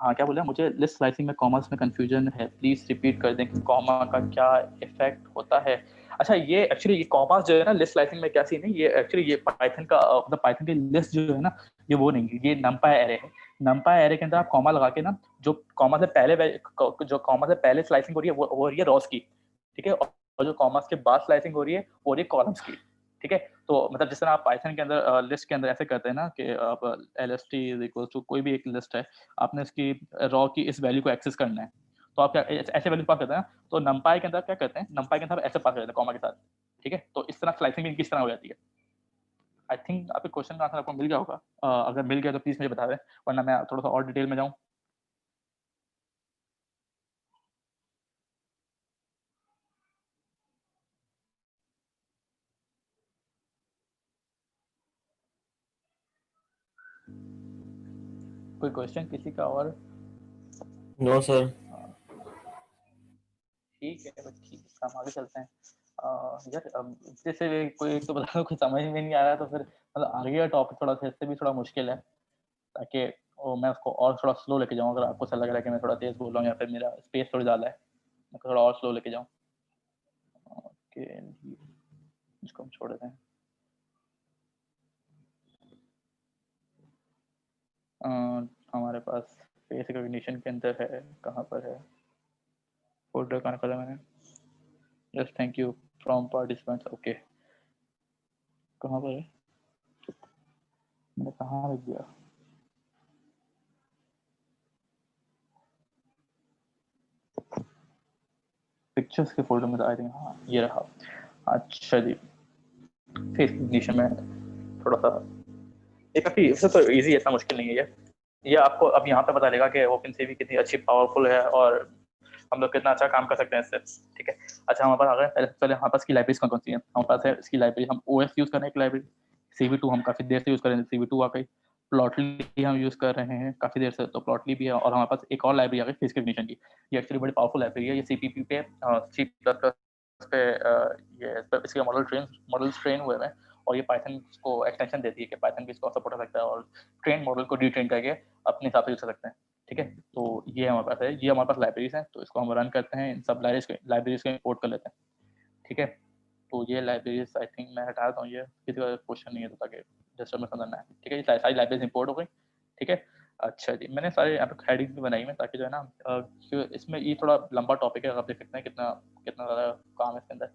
हाँ क्या बोला? मुझे लिस्ट स्लाइसिंग में कॉमास में कंफ्यूजन है, प्लीज रिपीट कर दें कि कॉमा का क्या इफेक्ट होता है। अच्छा ये एक्चुअली ये कॉमास जो है ना लिस्ट स्लाइसिंग में क्या सीन है, ये एक्चुअली ये पाइथन का मतलब पाइथन की लिस्ट जो है ना ये वो नहीं है, ये नंपाई एरे है। नंपाई एरे के अंदर आप कॉमा लगा के ना जो कॉमा से पहले स्लाइसिंग हो रही है वो हो रही है रॉस की, ठीक है। और जो कॉमास के बाद स्लाइसिंग हो रही है वो हो रही है कॉलम्स की, ठीक है। तो मतलब जिस तरह आप पाइथन के अंदर लिस्ट के अंदर ऐसे करते हैं ना कि आप LST इज इक्वल टू कोई भी एक लिस्ट है, आपने इसकी रॉ की इस वैल्यू को एक्सेस करना है, तो आप क्या ऐसे वैल्यू पास करते हैं ना, तो नंपाई के अंदर क्या करते हैं, नंपाई के अंदर ऐसे पास करते हैं कॉमा के साथ, ठीक है। तो इस तरह स्लाइसिंग भी किस तरह हो जाती है। आई थिंक आपके क्वेश्चन का आंसर आपको मिल गया होगा, अगर मिल गया तो प्लीज मुझे बता दें, वरना मैं थोड़ा सा और डिटेल में जाऊँ। कोई क्वेश्चन किसी का? और No, sir. ठीक है बस ठीक है, हम आगे चलते हैं। यार जैसे कोई एक तो बता दो, कुछ समझ में नहीं आ रहा तो फिर मतलब आगे का टॉपिक थोड़ा सा इससे भी थोड़ा मुश्किल है, ताकि वो मैं उसको और थोड़ा स्लो लेके जाऊँ। अगर आपको ऐसा लग रहा है कि मैं थोड़ा तेज बोल रहा हूँ या फिर मेरा स्पेस थोड़ी ज़्यादा है, मैं थोड़ा और स्लो लेके जाऊँ। ओके इसको हम छोड़ देते हैं। हमारे पास फेस रिकॉग्निशन के अंदर है, कहाँ पर है फोल्डर, कहाँ खोला मैंने? Yes thank you from participants, okay कहाँ पर है, मैंने कहाँ रख दिया? पिक्चर्स के फोल्डर में आई थिंक, हाँ ये रहा। अच्छा जी, फेस रिकॉग्निशन में थोड़ा सा ये काफ़ी इससे तो इजी है, इतना मुश्किल नहीं है ये आपको अब यहाँ पे बता देगा कि ओपनसीवी कितनी अच्छी पावरफुल है और हम लोग कितना अच्छा काम कर सकते हैं इससे, ठीक है। अच्छा हमारे पास आ गए, पहले हमारे पास की लाइब्रेरीज कौन कौन सी हैं? हमारे पास है इसकी लाइब्रेरी, हम OS यूज़ कर रहे हैं एक लाइब्रेरी, CV2 हम काफ़ी देर से यूज़ कर रहे हैं, CV2 आ गई। प्लॉटली हम यूज़ कर रहे हैं काफ़ी देर से, तो प्लॉटली भी है। और हमारे पास एक और लाइब्रेरी आ गई फेस रिकग्निशन की, ये एक्चुअली बड़ी पावरफुल लाइब्रेरी है। ये CPP पे C++ पे ये इसके मॉडल ट्रेन हुए हैं, और ये पाइथन को एक्सटेंशन देती है कि पाइथन भी इसको सपोर्ट कर सकता है और ट्रेन मॉडल को रीट्रेन करके अपने हिसाब से यूज कर सकते हैं, ठीक है। तो ये हमारे पास है, ये हमारे पास लाइब्रेरीज हैं, तो इसको हम रन करते हैं, इन सब लाइब्रेरीज को इंपोर्ट कर लेते हैं, ठीक है। तो ये लाइब्रेरीज आई थिंक मैं हटा देता हूँ, ये किसी का क्वेश्चन नहीं है तो ताकि जस्ट में समझना है, ठीक है। ये सारी लाइब्रेरीज इंपोर्ट हो गई, ठीक है। अच्छा जी, मैंने सारे यहाँ पे हेडिंग्स भी बनाई है ताकि जो है ना इसमें ये थोड़ा लंबा टॉपिक है, आप देख सकते हैं कितना कितना ज़्यादा काम है इसके अंदर,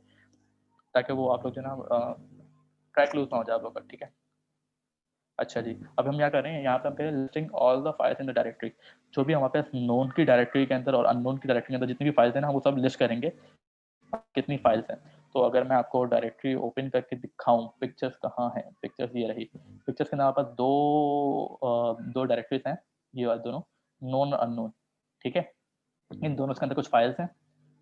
ताकि वो आप लोग जो है ना ट्रैक लूज ना हो जाए आप लोग का, ठीक है। अच्छा जी, अब हम क्या कर रहे हैं, यहाँ पे हम कह रहे हैं listing all the files in the directory, जो भी हमारे पास नोन की डायरेक्टरी के अंदर और अननोन की डायरेक्टरी के अंदर जितनी भी फाइल्स हैं ना, हम वो सब लिस्ट करेंगे कितनी फाइल्स हैं। तो अगर मैं आपको डायरेक्टरी ओपन करके दिखाऊं, पिक्चर्स कहाँ है, पिक्चर्स ये रही, पिक्चर्स के अंदर हमारे पास दो डायरेक्टरीज हैं, ये वाले दोनों, नोन और अननोन, ठीक है। इन दोनों के अंदर कुछ फाइल्स हैं,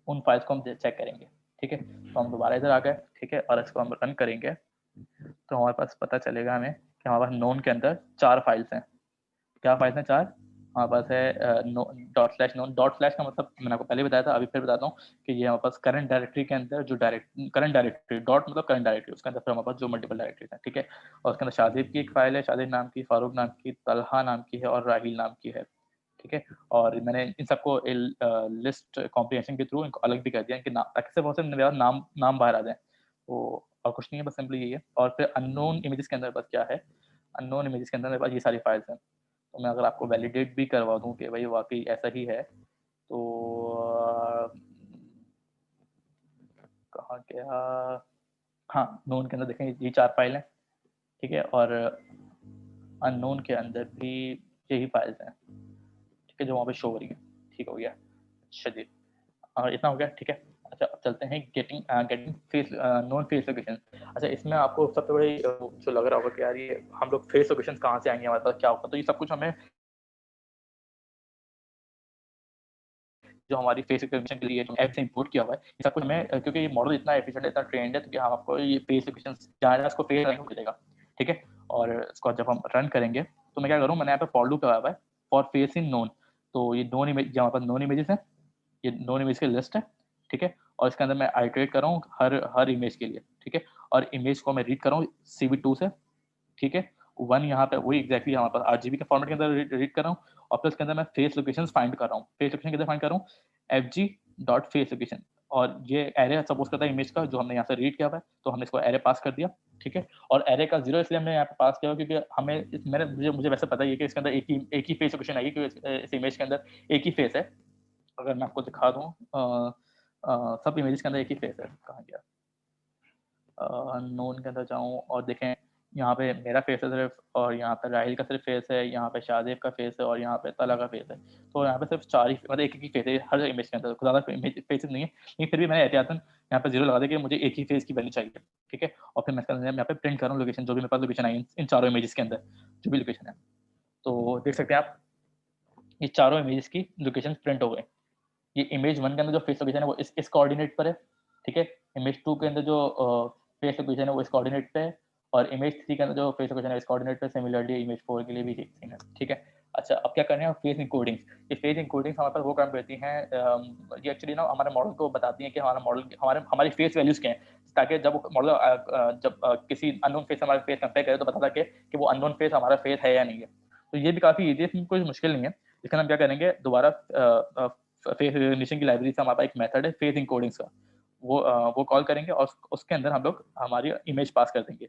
उन फाइल्स को हम चेक करेंगे, ठीक है। तो हम दोबारा इधर आ गए, ठीक है, और इसको हम रन करेंगे, तो हमारे पास पता चलेगा हमें कि हमारे पास नोन के अंदर 4 फाइल्स हैं। क्या फाइल्स हैं? 4 हमारे पास है। Dot slash known, dot slash का मतलब मैंने आपको पहले बताया था, अभी फिर बताता हूँ कि ये हमारे पास करंट डायरेक्टरी के अंदर जो करंट डायरेक्टरी, डॉट मतलब करंट डायरेक्टरी, उसके अंदर फिर हमारे पास जो मल्टीपल डायरेक्टरीज हैं, ठीक है। और उसके अंदर शादिब की एक फाइल है, शादिब नाम की, फारूक नाम की, तलहा नाम की है और राहील नाम की है, ठीक है। और मैंने इन सबको लिस्ट कॉम्प्रिहेंशन के थ्रू इनको अलग भी कर दिया कि ताकि से बहुत से मेरा नाम बाहर आ जाए। तो और कुछ नहीं है, बस सिंपली यही है। और फिर अननोन इमेजेस के अंदर बस क्या है, अननोन इमेजेस के अंदर मेरे पास ये सारी फाइल्स हैं। तो मैं अगर आपको वैलिडेट भी करवा दूं कि भाई वाकई ऐसा ही है, तो कहाँ गया, हाँ, नोन के अंदर देखें ये 4 फाइल हैं, ठीक है। और अननोन के अंदर भी यही फाइल्स हैं, ठीक है, जो वहाँ पे शो हो रही है। ठीक हो गया, अच्छा जी, इतना हो गया, ठीक है। अच्छा, अब चलते हैं getting face non face location. अच्छा, इसमें आपको सबसे बड़ी जो लग रहा होगा कि यार ये हम लोग फेस लोकेशन कहाँ से आएंगे, हमारे पास क्या होगा, तो ये सब कुछ हमें जो हमारी फेस रिकग्निशन के लिए ऐप से इंपोर्ट किया हुआ है, ये सब कुछ हमें क्योंकि ये मॉडल इतना एफिशिएंट है, इतना ट्रेंड है, तो कि हम आपको ये फेस रिकग्निशन जहाँ जहाँ इसको फेस रन मिलेगा, ठीक है। और इसको जब हम रन करेंगे तो मैं क्या करूँ, मैंने यहाँ पे फॉर लूप लगाया हुआ है फॉर फेस इन नोन। तो ये नोन इमेज, हमारे पास नोन इमेजेस हैं, ये नोन इमेज की लिस्ट है, ठीक है। और इसके अंदर मैं आइटरेट कर रहा हूँ हर इमेज के लिए, ठीक है। और इमेज को मैं रीड कर रहा हूँ CV2 से, ठीक है। 1 यहाँ पे वही एग्जैक्टली हमारे पास RGB के फॉर्मेट के अंदर रीड कर रहा हूँ। और प्लस के अंदर मैं फेस लोकेशन फाइंड कर रहा हूँ। फेस लोकेशन किधर फाइंड कर रहा हूँ, fg.face लोकेशन। और ये एरे सपोज करता है इमेज का जो हमने यहाँ से रीड किया हुआ है, तो हमने इसको एरे पास कर दिया, ठीक है। और एरे का 0 इसलिए हमने यहाँ पे पास किया क्योंकि हमें मुझे वैसे पता है कि इसके अंदर एक ही फेस लोकेशन आएगी, क्योंकि इस इमेज के अंदर एक ही फेस है। अगर मैं आपको दिखा दूँ सब इमेजेस के अंदर एक ही फेस है, कहाँ गया, नोन के अंदर जाऊँ और देखें, यहाँ पे मेरा फेस है सिर्फ, और यहाँ पे राहिल का सिर्फ फेस है, यहाँ पे शाहजेब का फेस है, और यहाँ पे तला का फेस है। तो यहाँ पे सिर्फ 4 ही, मतलब एक ही फेस है हर इमेज के अंदर, ज़्यादा फेसेस नहीं है। लेकिन फिर भी मैंने एहतियातन यहाँ पे 0 लगा दिया कि मुझे एक ही फेस की वैल्यू चाहिए, ठीक है। और फिर मैं यहाँ पे प्रिंट कर रहा हूँ लोकेशन, जो भी मेरे पास लोकेशन आई इन चारों इमेजेस के अंदर जो भी लोकेशन है। तो देख सकते हैं आप, ये चारों इमेजेस की लोकेशन प्रिंट हो गए। ये इमेज 1 के अंदर जो फेस लोकेशन है वो इस कोऑर्डिनेट पर है, ठीक है। इमेज 2 के अंदर जो फेस लोकेशन है वो इस कोऑर्डिनेट पे है, और इमेज 3 के अंदर जो फेस लोकेशन है इस कोऑर्डिनेट पे। सिमिलरली इमेज 4 के लिए भी सेम है, ठीक है। अच्छा, अब क्या करना है, फेस इंकोडिंग। ये फेस इंकोडिंग हमारे पास वो काम करती हैं, ये एक्चुअली ना हमारे मॉडल को बताती हैं कि हमारा मॉडल हमारी फेस वैल्यूज क्या हैं, ताकि जब मॉडल जब किसी अननोन फेस से हमारा फेस कंपेयर करे तो पता लगे कि वो अननोन फेस हमारा फेस है या नहीं है। तो ये भी काफ़ी ईजी है, इसमें कोई मुश्किल नहीं है। इसका हम क्या करेंगे, दोबारा फेस रिकग्निशन की लाइब्रेरी से हमारे पास एक मेथड है फेस इंकोडिंग्स का, वो कॉल करेंगे और उसके अंदर हम लोग हमारी इमेज पास कर देंगे।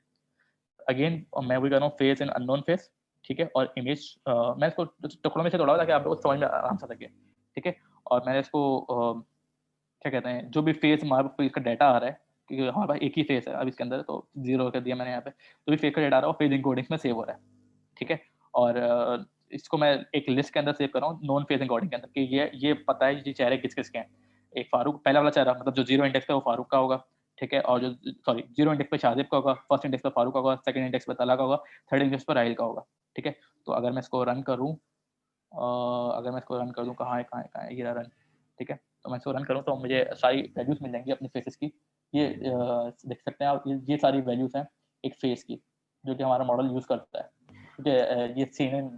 अगेन मैं वही कर रहा हूँ, फेस इन अननोन फेस, ठीक है। और इमेज मैं इसको टुकड़ों में से तोड़ा ताकि आप लोग को समझ में आराम से सके, ठीक है। और मैंने इसको क्या कहते हैं, जो भी फेस हमारे पास इसका डाटा आ रहा है, क्योंकि हमारे पास एक ही फेस है अब इसके अंदर, तो 0 कर दिया मैंने यहाँ पे। तो भी फेस का डाटा आ रहा है और फेस इंकोडिंग्स में सेव हो रहा है, ठीक है। और इसको मैं एक लिस्ट के अंदर सेव कर रहा हूँ नॉन फेस इंकोडिंग के अंदर, कि ये पता है ये चेहरे किस किस के हैं। एक फारूक, पहला वाला चेहरा मतलब जो 0 इंडेक्स पे वो फारूक का होगा, ठीक है। और जो 0 इंडेक्स पे शाहजेब का होगा, फर्स्ट इंडेक्स पे फारूक का होगा, सेकंड इंडेक्स पे तला का होगा, थर्ड इंडेक्स पे राहिल का होगा, ठीक है। तो अगर मैं इसको रन करूँ, कहाँ है ये रन, ठीक है। तो मैं इसको रन करूँ तो मुझे सारी वैल्यूज मिल जाएंगी अपने फेसेस की। ये देख सकते हैं आप, ये सारी वैल्यूज हैं एक फेस की, जो कि हमारा मॉडल यूज करता है, क्योंकि ये CNN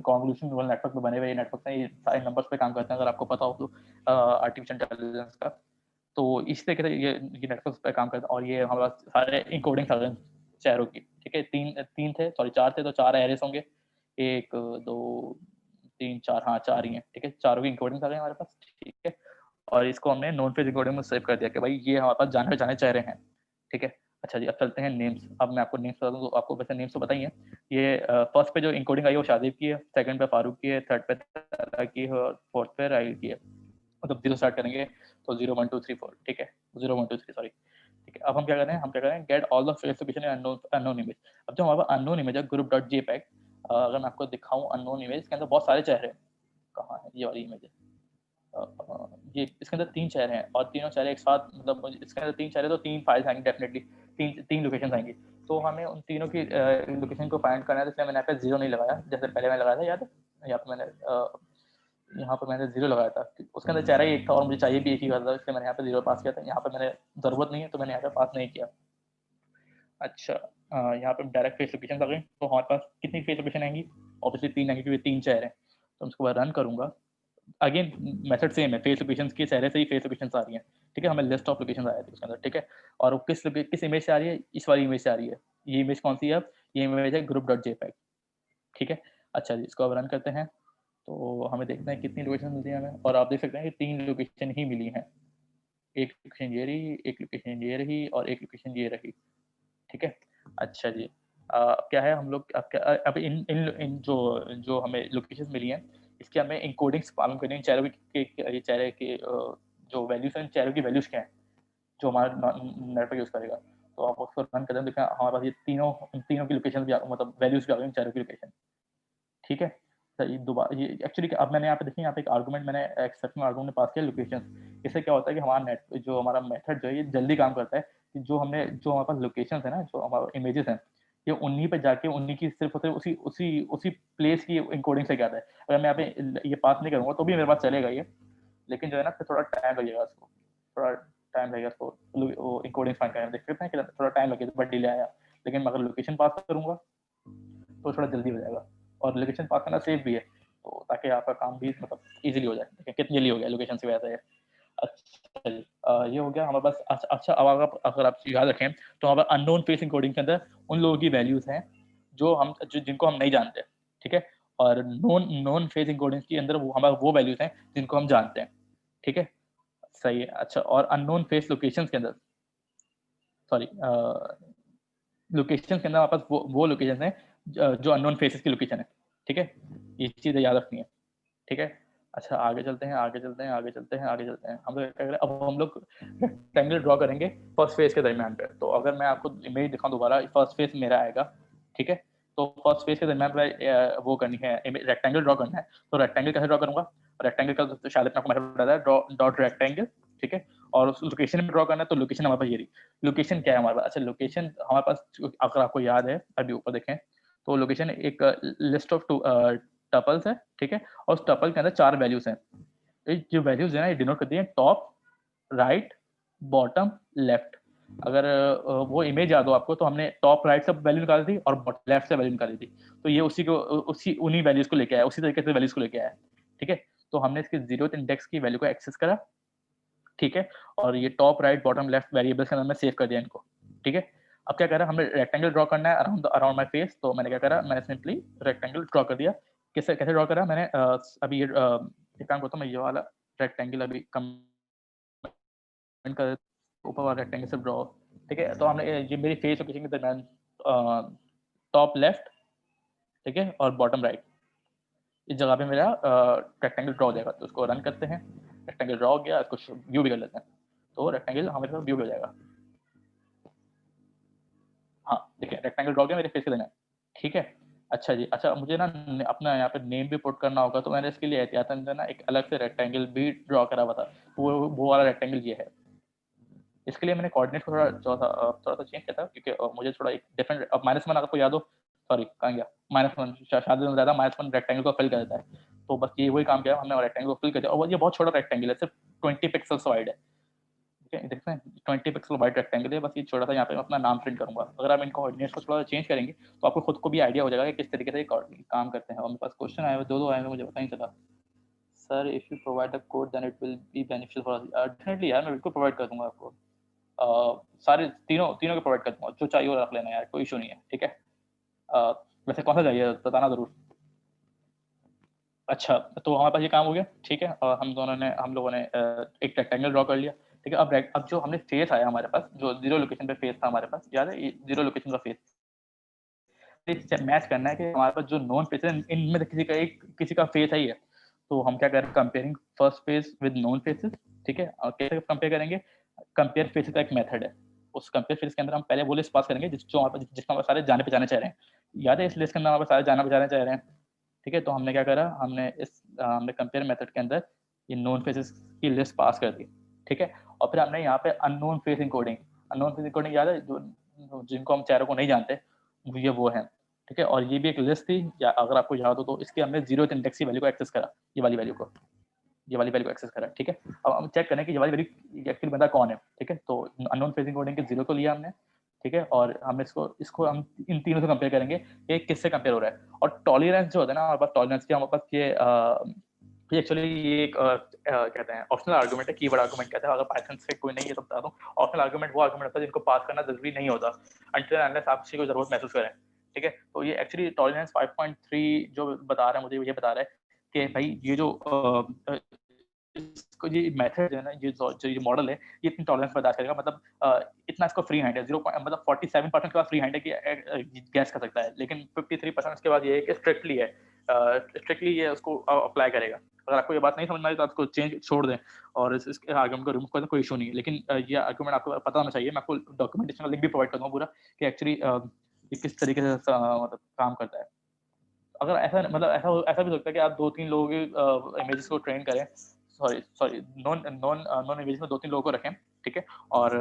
कॉन्वोल्यूशन न्यूरल नेटवर्क में बने हुए नेटवर्क हैं, ये सारे नंबर्स पे काम करते हैं, अगर आपको पता हो तो आर्टिफिशियल इंटेलिजेंस का। तो इस तरीके से ये नेटवर्क पे काम करते हैं। और ये हमारे पास सारे इंकोडिंग आ गए चेहरों की, ठीक है। तीन थे, सॉरी 4 थे, तो 4 एरेस होंगे, 1 2 3 4, हाँ 4 ही हैं, ठीक है। चारों की इंकोडिंग आ गए हमारे पास, ठीक है। और इसको हमने नॉन फेस इंकोडिंग में सेव कर दिया कि भाई ये हमारे पास जाने पहचाने चेहरे हैं, ठीक है। अच्छा जी, अब चलते हैं नेम्स। अब मैं आपको नेम्स बता दूं, तो आपको वैसे नेम्स तो पता ही है। ये फर्स्ट पे जो इंकोडिंग आई है वो शाहजेब की है, सेकंड पे फारूक की है, थर्ड पे तला की है, और फोर्थ पे राहिल की है। मतलब 0 स्टार्ट करेंगे तो 0 1 2 3 4, ठीक है, 0 1 2 3 सॉरी, ठीक है। अब हम क्या कर रहे हैं, get all the face location in unknown image. अब जो हमारा अननोन इमेज है group.jpg, अगर मैं आपको दिखाऊं अननोन इमेज, इसके अंदर बहुत सारे चेहरे हैं। कहाँ है ये वाली इमेज है, ये इसके अंदर 3 चेहरे हैं, और तीनों चेहरे एक साथ, मतलब इसके अंदर 3 चेहरे तो 3 फाइल्स आएंगी डेफिनेटली, तीन लोकेशन आएंगी। तो हमें उन तीनों की लोकेशन को फाइंड करना है, इसलिए मैंने यहाँ पे 0 नहीं लगाया जैसे पहले मैंने लगाया था, याद है। यहाँ पे मैंने 0 लगाया था, उसके अंदर चेहरा ही एक था और मुझे चाहिए भी एक ही था, इसलिए मैंने यहाँ पे 0 पास किया था। यहाँ पे मैंने जरूरत नहीं है तो मैंने यहाँ पे पास नहीं किया। अच्छा, यहाँ पे डायरेक्ट फेस लोकेशन आ गई, तो हमारे पास कितनी फेस लोकेशन आएंगी, ऑब्वियसली 3 आएंगी क्योंकि 3 चेहरे हैं। तो इसको रन करूंगा, अगेन मेथड सेम है, फेस लोकेशन की चेहरे से ही फेस लोकेशन आ रही है, ठीक है। हमें लिस्ट ऑफ लोकेशन आया था उसके अंदर, ठीक है। और वो किस इमेज से आ रही है, इस वाली इमेज से आ रही है। ये इमेज कौन सी है, अब ये इमेज है group.jpg, ठीक है। अच्छा जी, इसको अब रन करते हैं। तो हमें देखना है कितनी लोकेशन मिलती है हमें, और आप देख सकते हैं कि 3 लोकेशन ही मिली हैं, एक लोकेशन ये रही, एक लोकेशन ये रही और एक लोकेशन ये रही। ठीक है, अच्छा जी। क्या है हम लोग अब इन इन इन जो जो हमें लोकेशन मिली हैं, इसके हमें इंकोडिंग्स मालूम करनी है, चेहरों के चेहरे के जो वैल्यूज हैं, चेहरों की वैल्यूज क्या है जो हमारा नेटवर्क यूज करेगा। तो आप उसको रन करें, देखें हमारे पास ये तीनों की लोकेशन भी मतलब वैल्यूज भी आ गई चेहरों की लोकेशन। ठीक है, तो ये दोबारा ये एक्चुअली अब मैंने यहाँ पे देखिए, यहाँ पे एक आर्गुमेंट मैंने एक्सेप्शन आर्गुमेंट पास किया लोकेशन। इससे क्या होता है कि हमारा नेट जो हमारा मेथड जो है ये जल्दी काम करता है कि जो हमारे पास लोकेशन है ना, जो हमारे इमेजेस हैं, ये उन्हीं पे जाके उन्हीं की सिर्फ उसी उसी उसी प्लेस की इंकोडिंग से आता है। अगर मैं यहाँ पे ये पास नहीं करूँगा तो भी मेरे पास चलेगा ये, लेकिन जो है ना फिर थोड़ा टाइम लगेगा उसको, थोड़ा टाइम लगेगा उसको इंकोडिंग फाइंड करने में। देख सकते हैं कि थोड़ा टाइम लगेगा, बट डिले आया। लेकिन अगर लोकेशन पास करूँगा तो थोड़ा जल्दी हो जाएगा, और लोकेशन पास करना सेफ भी है, तो ताकि आपका काम भी मतलब इजीली हो जाए। देखिए कितनी जल्दी हो गया लोकेशन से वजह से। अच्छा जी, ये हो गया हमारे पास। अच्छा अब अगर आप याद रखें तो हमारे अननोन फेस इंकोडिंग के अंदर उन लोगों की वैल्यूज हैं जिनको हम नहीं जानते। ठीक है, और नॉन फेस इंकोडिंग के अंदर वो वैल्यूज हैं जिनको हम जानते हैं। ठीक है, सही है। अच्छा, और अननोन फेस लोकेशंस के अंदर, सॉरी, लोकेशन के अंदर हमारे पास वो लोकेशन है जो अननोन फेसेस की लोकेशन है। ठीक है, ये चीज़ें याद रखनी है। ठीक है, अच्छा आगे चलते हैं, आगे चलते हैं, आगे चलते हैं, आगे चलते हैं। हम लोग क्या करें, अब हम लोग रेक्टेंगल ड्रॉ करेंगे फर्स्ट फेज के दरमियान पे। तो अगर मैं आपको इमेज दिखाऊं दोबारा, फर्स्ट फेज मेरा आएगा। ठीक है, तो फर्स्ट फेज के दरमियान पे वो करनी है, रेक्टेंगल ड्रॉ करना है। तो रेक्टेंगल कैसे ड्रॉ करूंगा? रेक्टेंगल का तो शायद आपको मैंने बताया था, ड्रॉ डॉट रेक्टेंगल। ठीक है, और उस लोकेशन में ड्रॉ करना है, तो लोकेशन हमारे पास ये रही। लोकेशन क्या है हमारे पास? अच्छा, लोकेशन हमारे पास अगर आपको याद है, अभी ऊपर देखें तो लोकेशन एक लिस्ट ऑफ टपल्स है। ठीक है, और उस टपल के अंदर 4 वैल्यूज हैं। ये जो वैल्यूज है ना, ये डिनोट करती है टॉप, राइट, बॉटम, लेफ्ट। अगर वो इमेज याद हो आपको, तो हमने टॉप राइट से वैल्यू निकाली थी और लेफ्ट से वैल्यू निकाली थी। तो ये उन्हीं वैल्यूज को लेके आया, उसी तरीके से वैल्यूज को लेके आया। ठीक है, तो हमने इसके 0th इंडेक्स की वैल्यू को एक्सेस करा। ठीक है, और ये top, right, bottom, left variables के अंदर मैं सेव कर दिया इनको। ठीक है, अब क्या करा, हमें रेक्टेंगल ड्रॉ करना है अराउंड माय फेस। तो मैंने क्या करा, मैंने सिंपली रेक्टेंगल ड्रॉ कर दिया। कैसे ड्रॉ करा मैंने? अभी ये एक काम करता हूँ, मैं ये वाला रेक्टेंगल अभी कमेंट कर, ऊपर वाला रेक्टेंगल से ड्रॉ। ठीक है, तो हमने ये मेरी फेस लोकेशन के दरमियान टॉप लेफ्ट, ठीक है, और बॉटम राइट, इस जगह पे मेरा रेक्टेंगल ड्रॉ हो जाएगा। तो उसको रन करते हैं, रेक्टेंगल ड्रॉ हो गया, इसको व्यू भी कर लेते हैं। तो रेक्टेंगल हमारे पास व्यू हो जाएगा। हाँ, देखिए रेक्टेंगल ड्रॉ गया मेरे फेस के देना। ठीक है, अच्छा जी। अच्छा, मुझे ना अपना यहाँ पे नेम भी पुट करना होगा, तो मैंने इसके लिए एहतियातन ना एक अलग से रेक्टेंगल भी ड्रॉ करा हुआ था। वो वाला रेक्टेंगल ये है। इसके लिए मैंने कोऑर्डिनेट को थोड़ा सा चेंज किया था, क्योंकि मुझे थोड़ा एक डिफरेंट, अब -1 आपको याद हो, सॉरी कहाँ गया, -1 शायद ज़्यादा, -1 रेक्टेंगल को फिल कर देता है। तो बस ये वही काम किया हमने, रेक्टेंगल को फिल कर दिया। और ये बहुत छोटा रेक्टेंगल है, सिर्फ 20 पिक्सल्स वाइड है। ठीक है, देखते हैं 20 पिक्सल वाइड रेक्टेंगल है, बस ये छोटा सा। यहाँ पे मैं अपना नाम प्रिंट करूंगा। अगर आप इन कोऑर्डिनेट्स को थोड़ा चेंज करेंगे तो आपको खुद को भी आइडिया हो जाएगा कि किस तरीके से काम करते हैं। और मेरे पास क्वेश्चन आए हुए दो आए हुए, मुझे पता नहीं चला। Sir if you provide the code then it will be beneficial for us. Definitely यार, मैं बिल्कुल प्रोवाइड कर दूंगा आपको। सारे तीनों के प्रोवाइड कर दूंगा, जो चाहिए वो रख लेना यार, कोई इशू नहीं है। ठीक है, वैसे कौन सा चाहिए बताना जरूर। अच्छा, तो हमारे पास ये काम हो गया। ठीक है, और हम लोगों ने एक रेक्टेंगल ड्रॉ कर लिया। ठीक है, अब जो हमने फेस आया हमारे पास, जो 0 लोकेशन पे फेस था हमारे पास, याद है, ये 0 लोकेशन का फेस मैच करना है कि हमारे पास जो नॉन फेस है, इनमें से किसी का फेस है ही है। तो हम क्या करें, comparing first face with non faces. ठीक है, और कैसे कंपेयर करेंगे? कंपेयर फेसेस का एक मेथड है। उस कंपेयर फेस के अंदर हम पहले वो लिस्ट पास करेंगे जिसमें हमारे सारे जाने पहचाने चेहरे हैं। याद है, इस लिस्ट के अंदर हमारे सारे जाने पहचाने चेहरे हैं। ठीक है, तो हमने क्या करा, हमने कंपेयर मेथड के अंदर ये नोन फेसेस की लिस्ट पास कर दी। ठीक है, और फिर हमने यहाँ पे अननोन फेस इंकोडिंग याद है, जो जिनको हम चेहरों को नहीं जानते, ये वो है। ठीक है, और ये भी एक लिस्ट थी, या अगर आपको याद हो तो इसके हमने 0th इंडेक्स की वैल्यू को एक्सेस करा, ये वाली वैल्यू को एक्सेस करा। ठीक है, अब हम चेक करें कि ये वाली वैल्यू एक्चुअली बंदा कौन है। ठीक है, तो अननोन फेस इंकोडिंग के 0 को लिया हमने। ठीक है, और हम इसको हम इन तीनों से कंपेयर करेंगे कि किससे कंपेयर हो रहा है। और टॉलरेंस जो होता है ना हमारे पास, टॉलरेंस की हमारे पास ये एक्चुअली ये एक कहते हैं ऑप्शनल आर्गुमेंट है, कीवर्ड आर्गुमेंट कहते हैं। अगर पाइथन से कोई नहीं है तो बता दूं, ऑप्शनल आर्गुमेंट वो आर्गुमेंट होता है जिनको पास करना जरूरी नहीं होता अनटिल अनलेस आप किसी को जरूरत महसूस करें। ठीक है, तो ये एक्चुअली टॉलरेंस 5.3 जो बता रहा है, मुझे ये बता रहा है कि भाई ये जो इसको ये मेथड जो है ना, ये मॉडल है, ये इतनी टॉलरेंस बर्दाश्त करेगा, मतलब इतना इसको फ्री हैंड है, 0 मतलब 47% के बाद फ्री हैंड है कि गैस कर सकता है, लेकिन 53% उसके बाद ये है कि स्ट्रिक्टली है, स्ट्रिक्टली ये उसको अप्लाई करेगा। अगर आपको ये बात नहीं समझ में आई तो आपको चेंज छोड़ दें और इसके आर्गुमेंट को रिमूव कर दें, कोई इशू नहीं है। लेकिन ये आर्गुमेंट आपको पता होना चाहिए, मैं आपको डॉक्यूमेंटेशन का लिंक भी प्रोवाइड कर दूंगा पूरा कि एक्चुअली ये किस तरीके से मतलब काम करता है। अगर ऐसा मतलब ऐसा भी हो सकता है कि आप 2-3 लोगों की इमेजेस को ट्रेन करें, सॉरी नॉन इमेजेस में 2-3 लोगों को रखें, ठीक है? और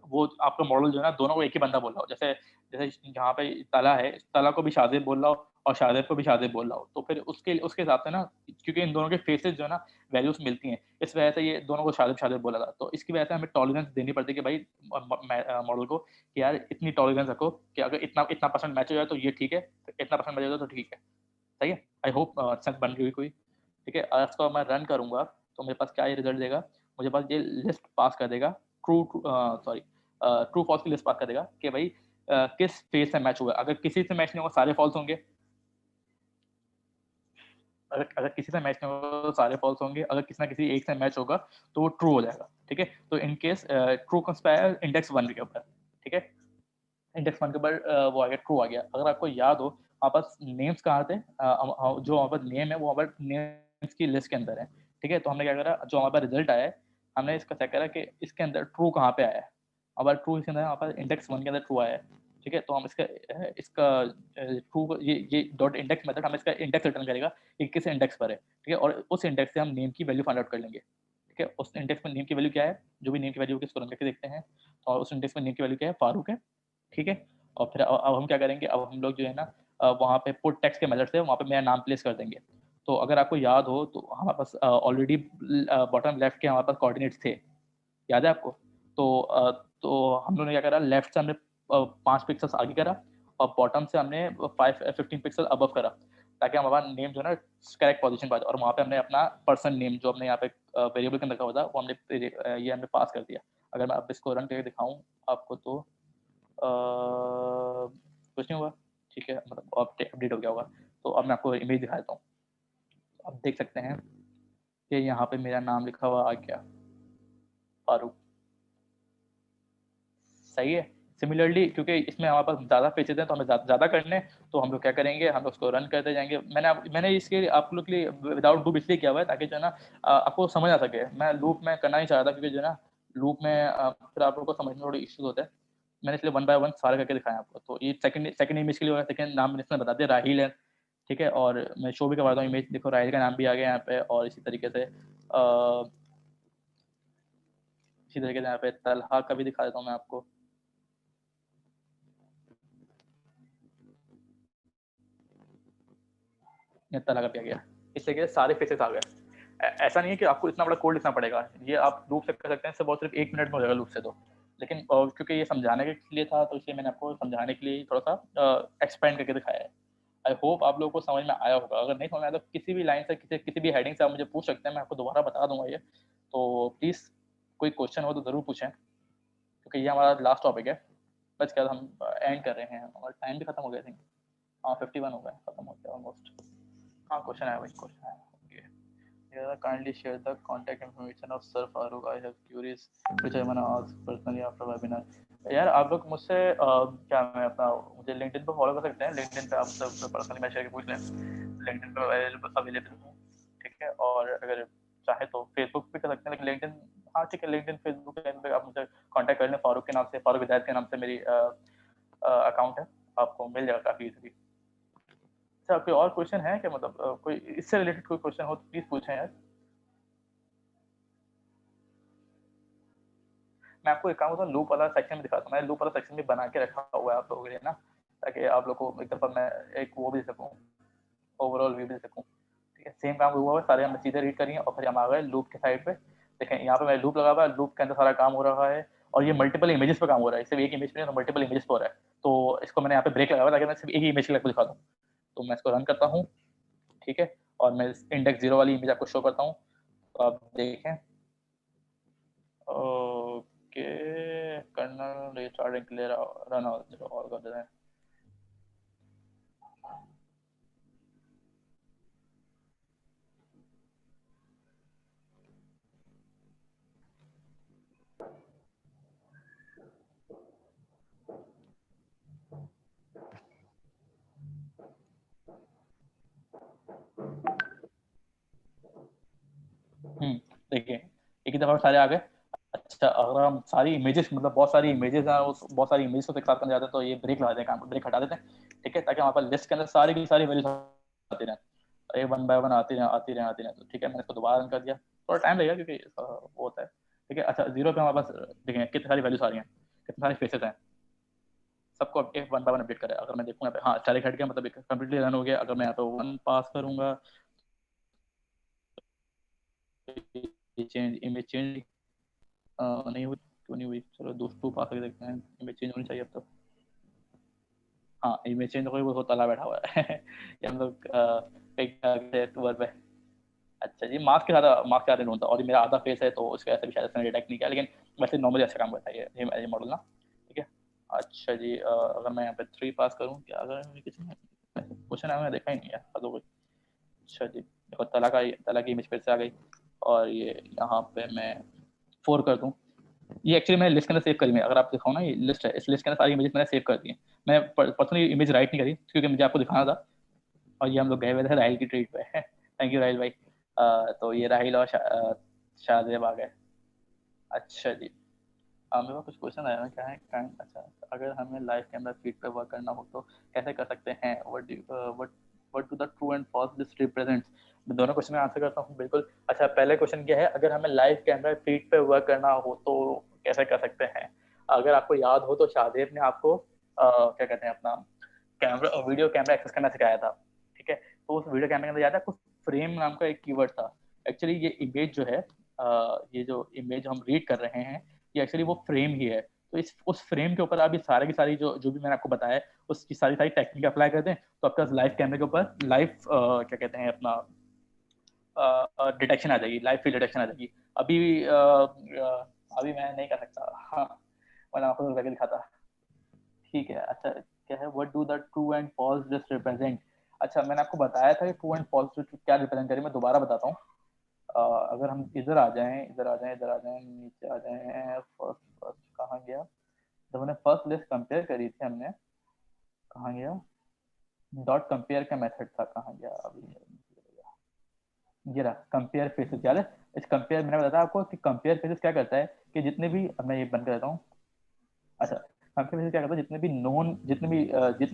वो आपका मॉडल जो है ना, दोनों को एक ही बंदा बोल रहा हो, जैसे जैसे यहाँ पे तला है, तला को भी शाहज़ेब बोल रहा हो और शाहज़ेब को भी शाहज़ेब बोल रहा हो, तो फिर उसके हिसाब से ना, क्योंकि इन दोनों के फेसेस जो है ना वैल्यूज मिलती हैं, इस वजह से ये दोनों को शाहज़ेब शाहज़ेब बोला था। तो इसकी वजह से हमें टॉलरेंस देनी पड़ती है कि भाई मॉडल को कि यार इतनी टॉलरेंस रखो कि अगर इतना इतना परसेंट मैच हो जाए तो ये ठीक है, इतना परसेंट मैच हो जाए तो ठीक है। सही है? आई होप सेंस बन गई कोई। ठीक है? आज इसको मैं रन करूँगा तो मेरे पास क्या ये रिजल्ट देगा, मुझे पास ये लिस्ट पास कर देगा, ट्रू फॉल्स की लिस्ट पास कर देगा कि भाई किस फेज से मैच हुआ है। अगर किसी से मैच नहीं होगा सारे फॉल्स होंगे, अगर अगर किसी से मैच नहीं होगा तो सारे फॉल्स होंगे, अगर किसी ना किसी एक से मैच होगा तो वो ट्रू हो जाएगा। ठीक है? तो in case true conspire index 1 के ऊपर। ठीक है? इंडेक्स 1 के ऊपर वो आ गया, ट्रू आ गया। अगर आपको याद हो हमारे पास नेम्स कहाँ थे, जो हमारे पास नेम है वो हमारे नेम्स की लिस्ट के अंदर है। ठीक है? तो हमने क्या करा, जो हमारे पास रिजल्ट आया है, हमने इसका चेक करा कि इसके अंदर ट्रू कहाँ पे आया है। हमारा ट्रू इसके अंदर, हमारे पास इंडेक्स 1 के अंदर ट्रू आया है। ठीक है? तो हम इसका इसका ट्रू ये डॉट इंडेक्स मेथड हमें इसका इंडेक्स रिटर्न करेगा कि किस इंडेक्स पर है। ठीक है? और उस इंडेक्स से हम नेम की वैल्यू फाइंड आउट कर लेंगे। ठीक है? उस इंडेक्स में नेम की वैल्यू क्या है, जो भी नेम की वैल्यू है उसको रन करके देखते हैं। और उस इंडेक्स में नेम की वैल्यू क्या है, फारूक है। ठीक है? और फिर अब हम क्या करेंगे, अब हम लोग जो है ना वहाँ पे पुट टेक्स्ट के मेथड से वहाँ पे मेरा नाम प्लेस कर देंगे। तो अगर आपको याद हो तो हमारे पास ऑलरेडी बॉटम लेफ्ट के हमारे पास कोऑर्डिनेट्स थे, याद है आपको? तो हम लोगों ने क्या करा, लेफ्ट से हमने 5 पिक्सेल्स आगे करा और बॉटम से हमने 15 पिक्सल अबव करा, ताकि हमारा नेम जो है ना करेक्ट पोजीशन पर आ जाए। और वहाँ पे हमने अपना पर्सन नेम जो हमने यहाँ पे वेरिएबल के अंदर रखा हुआ था वो हमने ये हमने पास कर दिया। अगर मैं अब इसको रन करके दिखाऊँ आपको तो कुछ नहीं हुआ। ठीक है, मतलब अपडेट हो गया होगा। तो अब मैं आपको इमेज दिखा देता हूँ। आप देख सकते हैं कि यहाँ पे मेरा नाम लिखा हुआ आ गया, फारूक। सही है। सिमिलरली क्योंकि इसमें हमारे पास ज़्यादा पेजेस हैं तो हमें ज़्यादा करने हैं, तो हम लोग क्या करेंगे, हम लोग उसको रन करते जाएंगे। मैंने इसके आप लोग के लिए विदाउट लूप इसलिए किया हुआ है ताकि जो है ना आपको समझ आ सके। मैं लूप में करना ही चाह रहा था क्योंकि जो है ना लूप में फिर आप लोग को समझने में थोड़े इश्यूज होते हैं। मैंने इसलिए 1 बाय 1 सारे करके दिखाया आपको। तो ये सेकंड इमेज के लिए होगा, सेकंड नाम मैंने इसमें बता दिया, राहिल है। ठीक है? और मैं शो भी करवा रहा हूँ इमेज, देखो राहिल का नाम भी आ गया यहाँ पे। और इसी तरीके से यहाँ पे तलहा का भी दिखा देता हूँ मैं आपको। तलहा का भी आ गया। इस तरीके से सारे फेसेस आ गए। ऐसा नहीं है कि आपको इतना बड़ा कोड लिखना पड़ेगा, ये आप लूप से कर सकते हैं। सिर्फ और सिर्फ 1 मिनट में हो जाएगा लूप से तो। लेकिन क्योंकि ये समझाने के लिए था तो इसलिए मैंने आपको समझाने के लिए थोड़ा सा एक्सपेंड करके दिखाया है। आई होप आप लोगों को समझ में आया होगा। अगर नहीं समझ में आया तो किसी भी लाइन से किसी भी हेडिंग से आप मुझे पूछ सकते हैं, मैं आपको दोबारा बता दूंगा ये। तो प्लीज़ कोई क्वेश्चन हो तो ज़रूर पूछें, क्योंकि ये हमारा लास्ट टॉपिक है। बस क्या हम एंड कर रहे हैं और टाइम भी खत्म हो गया। हाँ 51 हो गया, खत्म हो गया ऑलमोस्ट। हाँ क्वेश्चन है भाई, क्वेश्चन है। Okay, yeah, kindly share the contact information of Sir Farooq. I have queries which I wanna ask personally after webinar. यार आप लोग मुझसे क्या मैं अपना मुझे लिंक्डइन पे फॉलो कर सकते हैं। लिंक्डइन पे आप सब पर्सनली मैसेज करके पूछ लें। लिंक्डइन पे अवेलेबल हूँ। ठीक है? और अगर चाहे तो फेसबुक पे कर सकते हैं, लेकिन लिंक्डइन, हाँ ठीक है, लिंक्डइन फेसबुक पे आप मुझे कांटेक्ट कर लें। फारूक के नाम से, फारूक हिदायत के नाम से मेरी अकाउंट है, आपको मिल जाएगा काफ़ी ईजिली। अच्छा, कोई और क्वेश्चन है क्या? मतलब कोई इससे रिलेटेड कोई क्वेश्चन हो तो प्लीज़ पूछें यार। मैं आपको एक काम करता हूँ, लूप वाला सेक्शन भी दिखाता हूँ। मैंने लूप वाला सेक्शन भी बना के रखा हुआ है आप लोगों के लिए ना, ताकि आप लोग को एक दफ़ा मैं एक वो भी दे सकूँ, ओवरऑल व्यू भी दे सकूँ। ठीक है? सेम काम हुआ है, सारे हम सीधे रीड करिए और फिर हम आ गए लूप के साइड पे। देखें यहाँ पे मैं लूप लगा हुआ है, लूप के अंदर सारा काम हो रहा है और ये मल्टीपल इमेजेस पे काम हो रहा है। सिर्फ एक इमेज पे नहीं, तो मल्टीपल इमेजेस पे हो रहा है। तो इसको मैंने यहाँ पे ब्रेक लगा हुआ है ताकि मैं सिर्फ एक ही इमेज के लिए आपको दिखा दूँ। तो मैं इसको रन करता हूँ। ठीक है? और मैं इंडेक्स 0 वाली इमेज आपको शो करता हूँ, तो आप देखें। Okay, kernel restarting clear run और कर दें। दफ़ा सारे आ गए। अच्छा, अगर हम सारी इमेजेस मतलब बहुत सारी इमेजेस हैं, उस बहुत सारी इमेजेस को एक साथ करने जाते हैं तो ये ब्रेक लगा देते हैं, ब्रेक हटा देते हैं, ठीक है, ताकि हमारे पास लिस्ट के अंदर सारी की सारी वैल्यूज आती रहें, ये वन बाय वन आती रहें। तो ठीक है, मैंने इसको दोबारा रन कर दिया, थोड़ा टाइम लगेगा क्योंकि वो होता है, ठीक है। अच्छा, जीरो पे हमारे पास देखें कितनी सारी वैल्यूज आ रही हैं, कितने सारे फेसेस हैं, सबको अब एक वन बाय वन अपडेट करें। अगर मैं देखूँ यहाँ पे, हाँ स्टैटिक हट गया, मतलब कंप्लीटली रन हो गया। अगर मैं यहाँ पे वन पास करूँगा, चेंज इमेज चेंज नहीं हुई, क्यों नहीं हुई, चलो दोस्तों पास करके देखते हैं, इमेज चेंज होनी चाहिए अब तो। हाँ, इमेज चेंज हो गई, वो ताला बैठा हुआ है ये हम लोग टूर पे। अच्छा जी, मास्क के साथ ढूंढता, और ये मेरा आधा फेस है तो उसके वजह से भी शायद इसने डिटेक्ट नहीं किया, लेकिन वैसे नॉर्मली अच्छा काम करता है ये मॉडल ना, ठीक है। अच्छा जी, अगर मैं यहाँ पे 3 पास करूँ, क्या अगर किसी ने क्वेश्चन आया, मैं देखा ही नहीं है हद हो गई। अच्छा जी, देखो तला की इमेज फिर से आ गई, और ये यहाँ पे मैं 4 कर दूँ। ये एक्चुअली मैंने लिस्ट के अंदर सेव करी है, अगर आप दिखाओ ना, ये लिस्ट है, इस लिस्ट के अंदर सारी इमेजेस मैंने सेव कर दी है। मैं पर्सनली इमेज राइट नहीं करी क्योंकि मुझे आपको दिखाना था, और ये हम लोग गए हुए थे राहिल की ट्रीट पे थैंक यू राहिल भाई। तो ये राहिल और शाहजेब आ गए। अच्छा जी, मेरे पास कुछ क्वेश्चन आया है, क्या है अच्छा, अगर हमें लाइव कैमरा फीड पे वर्क करना हो तो कैसे कर सकते हैं, what do the true and false list represents. मैं दोनों क्वेश्चन का आंसर करता हूँ, बिल्कुल। अच्छा, पहले क्वेश्चन क्या है, अगर हमें लाइव कैमरा फीड पे वर्क करना हो तो कैसे कर सकते हैं। अगर आपको याद हो तो शाहजेब ने आपको क्या कहते हैं अपना वीडियो कैमरा एक्सेस करना सिखाया था, ठीक है। तो उस वीडियो कैमरे के अंदर याद है आपको, फ्रेम नाम का एक कीवर्ड था। एक्चुअली ये इमेज जो है, ये जो इमेज हम रीड कर रहे हैं, ये एक्चुअली वो फ्रेम ही है। तो इस उस फ्रेम के ऊपर आप ये सारी की सारी जो भी मैंने आपको बताया है, उसकी सारी सारी टेक्निक अप्लाई कर दें, तो आपका लाइव कैमरे के ऊपर लाइव क्या कहते हैं अपना डिटेक्शन आ जाएगी, लाइव फील्ड डिटेक्शन आ जाएगी। अभी मैं नहीं कर सकता, हाँ, वरना आपको तो करके दिखाता, ठीक है। अच्छा, क्या है, what do the true and false list represent. अच्छा, मैंने आपको बताया था कि ट्रू एंड फॉल्स क्या रिप्रेजेंट करें, मैं दोबारा बताता हूँ। अगर हम इधर आ जाएं, नीचे आ जाएं, फर्स्ट फर्स्ट कहाँ गया, जब हमने फर्स्ट लिस्ट कंपेयर करी थी हमने, कहाँ गया, डॉट कंपेयर का मेथड था, कहाँ गया अभी, ये रहा कंपेयर फेसेस, याद है। इस कंपेयर मैंने बताया आपको कि कंपेयर फेसेस क्या करता है कि जितने भी, अब मैं ये बंद कर देता हूँ। अच्छा, कंपेयर फेसेस क्या करता है, जितने भी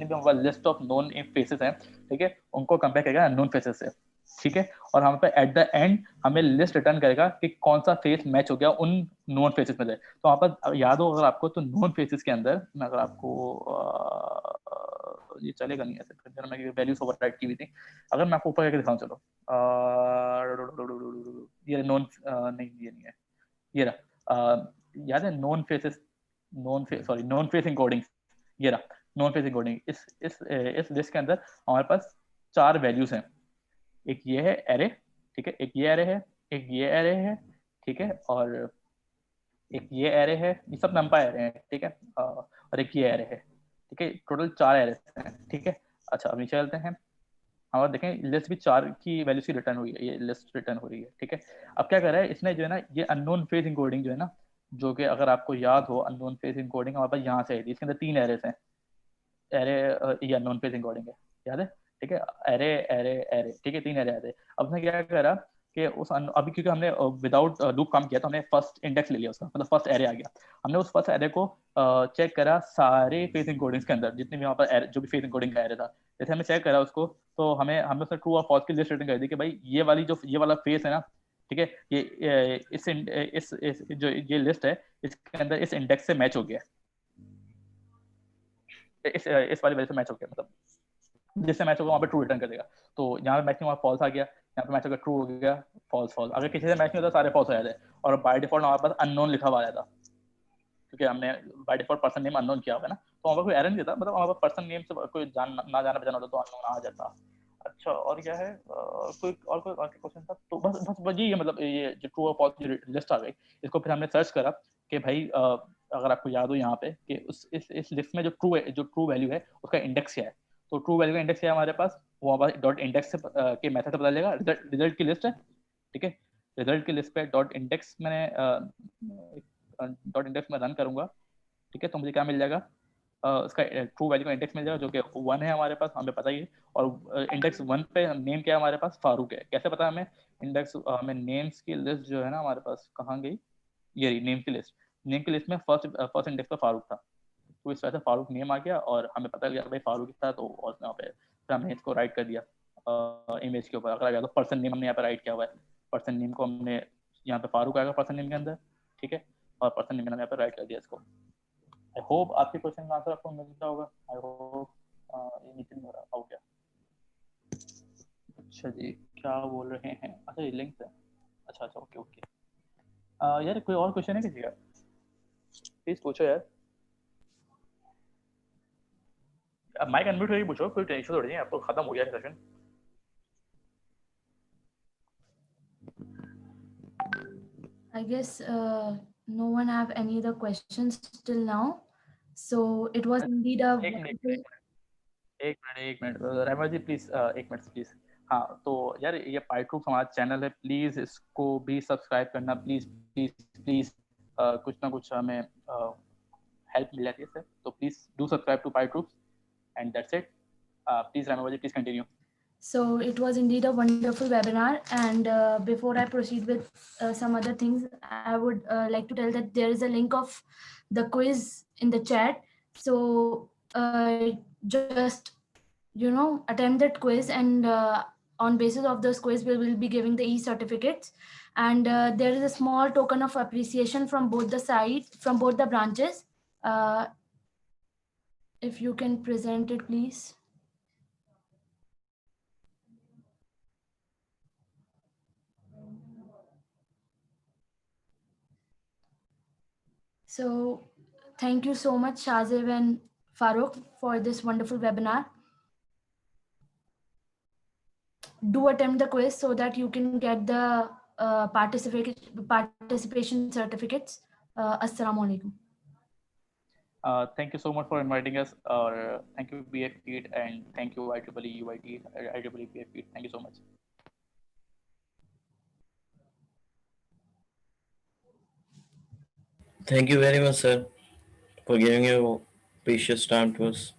हमारे लिस्ट ऑफ नोन फेसेस हैं, ठीक है, उनको कंपेयर करेगा अननोन फेसेस से, ठीक है। और हम पे एट द एंड हमें लिस्ट रिटर्न करेगा कि कौन सा फेस मैच हो गया उन नोन फेसेस में से। तो वहाँ पर याद हो अगर आपको, तो नोन फेसेस के अंदर मैं अगर आपको ये चलेगा नहीं ऐसे, फिर मैं वैल्यूज ओवरराइट की हुई थी, अगर मैं आपको ऊपर करके दिखाऊं, चलो ये नॉन नहीं, ये नहीं है, ये रहा, याद है non faces, non face encoding, ये रहा नॉन फेस एन्कोडिंग। इस लिस्ट के अंदर हमारे पास 4 वैल्यूज हैं, एक ये है एरे, ठीक है, एक ये एरे है, एक ये एरे है, ठीक है, और एक ये एरे है, ये सब नंबर एरे हैं, ठीक है, और एक ये एरे है, ठीक है, टोटल 4 एरे हैं, ठीक है। अच्छा, अब नीचे चलते हैं, और देखें लिस्ट भी 4 की वैल्यू से रिटर्न हुई है, ये लिस्ट रिटर्न हो रही है, ठीक है। अब क्या कर रहा है इसने, जो है ना, ये अननोन फेस इनकोडिंग जो है ना, जो कि अगर आपको याद हो, अननोन फेस इनकोडिंग हमारे पास यहाँ से है, इसके अंदर 3 एरेस हैं, एरे, ये अननोन फेस इनकोडिंग है, याद है, ठीक है, एरे एरे एरे, ठीक है, 3 एरे आते हैं। अब उसने क्या करा कि अभी क्योंकि हमने विदाउट लूप काम किया, तो हमने फर्स्ट इंडेक्स ले लिया उसका, मतलब फर्स्ट एरे आ गया। हमने उस फर्स्ट एरे को चेक करा सारे फेस इनकोडिंग्स के अंदर, जितने भी वहाँ पर जो भी फेस इनकोडिंग का एरे था, जैसे हमने चेक करा उसको, तो हमें उसने ट्रू और फॉल्स की लिस्ट रिटर्न कर दी कि भाई ये वाला फेस है ना, ठीक है, ये इस जो ये लिस्ट है, इसके अंदर इस इंडेक्स से मैच हो गया, इस वाली वजह से मैच हो गया, मतलब जिससे मैच होगा वहाँ पे ट्रू रिटर्न कर देगा। तो यहाँ पे मैच नहीं हुआ, फॉल्स आ गया, यहाँ पे मैच होगा ट्रू हो गया, फॉल्स फॉल्स। अगर किसी से मैच नहीं होता सारे फॉल्स हो जाते, और बाय डिफॉल्ट हमारे पास अननोन लिखा हुआ आया था, क्योंकि हमने by default person name unknown किया होगा ना, तो वहाँ पर कोई एरर नहीं था, मतलब वहाँ पर पर्सन नेम से कोई ना जाना पहचाना होता तो अननोन आ जाता। अच्छा, और क्या है, कोई और क्वेश्चन था, तो बस यही है, मतलब ये जो ट्रू और फॉल्स की लिस्ट आ गई, इसको फिर हमने सर्च करा कि भाई अगर आपको याद हो यहाँ पे कि इस लिस्ट में जो ट्रू वैल्यू है उसका इंडेक्स क्या है। तो ट्रू वैल्यू का इंडेक्स क्या है हमारे पास, वो हमारे डॉट इंडेक्स से के मेथड से पता चलेगा, रिजल्ट की लिस्ट है, ठीक है। रिजल्ट की लिस्ट पे डॉट इंडेक्स मैंने डॉट इंडेक्स में रन करूंगा, ठीक है, तो मुझे क्या मिल जाएगा, उसका ट्रू वैल्यू का इंडेक्स मिल जाएगा जो कि 1 है हमारे पास, हमें पता ही है। और इंडेक्स 1 पे नेम क्या है हमारे पास, फारूक है। कैसे पता हमें? इंडेक्स हमें नेम्स की लिस्ट जो है ना हमारे पास, कहाँ गई, ये रही नेम की लिस्ट। नेम की लिस्ट में फर्स्ट इंडेक्स पर फारूक था, तो इस वजह से फारूक नेम आ गया और हमें पता गया भाई फारूक था, तो और यहाँ पे फिर हमने इसको राइट कर दिया इमेज के ऊपर। अगर आ गया तो पर्सन नेम हमने यहाँ पे राइट किया हुआ है, पर्सन नेम को हमने यहाँ पे फारूक आएगा पर्सन नेम के अंदर, ठीक है, और पर्सन नेम हमने यहाँ पे राइट कर दिया इसको। आई होप आपके क्वेश्चन का आंसर आपको मिल गया होगा। आई होप ये नीचे हो रहा हो गया। अच्छा जी, क्या बोल रहे हैं? अच्छा ये लिंक है, अच्छा अच्छा ओके ओके। यार कोई और क्वेश्चन है किसी का? प्लीज पूछो यार। माइक अनम्यूट करके पूछो, कोई टेंशन थोड़ी नहीं, आपको खत्म हो गया session. I guess no one have any other questions till now. So it was indeed a एक मिनट wonderful. एक मिनट रहमा जी प्लीज, एक मिनट प्लीज। हाँ तो यार ये पाइट्रूप हमारा चैनल है, प्लीज इसको भी सब्सक्राइब करना, प्लीज प्लीज प्लीज। कुछ ना कुछ हमें हेल्प मिल जाती है सर, तो प्लीज डू सब्सक्राइब टू पाइट्रूप and that's it. Please Rahma ji please continue. So it was indeed a wonderful webinar. And before I proceed with some other things, I would like to tell that there is a link of the quiz in the chat. So just, attempt that quiz, and on basis of those quiz, we will be giving the e-certificates. And there is a small token of appreciation from both the sides, from both the branches. If you can present it, please. So thank you so much, Shazib and Farooq, for this wonderful webinar. Do attempt the quiz so that you can get the participation certificates. Assalamu alaikum. Thank you so much for inviting us, or thank you BFPED, and thank you IEEE UIT, IEEE BFPED. Thank you so much. Thank you very much, sir, for giving your precious time to us.